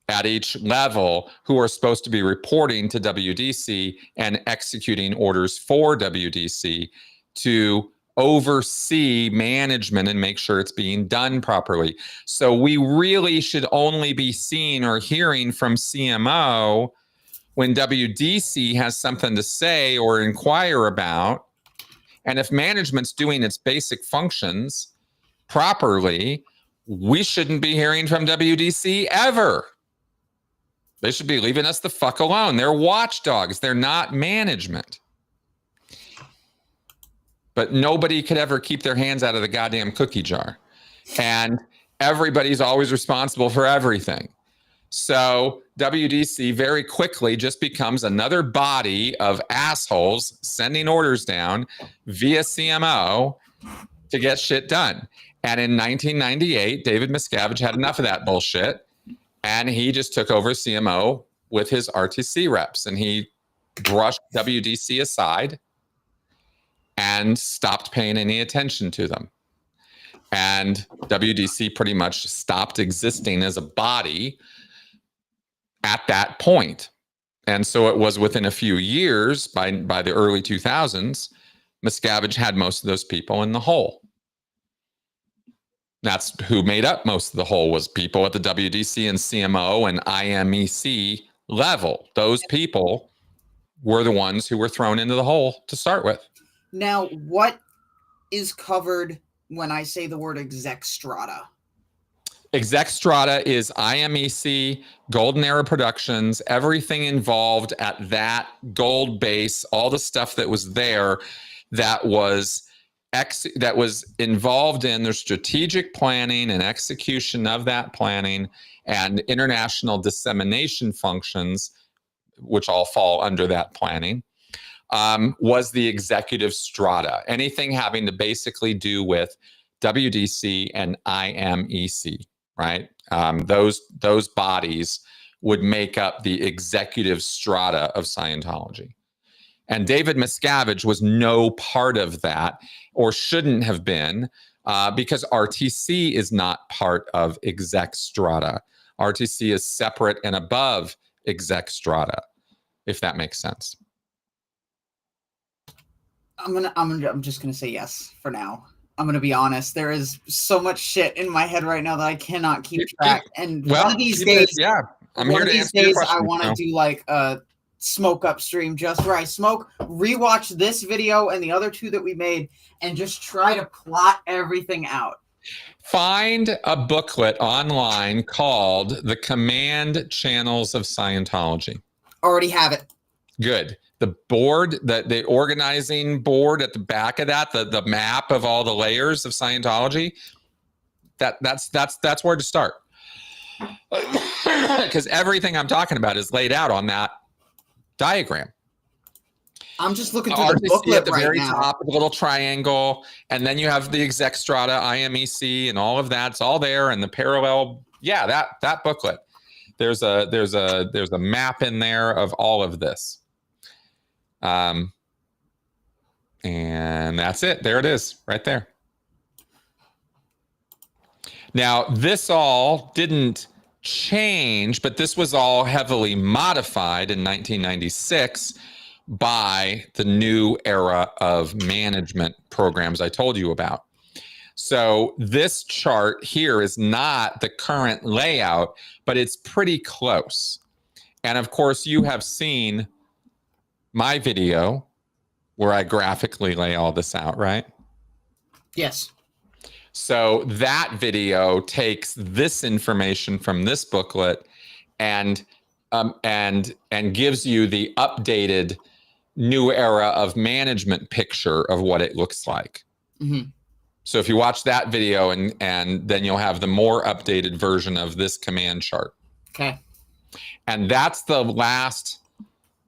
at each level who are supposed to be reporting to WDC and executing orders for WDC to oversee management and make sure it's being done properly. So we really should only be seeing or hearing from CMO when WDC has something to say or inquire about. And if management's doing its basic functions properly, we shouldn't be hearing from WDC ever. They should be leaving us the fuck alone. They're watchdogs. They're not management. But nobody could ever keep their hands out of the goddamn cookie jar. And everybody's always responsible for everything. So WDC very quickly just becomes another body of assholes sending orders down via CMO to get shit done. And in 1998, David Miscavige had enough of that bullshit. And he just took over CMO with his RTC reps. And he brushed WDC aside and stopped paying any attention to them. And WDC pretty much stopped existing as a body at that point. And so it was within a few years, by the early 2000s, Miscavige had most of those people in the hole. That's who made up most of the hole, was people at the WDC and CMO and IMEC level. Those people were the ones who were thrown into the hole to start with. Now, what is covered when I say the word exec strata? Exec strata is IMEC, Golden Era Productions, everything involved at that gold base, all the stuff that was there that was involved in the strategic planning and execution of that planning and international dissemination functions, which all fall under that planning, was the executive strata. Anything having to basically do with WDC and IMEC, right? Those bodies would make up the executive strata of Scientology. And David Miscavige was no part of that, or shouldn't have been, because RTC is not part of exec strata. RTC is separate and above exec strata, if that makes sense. I'm just gonna say yes for now. I'm gonna be honest. There is so much shit in my head right now that I cannot keep track. And one of these days, I'm here to answer your question. I want to do like a smoke up stream just where I smoke, rewatch this video and the other two that we made, and just try to plot everything out. Find a booklet online called The Command Channels of Scientology. Already have it. Good. The board, the organizing board at the back of that, the map of all the layers of Scientology, that's where to start. Because everything I'm talking about is laid out on that diagram. I'm just looking through the booklet at the right very now. top of the little triangle, and then you have the exec strata, IMEC, and all of that. It's all there, and the parallel. Yeah, that booklet. There's a map in there of all of this. And that's it. There it is, right there. Now, this all didn't change, but this was all heavily modified in 1996 by the new era of management programs I told you about. So this chart here is not the current layout, but it's pretty close. And of course, you have seen my video where I graphically lay all this out, right? Yes. So that video takes this information from this booklet and gives you the updated new era of management picture of what it looks like. Mm-hmm. So if you watch that video and then you'll have the more updated version of this command chart. Okay. And that's the last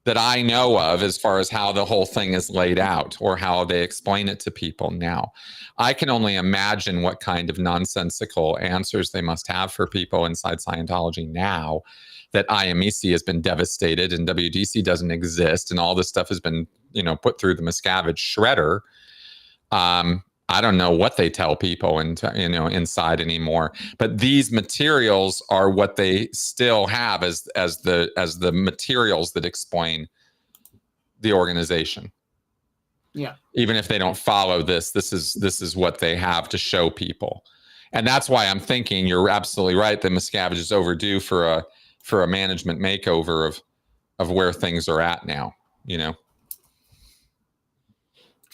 that I know of as far as how the whole thing is laid out or how they explain it to people now. I can only imagine what kind of nonsensical answers they must have for people inside Scientology now that IMEC has been devastated and WDC doesn't exist and all this stuff has been, put through the Miscavige shredder. I don't know what they tell people inside anymore, but these materials are what they still have as the materials that explain the organization. Yeah. Even if they don't follow this is what they have to show people. And that's why I'm thinking you're absolutely right that Miscavige is overdue for a management makeover of where things are at now,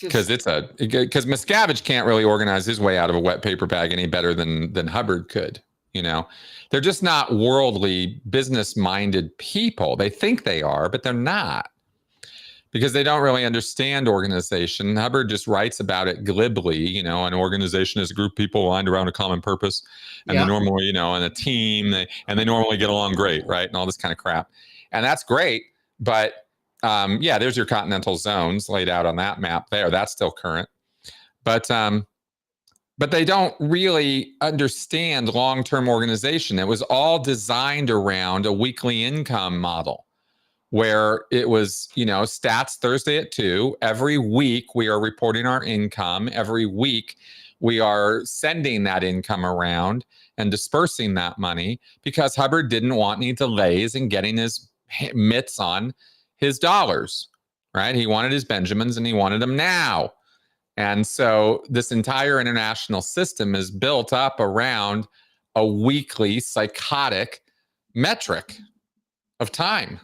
Because Miscavige can't really organize his way out of a wet paper bag any better than Hubbard could. They're just not worldly, business-minded people. They think they are, but they're not, because they don't really understand organization. Hubbard just writes about it glibly. An organization is a group of people aligned around a common purpose, and they normally, and a team, and they normally get along great, right? And all this kind of crap, and that's great, but. There's your continental zones laid out on that map there. That's still current. But they don't really understand long-term organization. It was all designed around a weekly income model where it was, stats Thursday at 2. Every week we are reporting our income. Every week we are sending that income around and dispersing that money because Hubbard didn't want any delays in getting his mitts on his dollars, right? He wanted his Benjamins and he wanted them now. And so this entire international system is built up around a weekly psychotic metric of time.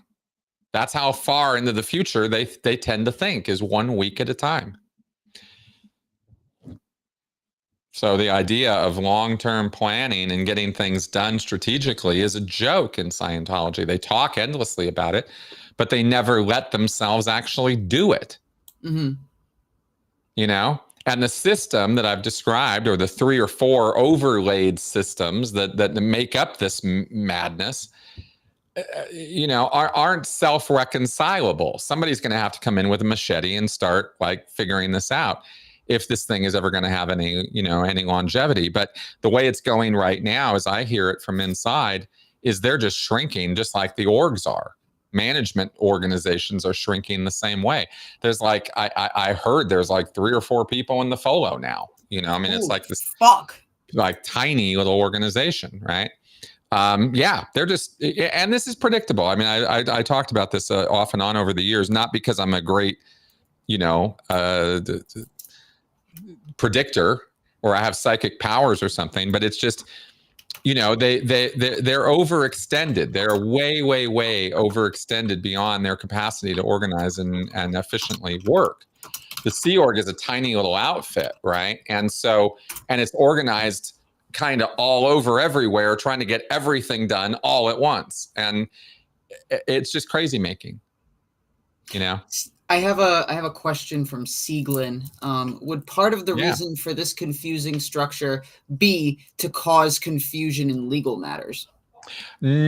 That's how far into the future they tend to think, is 1 week at a time. So the idea of long-term planning and getting things done strategically is a joke in Scientology. They talk endlessly about it, but they never let themselves actually do it. Mm-hmm. You know? And the system that I've described, or the 3 or 4 overlaid systems that make up this madness, you know, aren't self-reconcilable. Somebody's going to have to come in with a machete and start like figuring this out if this thing is ever going to have any, you know, any longevity. But the way it's going right now, as I hear it from inside, is they're just shrinking, just like the orgs are. Management organizations are shrinking the same way. There's like, I heard there's like 3 or 4 people in the FOLO now. You know, I mean, it's like this like tiny little organization, right? Yeah, they're just, and this is predictable. I mean, I talked about this off and on over the years, not because I'm a great, you know, predictor or I have psychic powers or something, but it's just, you know, they're overextended. They're way overextended beyond their capacity to organize and efficiently work. The Sea Org is a tiny little outfit, right? And so, and it's organized kind of all over everywhere, trying to get everything done all at once. And it's just crazy making, you know? I have a question from Sieglin. Would part of the reason for this confusing structure be to cause confusion in legal matters? Maybe,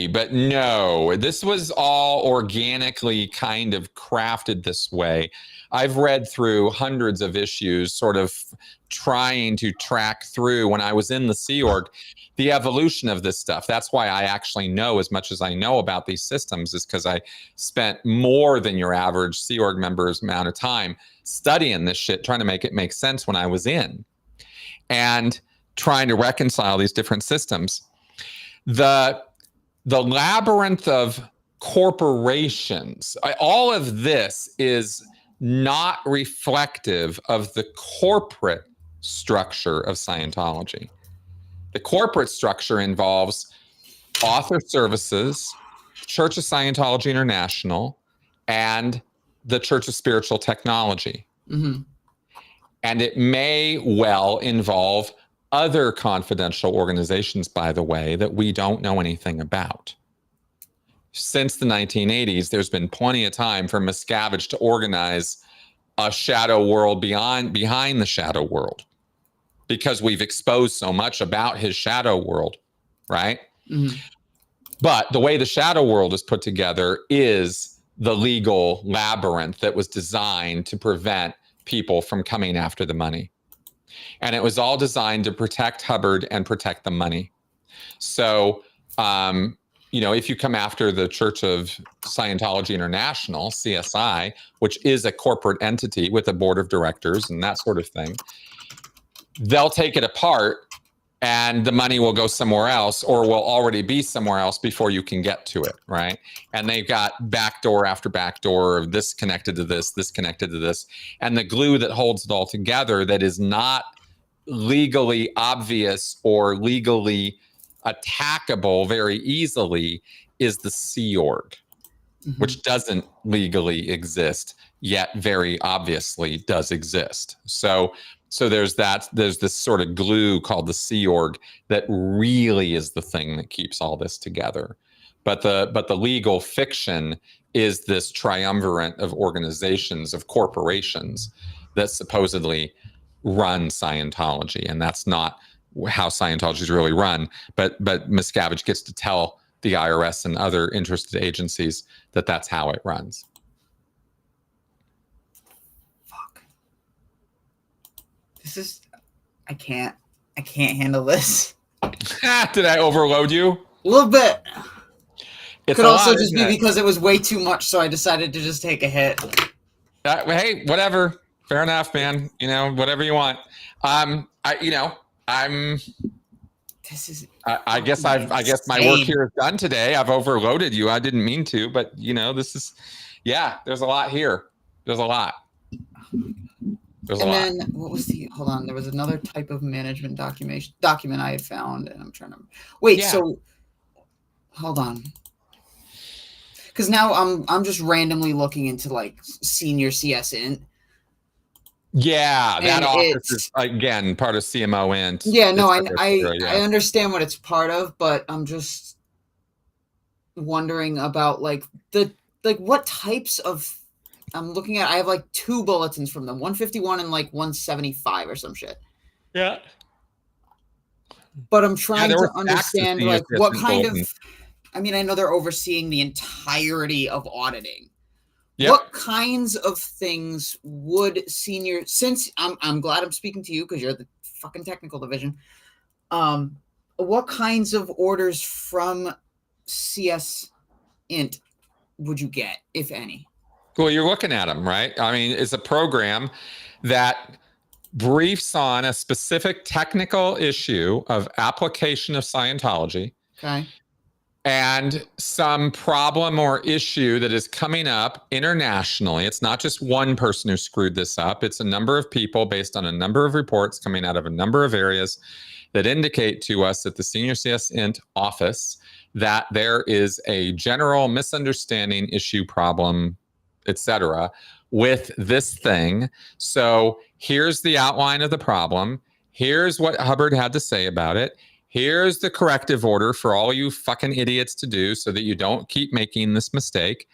but no. This was all organically kind of crafted this way. I've read through hundreds of issues, sort of trying to track through, when I was in the Sea Org, the evolution of this stuff. That's why I actually know as much as I know about these systems, is because I spent more than your average Sea Org member's amount of time studying this shit, trying to make it make sense when I was in, and trying to reconcile these different systems. The labyrinth of corporations, all of this is not reflective of the corporate structure of Scientology. The corporate structure involves Author Services, Church of Scientology International, and the Church of Spiritual Technology. Mm-hmm. And it may well involve other confidential organizations, by the way, that we don't know anything about. Since the 1980s, there's been plenty of time for Miscavige to organize a shadow world behind the shadow world, because we've exposed so much about his shadow world, right? Mm-hmm. But the way the shadow world is put together is the legal labyrinth that was designed to prevent people from coming after the money. And it was all designed to protect Hubbard and protect the money. So, you know, if you come after the Church of Scientology International, CSI, which is a corporate entity with a board of directors and that sort of thing, they'll take it apart and the money will go somewhere else, or will already be somewhere else before you can get to it, right? And they've got backdoor after backdoor of this connected to this connected to this. And the glue that holds it all together, that is not legally obvious or legally attackable very easily, is the Sea Org, mm-hmm. which doesn't legally exist, yet very obviously does exist. So there's this sort of glue called the Sea Org that really is the thing that keeps all this together. But the legal fiction is this triumvirate of organizations, of corporations that supposedly run Scientology. And that's not how Scientology is really run. But Miscavige gets to tell the IRS and other interested agencies that that's how it runs. This is, I can't handle this. Did I overload you? A little bit. It could also just be because it was way too much, so I decided to just take a hit. Hey, whatever. Fair enough, man. You know, whatever you want. This is I guess my work here is done today. I've overloaded you. I didn't mean to, but there's a lot here. There's a lot. Then what was hold on, there was another type of management document I had found, and I'm trying to wait. Yeah. So hold on. Because now I'm just randomly looking into like senior CS Int. Yeah, that office is again part of CMO Int. Yeah, no, I understand what it's part of, but I'm just wondering about like what types of. I'm looking at. I have like 2 bulletins from them, 151 and like 175 or some shit. Yeah. But I'm trying to understand like what kind of. I mean, I know they're overseeing the entirety of auditing. Yep. What kinds of things would senior? Since I'm glad I'm speaking to you because you're the fucking technical division. What kinds of orders from CS Int would you get, if any? Well, you're looking at them, right? I mean, it's a program that briefs on a specific technical issue of application of Scientology. Okay. And some problem or issue that is coming up internationally. It's not just one person who screwed this up. It's a number of people based on a number of reports coming out of a number of areas that indicate to us at the Senior CS Int office that there is a general misunderstanding, issue, problem, etc. with this thing. So here's the outline of the problem. Here's what Hubbard had to say about it. Here's the corrective order for all you fucking idiots to do so that you don't keep making this mistake.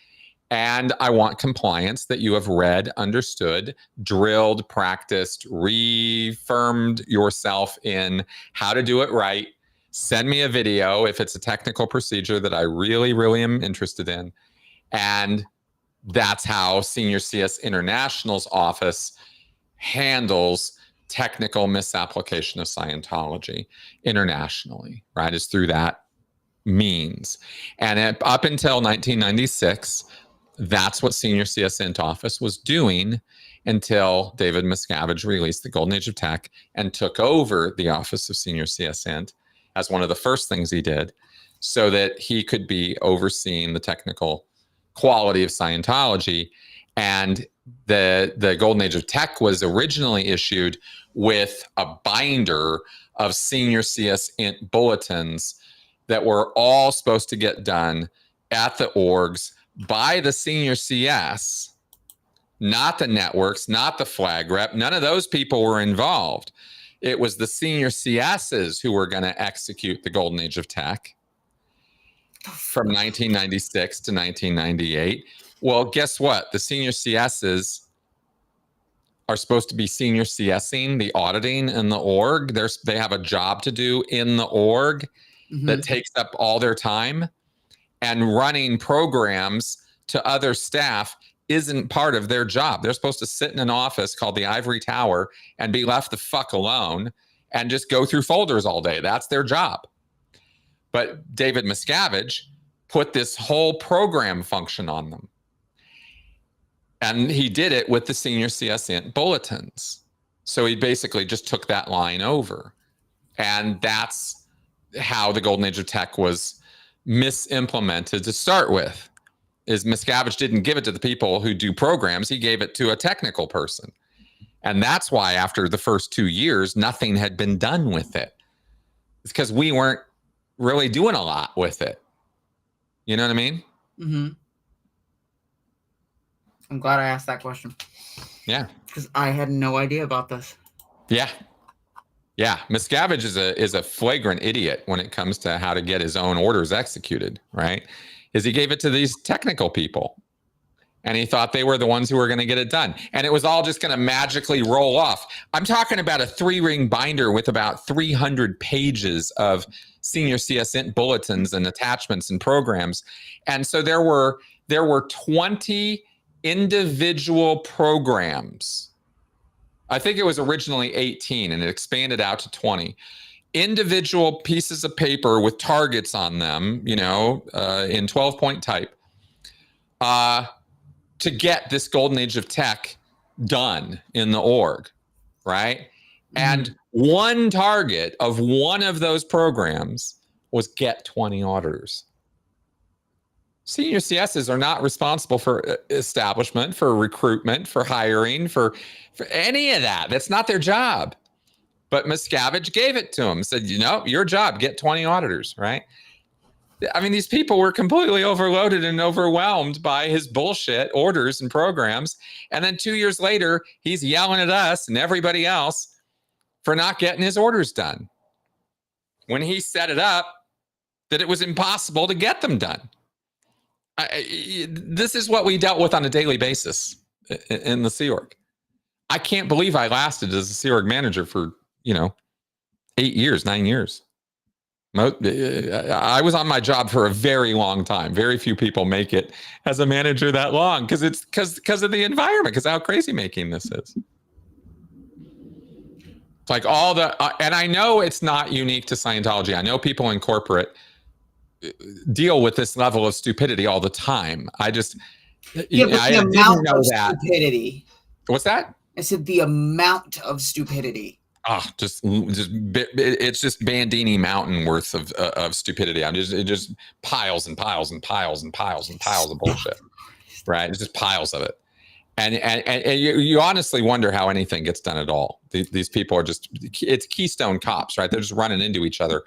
And I want compliance that you have read, understood, drilled, practiced, reaffirmed yourself in how to do it right. Send me a video if it's a technical procedure that I really, really am interested in. And that's how Senior CS International's office handles technical misapplication of Scientology internationally, right? Is through that means. And up until 1996, that's what Senior CS Int office was doing until David Miscavige released the Golden Age of Tech and took over the office of Senior CS Int as one of the first things he did so that he could be overseeing the technical quality of Scientology. And the Golden Age of Tech was originally issued with a binder of Senior CS Int bulletins that were all supposed to get done at the orgs by the Senior CS, not the networks, not the flag rep. None of those people were involved. It was the Senior CSs who were going to execute the Golden Age of Tech from 1996 to 1998. Well, guess what? The Senior CSs are supposed to be Senior CSing the auditing in the org. They have a job to do in the org that takes up all their time. And running programs to other staff isn't part of their job. They're supposed to sit in an office called the Ivory Tower and be left the fuck alone and just go through folders all day. That's their job. But David Miscavige put this whole program function on them. And he did it with the Senior CS Int bulletins. So he basically just took that line over. And that's how the Golden Age of Tech was misimplemented to start with. Is Miscavige didn't give it to the people who do programs. He gave it to a technical person. And that's why after the first 2 years, nothing had been done with it. It's because we weren't really doing a lot with it. You know what I mean? Mm-hmm. I'm glad I asked that question. Yeah. Because I had no idea about this. Yeah. Yeah. Miscavige is a flagrant idiot when it comes to how to get his own orders executed, right? Is he gave it to these technical people. And he thought they were the ones who were going to get it done. And it was all just going to magically roll off. I'm talking about a 3-ring binder with about 300 pages of Senior CS Int bulletins and attachments and programs. And so there were 20 individual programs. I think it was originally 18 and it expanded out to 20. Individual pieces of paper with targets on them, in 12-point type. To get this Golden Age of Tech done in the org, right? And one target of one of those programs was get 20 auditors. Senior CSs are not responsible for establishment, for recruitment, for hiring, for any of that. That's not their job. But Miscavige gave it to him, said, your job, get 20 auditors, right? I mean, these people were completely overloaded and overwhelmed by his bullshit orders and programs. And then 2 years later, he's yelling at us and everybody else for not getting his orders done, when he set it up that it was impossible to get them done. This is what we dealt with on a daily basis in the Sea Org. I can't believe I lasted as a Sea Org manager for, 8 years, 9 years. I was on my job for a very long time. Very few people make it as a manager that long because of the environment, because how crazy making this is. It's like all the, and I know it's not unique to Scientology. I know people in corporate deal with this level of stupidity all the time. I just, yeah, but the amount of stupidity. What's that? I said the amount of stupidity. It's just Bandini Mountain worth of stupidity. It just piles and piles and piles and piles and piles of bullshit, right? It's just piles of it. And you honestly wonder how anything gets done at all. These people are just, it's Keystone Cops, right? They're just running into each other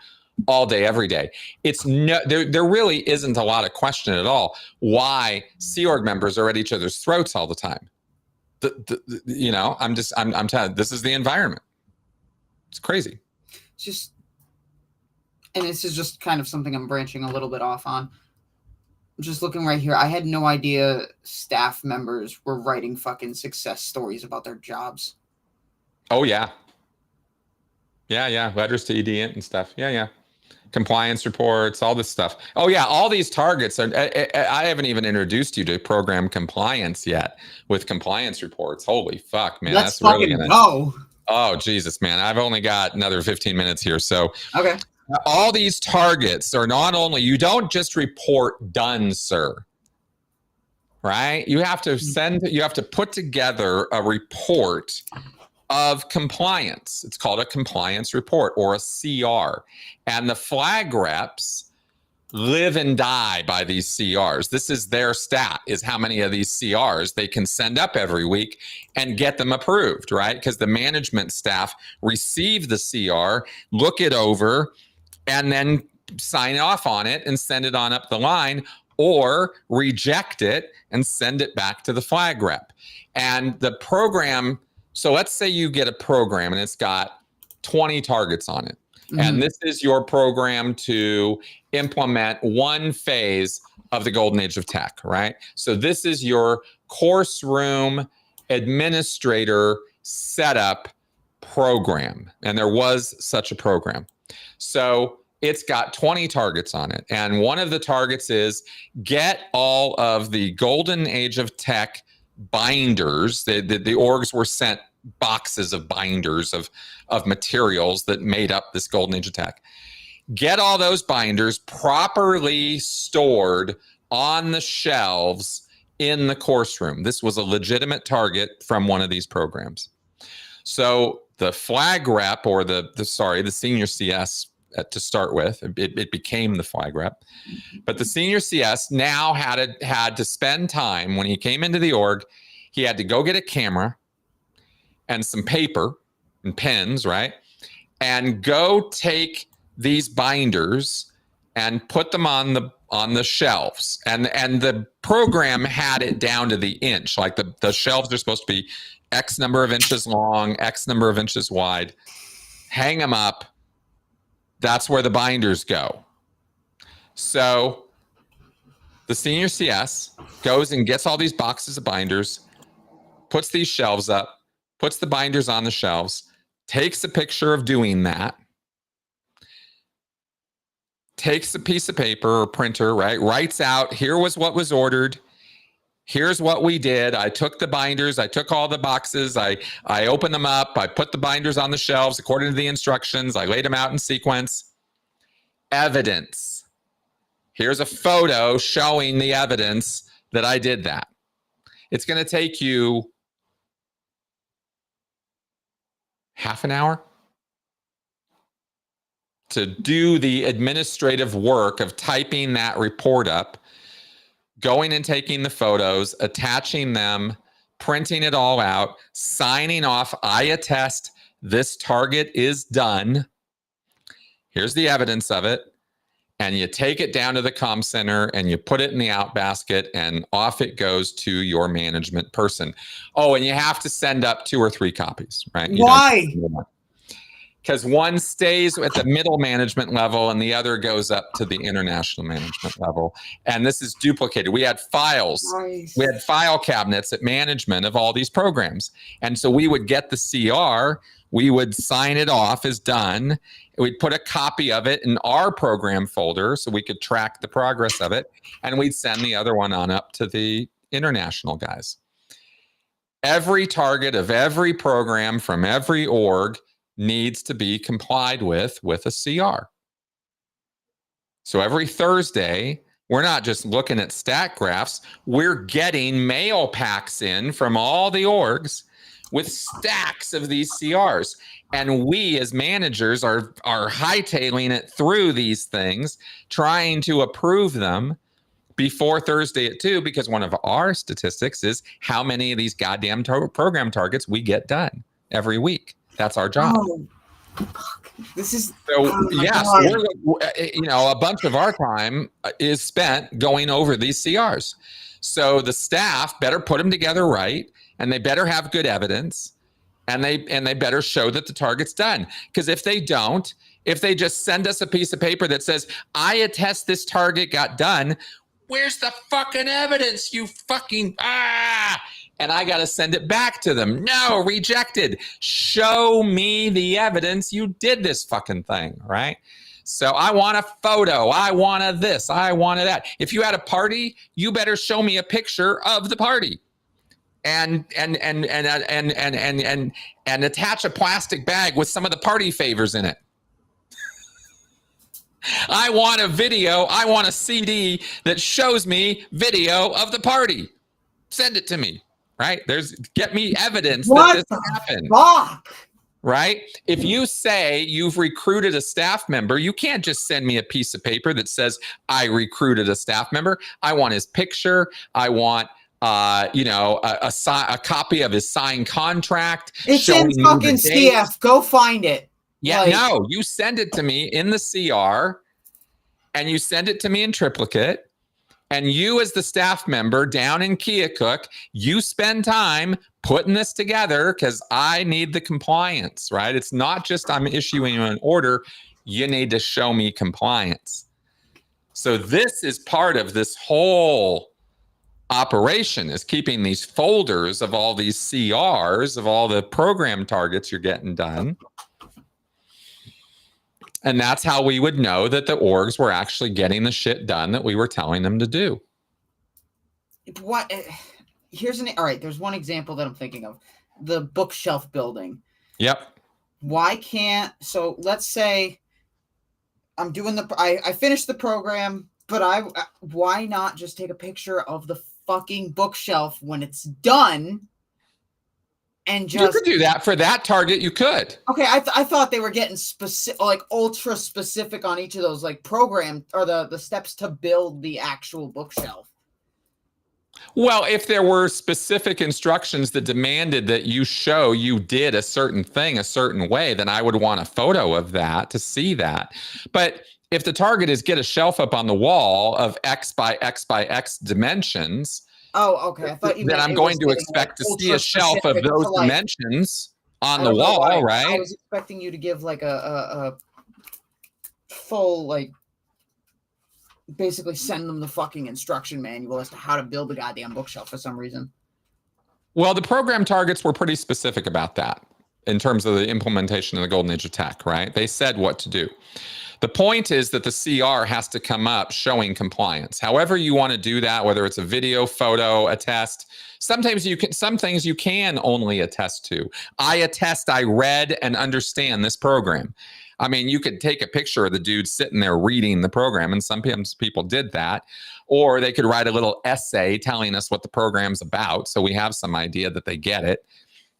all day, every day. There really isn't a lot of question at all why Sea Org members are at each other's throats all the time. I'm telling you, this is the environment. It's crazy. It's just, and this is just kind of something I'm branching a little bit off on. Just looking right here, I had no idea staff members were writing fucking success stories about their jobs. Oh, yeah. Yeah. Letters to ED and stuff. Yeah. Compliance reports, all this stuff. Oh, yeah. All these targets are, I haven't even introduced you to program compliance yet with compliance reports. Holy fuck, man. Let's fucking really go. Oh, Jesus, man. I've only got another 15 minutes here. So, okay. All these targets are not only, you don't just report done, sir, right? You have to put together a report of compliance. It's called a compliance report or a CR. And the flag reps live and die by these CRs. This is their stat, is how many of these CRs they can send up every week and get them approved, right? Because the management staff receive the CR, look it over, and then sign off on it and send it on up the line, or reject it and send it back to the flag rep. And the program, so let's say you get a program and it's got 20 targets on it. Mm-hmm. And this is your program to implement one phase of the golden age of tech, right? So this is your course room administrator setup program. And there was such a program. So it's got 20 targets on it. And one of the targets is get all of the golden age of tech binders. The orgs were sent boxes of binders of materials that made up this golden age of tech. Get all those binders properly stored on the shelves in the course room. This was a legitimate target from one of these programs. So the flag rep, or the senior CS to start with, it became the flag rep, but the senior CS now had to spend time. When he came into the org, he had to go get a camera and some paper and pens, right? And go take these binders and put them on the shelves. And the program had it down to the inch. Like the shelves are supposed to be X number of inches long, X number of inches wide. Hang them up. That's where the binders go. So the senior CS goes and gets all these boxes of binders, puts these shelves up, puts the binders on the shelves, takes a picture of doing that, takes a piece of paper or printer, right? Writes out, here was what was ordered. Here's what we did. I took the binders. I took all the boxes. I opened them up. I put the binders on the shelves according to the instructions. I laid them out in sequence. Evidence. Here's a photo showing the evidence that I did that. It's going to take you half an hour to do the administrative work of typing that report up, going and taking the photos, attaching them, printing it all out, signing off, I attest this target is done. Here's the evidence of it. And you take it down to the comm center and you put it in the out basket and off it goes to your management person. Oh, and you have to send up 2 or 3 copies, right? Why? Because one stays at the middle management level and the other goes up to the international management level. And this is duplicated. We had files. Nice. We had file cabinets at management of all these programs. And so we would get the CR, we would sign it off as done. We'd put a copy of it in our program folder so we could track the progress of it. And we'd send the other one on up to the international guys. Every target of every program from every org needs to be complied with a CR. So every Thursday, we're not just looking at stat graphs, we're getting mail packs in from all the orgs with stacks of these CRs. And we as managers are hightailing it through these things, trying to approve them before Thursday at 2, because one of our statistics is how many of these goddamn program targets we get done every week. That's our job. Oh, fuck. This is so yes, God. A bunch of our time is spent going over these CRs. So the staff better put them together right, and they better have good evidence, and they better show that the target's done. Because if they don't, if they just send us a piece of paper that says, I attest this target got done, where's the fucking evidence, you fucking and I got to send it back to them. No, rejected. Show me the evidence you did this fucking thing, right? So I want a photo. I want a this. I want a that. If you had a party, you better show me a picture of the party, and attach a plastic bag with some of the party favors in it. I want a video. I want a CD that shows me video of the party. Send it to me. Right? Get me evidence that this happened. Fuck? Right? If you say you've recruited a staff member, you can't just send me a piece of paper that says I recruited a staff member. I want his picture. I want a copy of his signed contract. It's in fucking CF. Go find it. Yeah, no, you send it to me in the CR, and you send it to me in triplicate. And you as the staff member down in Keokuk, you spend time putting this together because I need the compliance, right? It's not just I'm issuing you an order. You need to show me compliance. So this is part of this whole operation, is keeping these folders of all these CRs of all the program targets you're getting done. And that's how we would know that the orgs were actually getting the shit done that we were telling them to do. What? All right, there's one example that I'm thinking of. The bookshelf building. Yep. Why can't, so let's say I'm doing I finished the program, but why not just take a picture of the fucking bookshelf when it's done? And just, you could do that for that target. You could. Okay, I thought they were getting specific, like ultra specific on each of those, like program or the steps to build the actual bookshelf. Well, if there were specific instructions that demanded that you show you did a certain thing a certain way, then I would want a photo of that to see that. But if the target is get a shelf up on the wall of X by X by X dimensions. Oh, okay. I thought you meant then I'm going to expect to see a shelf of those dimensions on the wall, right? I was expecting you to give like a full, like, basically send them the fucking instruction manual as to how to build the goddamn bookshelf for some reason. Well, the program targets were pretty specific about that in terms of the implementation of the Golden Age of Tech, right? They said what to do. The point is that the CR has to come up showing compliance. However you want to do that, whether it's a video, photo, attest. Sometimes some things you can only attest to. I attest I read and understand this program. I mean, you could take a picture of the dude sitting there reading the program, and sometimes people did that. Or they could write a little essay telling us what the program's about, so we have some idea that they get it.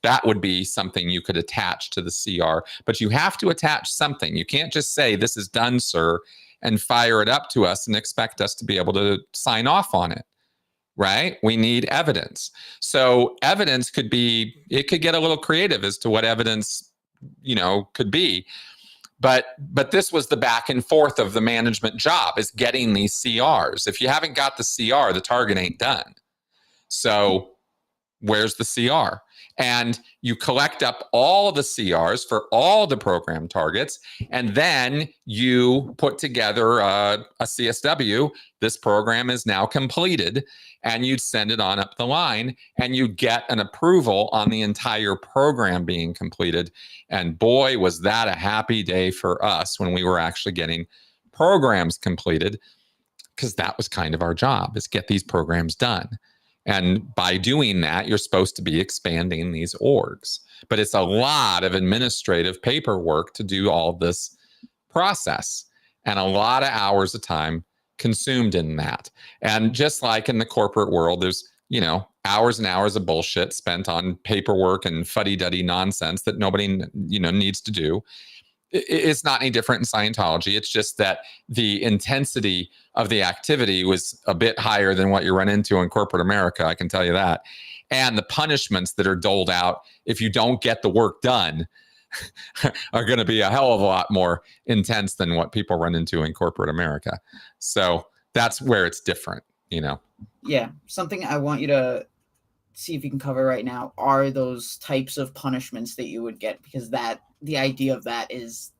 that would be something you could attach to the CR. But you have to attach something. You can't just say, this is done, sir, and fire it up to us and expect us to be able to sign off on it, right? We need evidence. So evidence could be, it could get a little creative as to what evidence, could be. But this was the back and forth of the management job, is getting these CRs. If you haven't got the CR, the target ain't done. So where's the CR? And you collect up all the CRs for all the program targets, and then you put together a CSW. This program is now completed, and you'd send it on up the line, and you'd get an approval on the entire program being completed. And boy, was that a happy day for us when we were actually getting programs completed, because that was kind of our job, is get these programs done. And by doing that, you're supposed to be expanding these orgs. But it's a lot of administrative paperwork to do all this process, and a lot of hours of time consumed in that. And just like in the corporate world, there's, hours and hours of bullshit spent on paperwork and fuddy-duddy nonsense that nobody, needs to do. It's not any different in Scientology. It's just that the intensity of the activity was a bit higher than what you run into in corporate America, I can tell you that. And the punishments that are doled out if you don't get the work done are going to be a hell of a lot more intense than what people run into in corporate America. So that's where it's different, Yeah, something I want you to see if you can cover right now are those types of punishments that you would get, because the idea of that is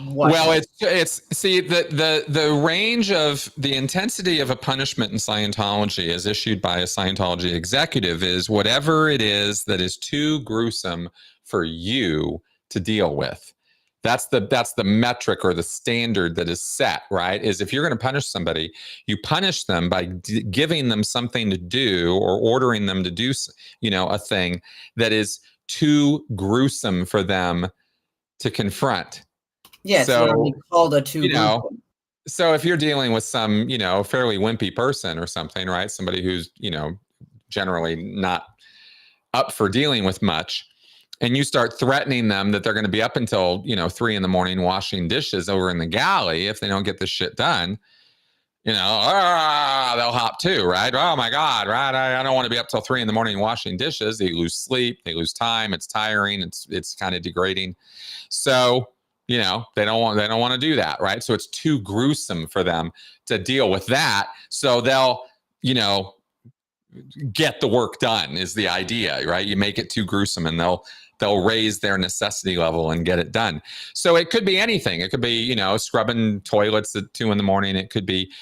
well, it's see, the range of the intensity of a punishment in Scientology as issued by a Scientology executive is whatever it is that is too gruesome for you to deal with. That's the metric or the standard that is set, right? Is if you're going to punish somebody, you punish them by giving them something to do or ordering them to do, a thing that is too gruesome for them to confront. Yeah, so called a too gruesome. So if you're dealing with some, fairly wimpy person or something, right? Somebody who's, generally not up for dealing with much, and you start threatening them that they're going to be up until, 3 a.m. washing dishes over in the galley if they don't get this shit done, they'll hop too, right? Oh my God, right? I don't want to be up till 3 a.m. washing dishes. They lose sleep, they lose time. It's tiring. It's kind of degrading. So, they don't want to do that, right? So it's too gruesome for them to deal with that. So they'll, get the work done is the idea, right? You make it too gruesome, and they'll raise their necessity level and get it done. So it could be anything. It could be, scrubbing toilets at 2 a.m. It could be,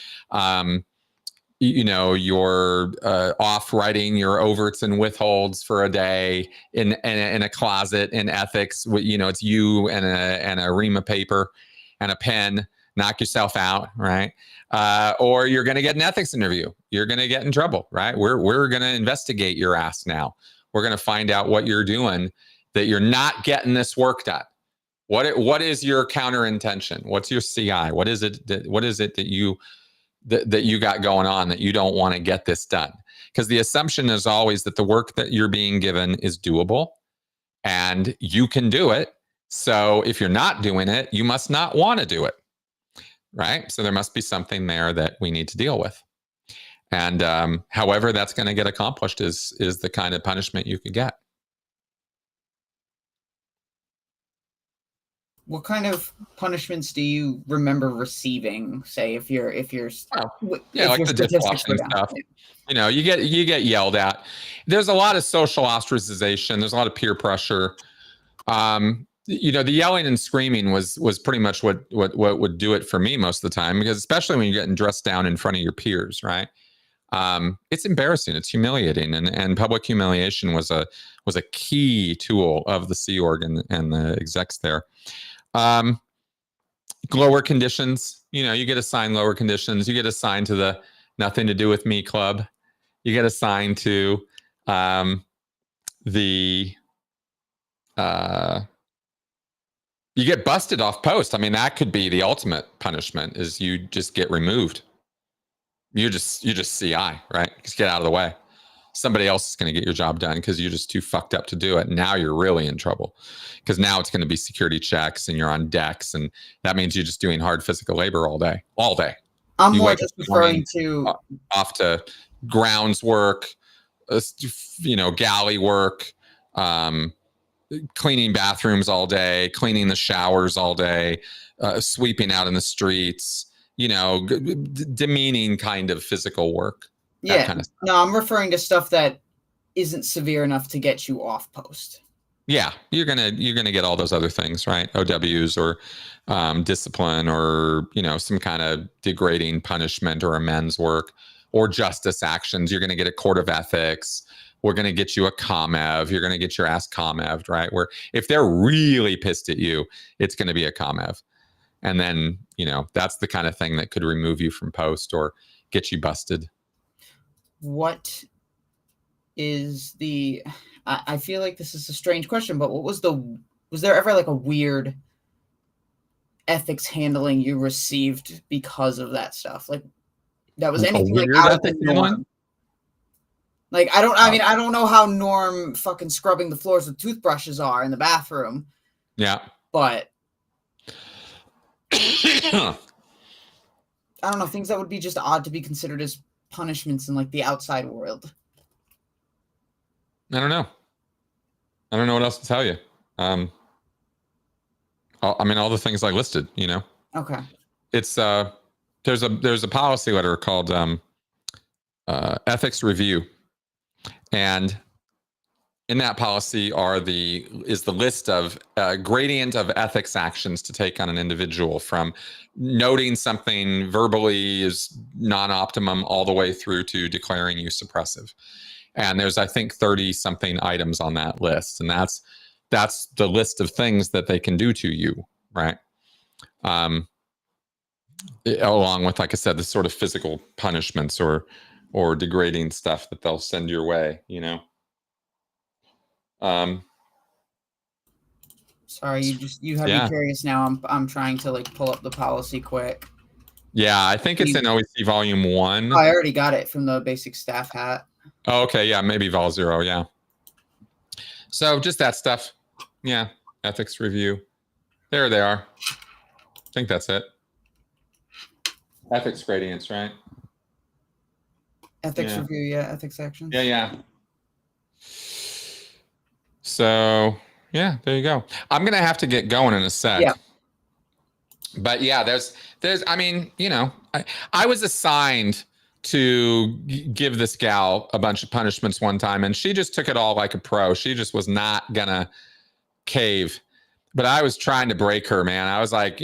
you're off writing your overts and withholds for a day in a closet in ethics. It's you and a ream of paper and a pen. Knock yourself out, right? Or you're going to get an ethics interview. You're going to get in trouble, right? We're going to investigate your ass now. We're going to find out what you're doing, that you're not getting this work done. What is your counter intention? What's your CI? What is it that you got going on that you don't want to get this done? Because the assumption is always that the work that you're being given is doable and you can do it. So if you're not doing it, you must not want to do it. Right? So there must be something there that we need to deal with. And however that's going to get accomplished is the kind of punishment you could get. What kind of punishments do you remember receiving? Say if you're like the dishwashing stuff. You get yelled at. There's a lot of social ostracization. There's a lot of peer pressure. The yelling and screaming was pretty much what would do it for me most of the time, because especially when you're getting dressed down in front of your peers, right? It's embarrassing. It's humiliating, and public humiliation was a key tool of the Sea Org and the execs there. Lower conditions, you get assigned lower conditions. You get assigned to the nothing to do with me club. You get assigned to you get busted off post. I mean, that could be the ultimate punishment, is you just get removed. You just CI, right? Just get out of the way. somebody else is going to get your job done because you're just too fucked up to do it. Now you're really in trouble because now it's going to be security checks and you're on decks, and that means you're just doing hard physical labor all day. I'm You more wake just up in the morning, referring to off to grounds work, galley work, cleaning bathrooms all day, cleaning the showers all day, sweeping out in the streets, demeaning kind of physical work. yeah. Kind of stuff. No, I'm referring to stuff that isn't severe enough to get you off post. Yeah, you're gonna get all those other things, right? OWs or discipline or some kind of degrading punishment or amends work or justice actions. You're gonna get a court of ethics. We're gonna get you a ComEv. You're gonna get your ass ComEv'd, right? Where if they're really pissed at you, it's gonna be a ComEv, and then that's the kind of thing that could remove you from post or get you busted. What is the? I feel like this is a strange question, but was there ever like a weird ethics handling you received because of that stuff? Like that was anything like out of the norm? Like I don't know how norm fucking scrubbing the floors with toothbrushes are in the bathroom. Yeah. But I don't know, things that would be just odd to be considered as punishments in like the outside world. I don't know what else to tell you. All the things I listed, Okay. It's there's a policy letter called ethics review, and in that policy is the list of gradient of ethics actions to take on an individual, from noting something verbally is non-optimum all the way through to declaring you suppressive. And there's, I think, 30 something items on that list. And that's the list of things that they can do to you, right? Along with, like I said, the sort of physical punishments or degrading stuff that they'll send your way, Sorry, you have me curious now. I'm trying to like pull up the policy quick. Yeah, I think it's in OEC Volume 1. I already got it from the basic staff hat. Oh, okay, yeah, maybe Vol 0, yeah. So just that stuff. Yeah, ethics review. There they are. I think that's it. Ethics gradients, right? Ethics review, yeah, ethics actions. Yeah. So, yeah, there you go. I'm going to have to get going in a sec. Yeah. But yeah, there's I was assigned to give this gal a bunch of punishments one time, and she just took it all like a pro. She just was not gonna cave. But I was trying to break her, man. I was like,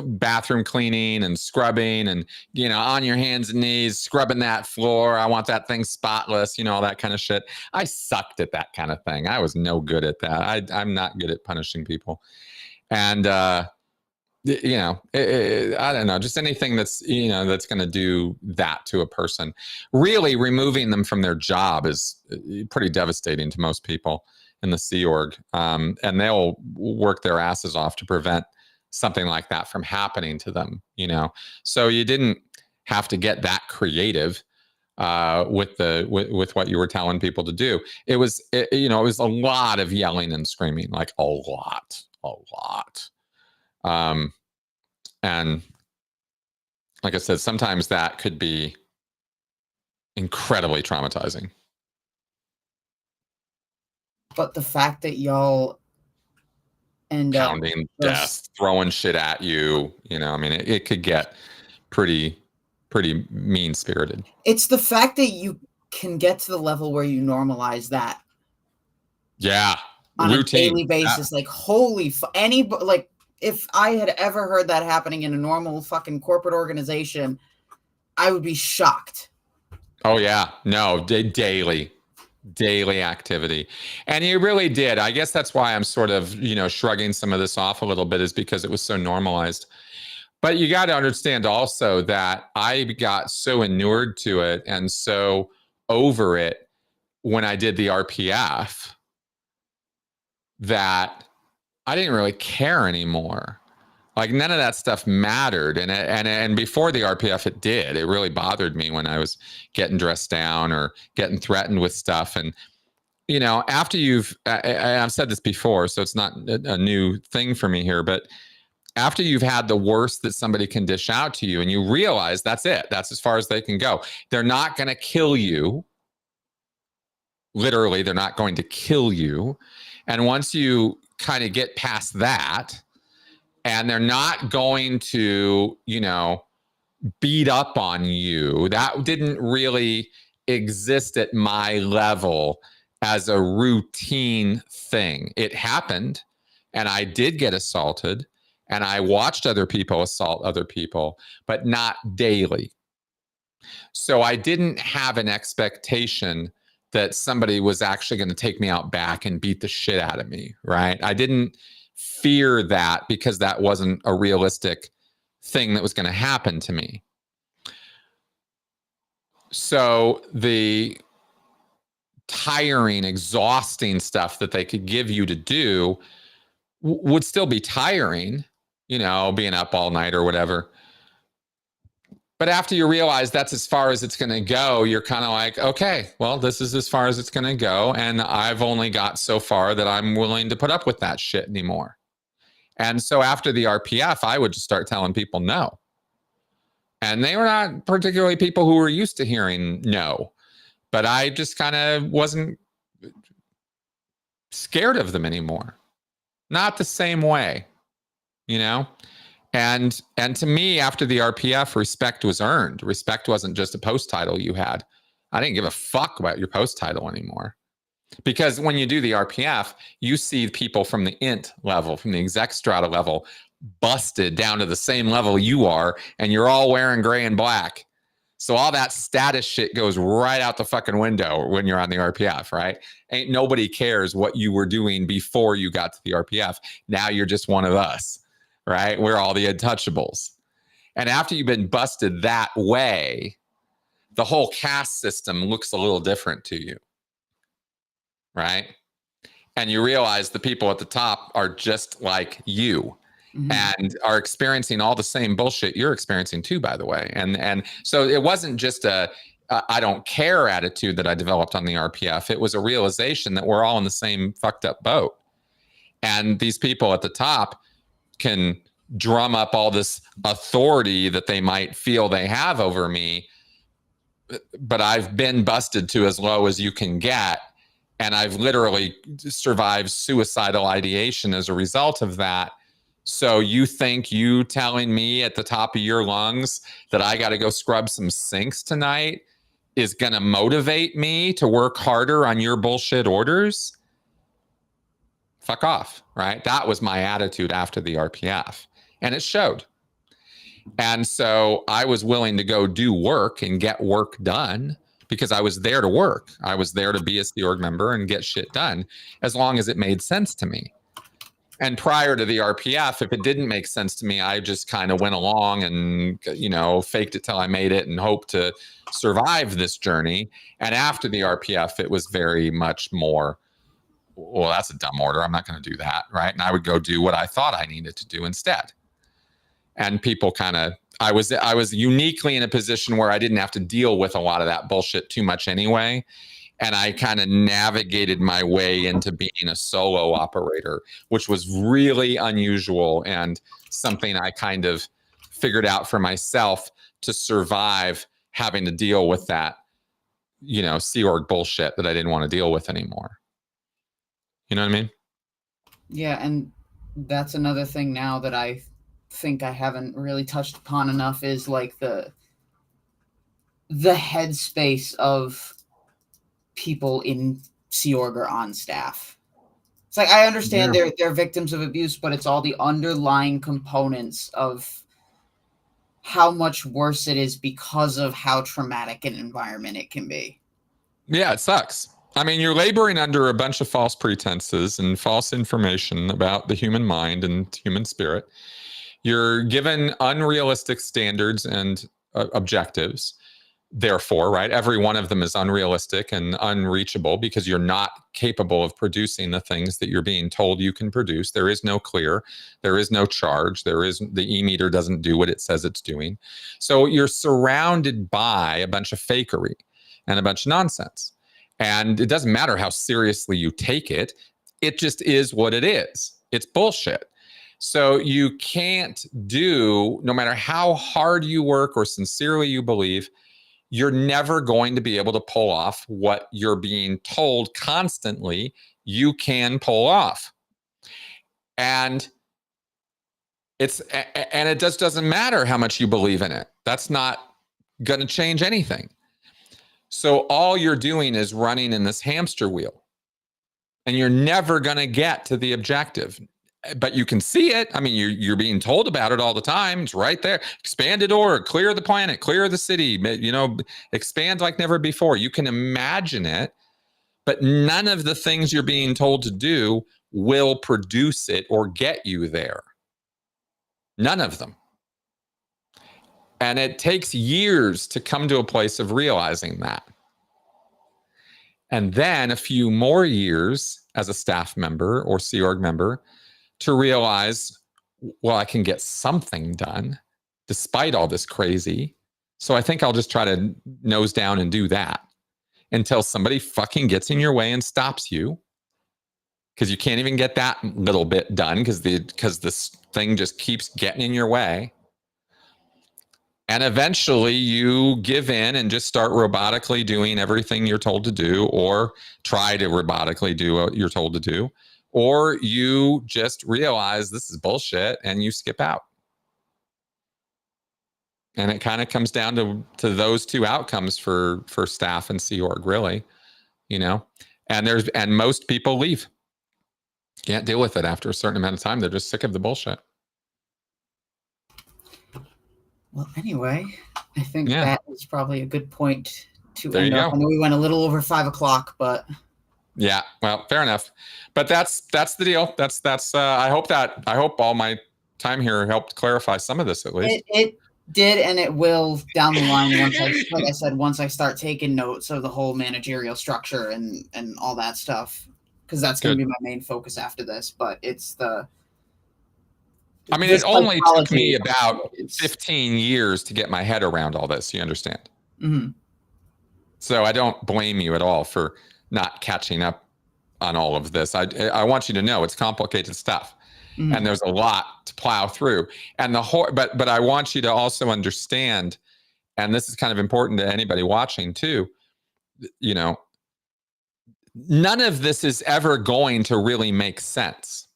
bathroom cleaning and scrubbing and, on your hands and knees, scrubbing that floor. I want that thing spotless, all that kind of shit. I sucked at that kind of thing. I was no good at that. I'm not good at punishing people. And, I don't know, just anything that's, that's going to do that to a person. Really removing them from their job is pretty devastating to most people in the Sea Org. And they'll work their asses off to prevent something like that from happening to them, So you didn't have to get that creative with what you were telling people to do. It was a lot of yelling and screaming, like a lot. And like I said, sometimes that could be incredibly traumatizing. But the fact that y'all end up pounding desks, throwing shit at you, it could get pretty mean spirited. It's the fact that you can get to the level where you normalize that. Yeah. On routine. A daily basis. Like, holy, like, if I had ever heard that happening in a normal fucking corporate organization, I would be shocked. Oh, yeah. No, daily activity. And you really did. I guess that's why I'm sort of, shrugging some of this off a little bit, is because it was so normalized. But you got to understand also that I got so inured to it and so over it when I did the RPF that I didn't really care anymore. Like none of that stuff mattered. And before the RPF, it did. It really bothered me when I was getting dressed down or getting threatened with stuff. And, you know, after I've said this before, so it's not a new thing for me here, but after you've had the worst that somebody can dish out to you and you realize that's it, that's as far as they can go. They're not going to kill you. Literally, they're not going to kill you. And once you kind of get past that, and they're not going to, you know, beat up on you, that didn't really exist at my level as a routine thing. It happened, and I did get assaulted, and I watched other people assault other people, but not daily. So I didn't have an expectation that somebody was actually going to take me out back and beat the shit out of me, right? I didn't fear that because that wasn't a realistic thing that was going to happen to me. So the tiring, exhausting stuff that they could give you to do would still be tiring, you know, being up all night or whatever. But after you realize that's as far as it's going to go, you're kind of like, okay, well, this is as far as it's going to go. And I've only got so far that I'm willing to put up with that shit anymore. And so after the RPF, I would just start telling people no. And they were not particularly people who were used to hearing no. But I just kind of wasn't scared of them anymore. Not the same way, you know? And to me, after the RPF, respect was earned. Respect wasn't just a post title you had. I didn't give a fuck about your post title anymore. Because when you do the RPF, you see people from the int level, from the exec strata level, busted down to the same level you are, and you're all wearing gray and black. So all that status shit goes right out the fucking window when you're on the RPF, right? Ain't nobody cares what you were doing before you got to the RPF. Now you're just one of us, right? We're all the untouchables. And after you've been busted that way, the whole caste system looks a little different to you, right? And you realize the people at the top are just like you. And are experiencing all the same bullshit you're experiencing too, by the way. And so it wasn't just a I don't care attitude that I developed on the RPF. It was a realization that we're all in the same fucked up boat. And these people at the top can drum up all this authority that they might feel they have over me. But I've been busted to as low as you can get. And I've literally survived suicidal ideation as a result of that. So you think you telling me at the top of your lungs that I got to go scrub some sinks tonight is going to motivate me to work harder on your bullshit orders? Fuck off, right? That was my attitude after the RPF, and it showed. And so I was willing to go do work and get work done because I was there to work. I was there to be a Sea Org member and get shit done as long as it made sense to me. And prior to the RPF, if it didn't make sense to me, I just kind of went along and, you know, faked it till I made it and hoped to survive this journey. And after the RPF, it was very much more, well, that's a dumb order. I'm not going to do that, right? And I would go do what I thought I needed to do instead. And people kind of, I was uniquely in a position where I didn't have to deal with a lot of that bullshit too much anyway. And I kind of navigated my way into being a solo operator, which was really unusual and something I kind of figured out for myself to survive having to deal with that, you know, Sea Org bullshit that I didn't want to deal with anymore. You know what I mean? Yeah, and that's another thing now that I think I haven't really touched upon enough is like the headspace of people in Sea Org or on staff. It's like I understand they're victims of abuse, but it's all the underlying components of how much worse it is because of how traumatic an environment it can be. Yeah, it sucks. I mean, you're laboring under a bunch of false pretenses and false information about the human mind and human spirit. You're given unrealistic standards and objectives. therefore, right, every one of them is unrealistic and unreachable because you're not capable of producing the things that you're being told you can produce. There is no clear, there is no charge, the e-meter doesn't do what it says it's doing. So you're surrounded by a bunch of fakery and a bunch of nonsense. And it doesn't matter how seriously you take it, it just is what it is. It's bullshit. So you can't do, no matter how hard you work or sincerely you believe, you're never going to be able to pull off what you're being told constantly you can pull off. And it just doesn't matter how much you believe in it. That's not going to change anything. So all you're doing is running in this hamster wheel, and you're never going to get to the objective. But you can see it. I mean, you're being told about it all the time. It's right there. Expanded org, clear the planet, clear the city, expand like never before. You can imagine it, but none of the things you're being told to do will produce it or get you there. None of them. And it takes years to come to a place of realizing that. And then a few more years as a staff member or Sea Org member to realize, well, I can get something done despite all this crazy. So I think I'll just try to nose down and do that until somebody fucking gets in your way and stops you, because you can't even get that little bit done because this thing just keeps getting in your way. And eventually you give in and just start robotically doing everything you're told to do, or try to robotically do what you're told to do. Or you just realize this is bullshit and you skip out. And it kind of comes down to those two outcomes for staff and Sea Org, really, and most people leave. Can't deal with it after a certain amount of time. They're just sick of the bullshit. Well, anyway, I think that is probably a good point to end up. I know we went a little over 5 o'clock, but yeah, well, fair enough. But that's the deal. That's I hope all my time here helped clarify some of this at least. It did, and it will down the line once I start taking notes of the whole managerial structure and all that stuff, because that's going to be my main focus after this. But it's it only took me about 15 years to get my head around all this. You understand? Mm-hmm. So I don't blame you at all for not catching up on all of this. I want you to know it's complicated stuff, mm-hmm. and there's a lot to plow through. And but I want you to also understand, and this is kind of important to anybody watching too, none of this is ever going to really make sense.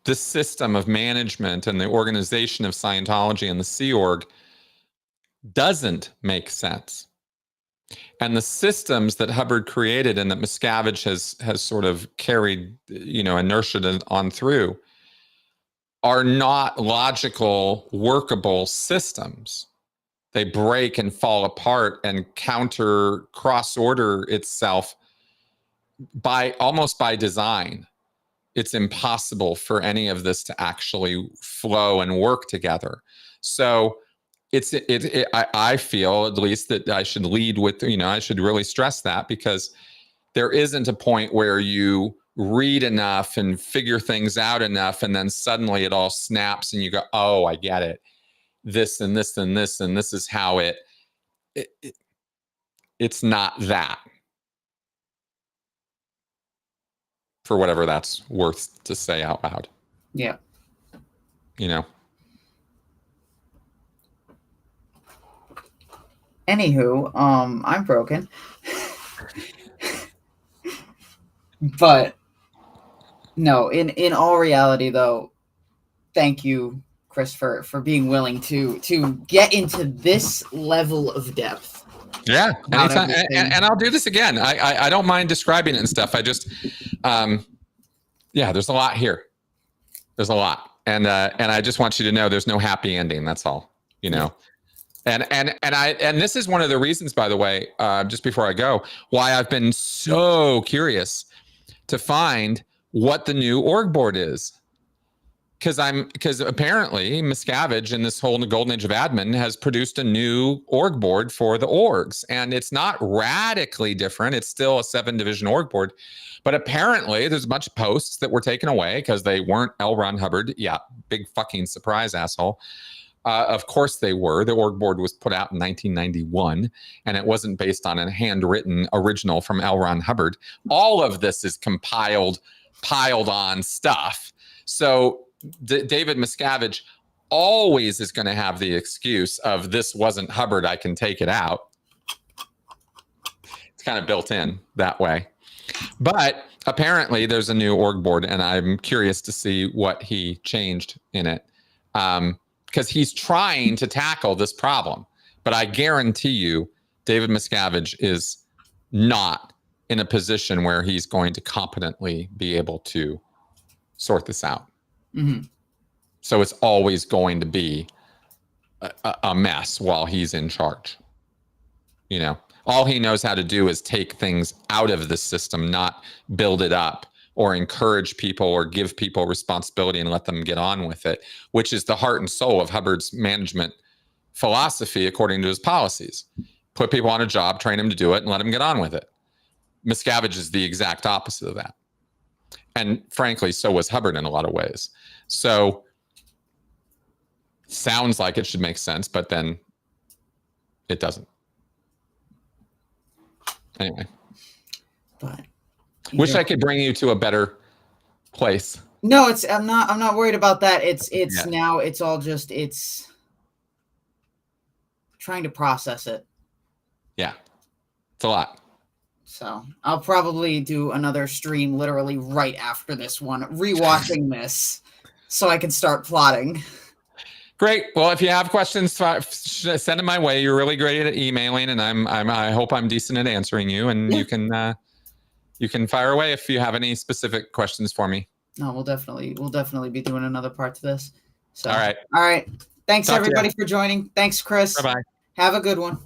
The system of management and the organization of Scientology and the Sea Org doesn't make sense. And the systems that Hubbard created and that Miscavige has sort of carried, inertia on through are not logical, workable systems. They break and fall apart and cross-order itself almost by design. It's impossible for any of this to actually flow and work together. So I feel at least that I should lead with, I should really stress that, because there isn't a point where you read enough and figure things out enough and then suddenly it all snaps and you go, oh, I get it. This and this and this and this is how it's not that. For whatever that's worth to say out loud. Yeah. Anywho, I'm broken. But no, in all reality though, thank you, Chris, for being willing to get into this level of depth. Yeah, anytime, and I'll do this again. I don't mind describing it and stuff. I just, there's a lot here. There's a lot, and I just want you to know there's no happy ending. That's all, And this is one of the reasons, by the way, just before I go, why I've been so curious to find what the new org board is, because apparently Miscavige in this whole golden age of admin has produced a new org board for the orgs, and it's not radically different. It's still a 7-division org board, but apparently there's a bunch of posts that were taken away because they weren't L. Ron Hubbard. Yeah, big fucking surprise, asshole. Of course they were. The org board was put out in 1991, and it wasn't based on a handwritten original from L. Ron Hubbard. All of this is piled on stuff. So David Miscavige always is going to have the excuse of this wasn't Hubbard, I can take it out. It's kind of built in that way. But apparently there's a new org board, and I'm curious to see what he changed in it. Because he's trying to tackle this problem. But I guarantee you, David Miscavige is not in a position where he's going to competently be able to sort this out. Mm-hmm. So it's always going to be a mess while he's in charge. You know, all he knows how to do is take things out of the system, not build it up or encourage people or give people responsibility and let them get on with it, which is the heart and soul of Hubbard's management philosophy, according to his policies. Put people on a job, train them to do it, and let them get on with it. Miscavige is the exact opposite of that. And frankly, so was Hubbard in a lot of ways. So sounds like it should make sense, but then it doesn't. Anyway. But wish I could bring you to a better place. No, I'm not worried about that. Now it's all just it's trying to process it. Yeah. It's a lot. So I'll probably do another stream literally right after this one, rewatching this so I can start plotting. Great. Well, if you have questions, send them my way. You're really great at emailing, and I hope I'm decent at answering you. And yeah. You can fire away if you have any specific questions for me. No, we'll definitely be doing another part to this. So all right. Thanks everybody for joining. Thanks, Chris. Bye-bye. Have a good one.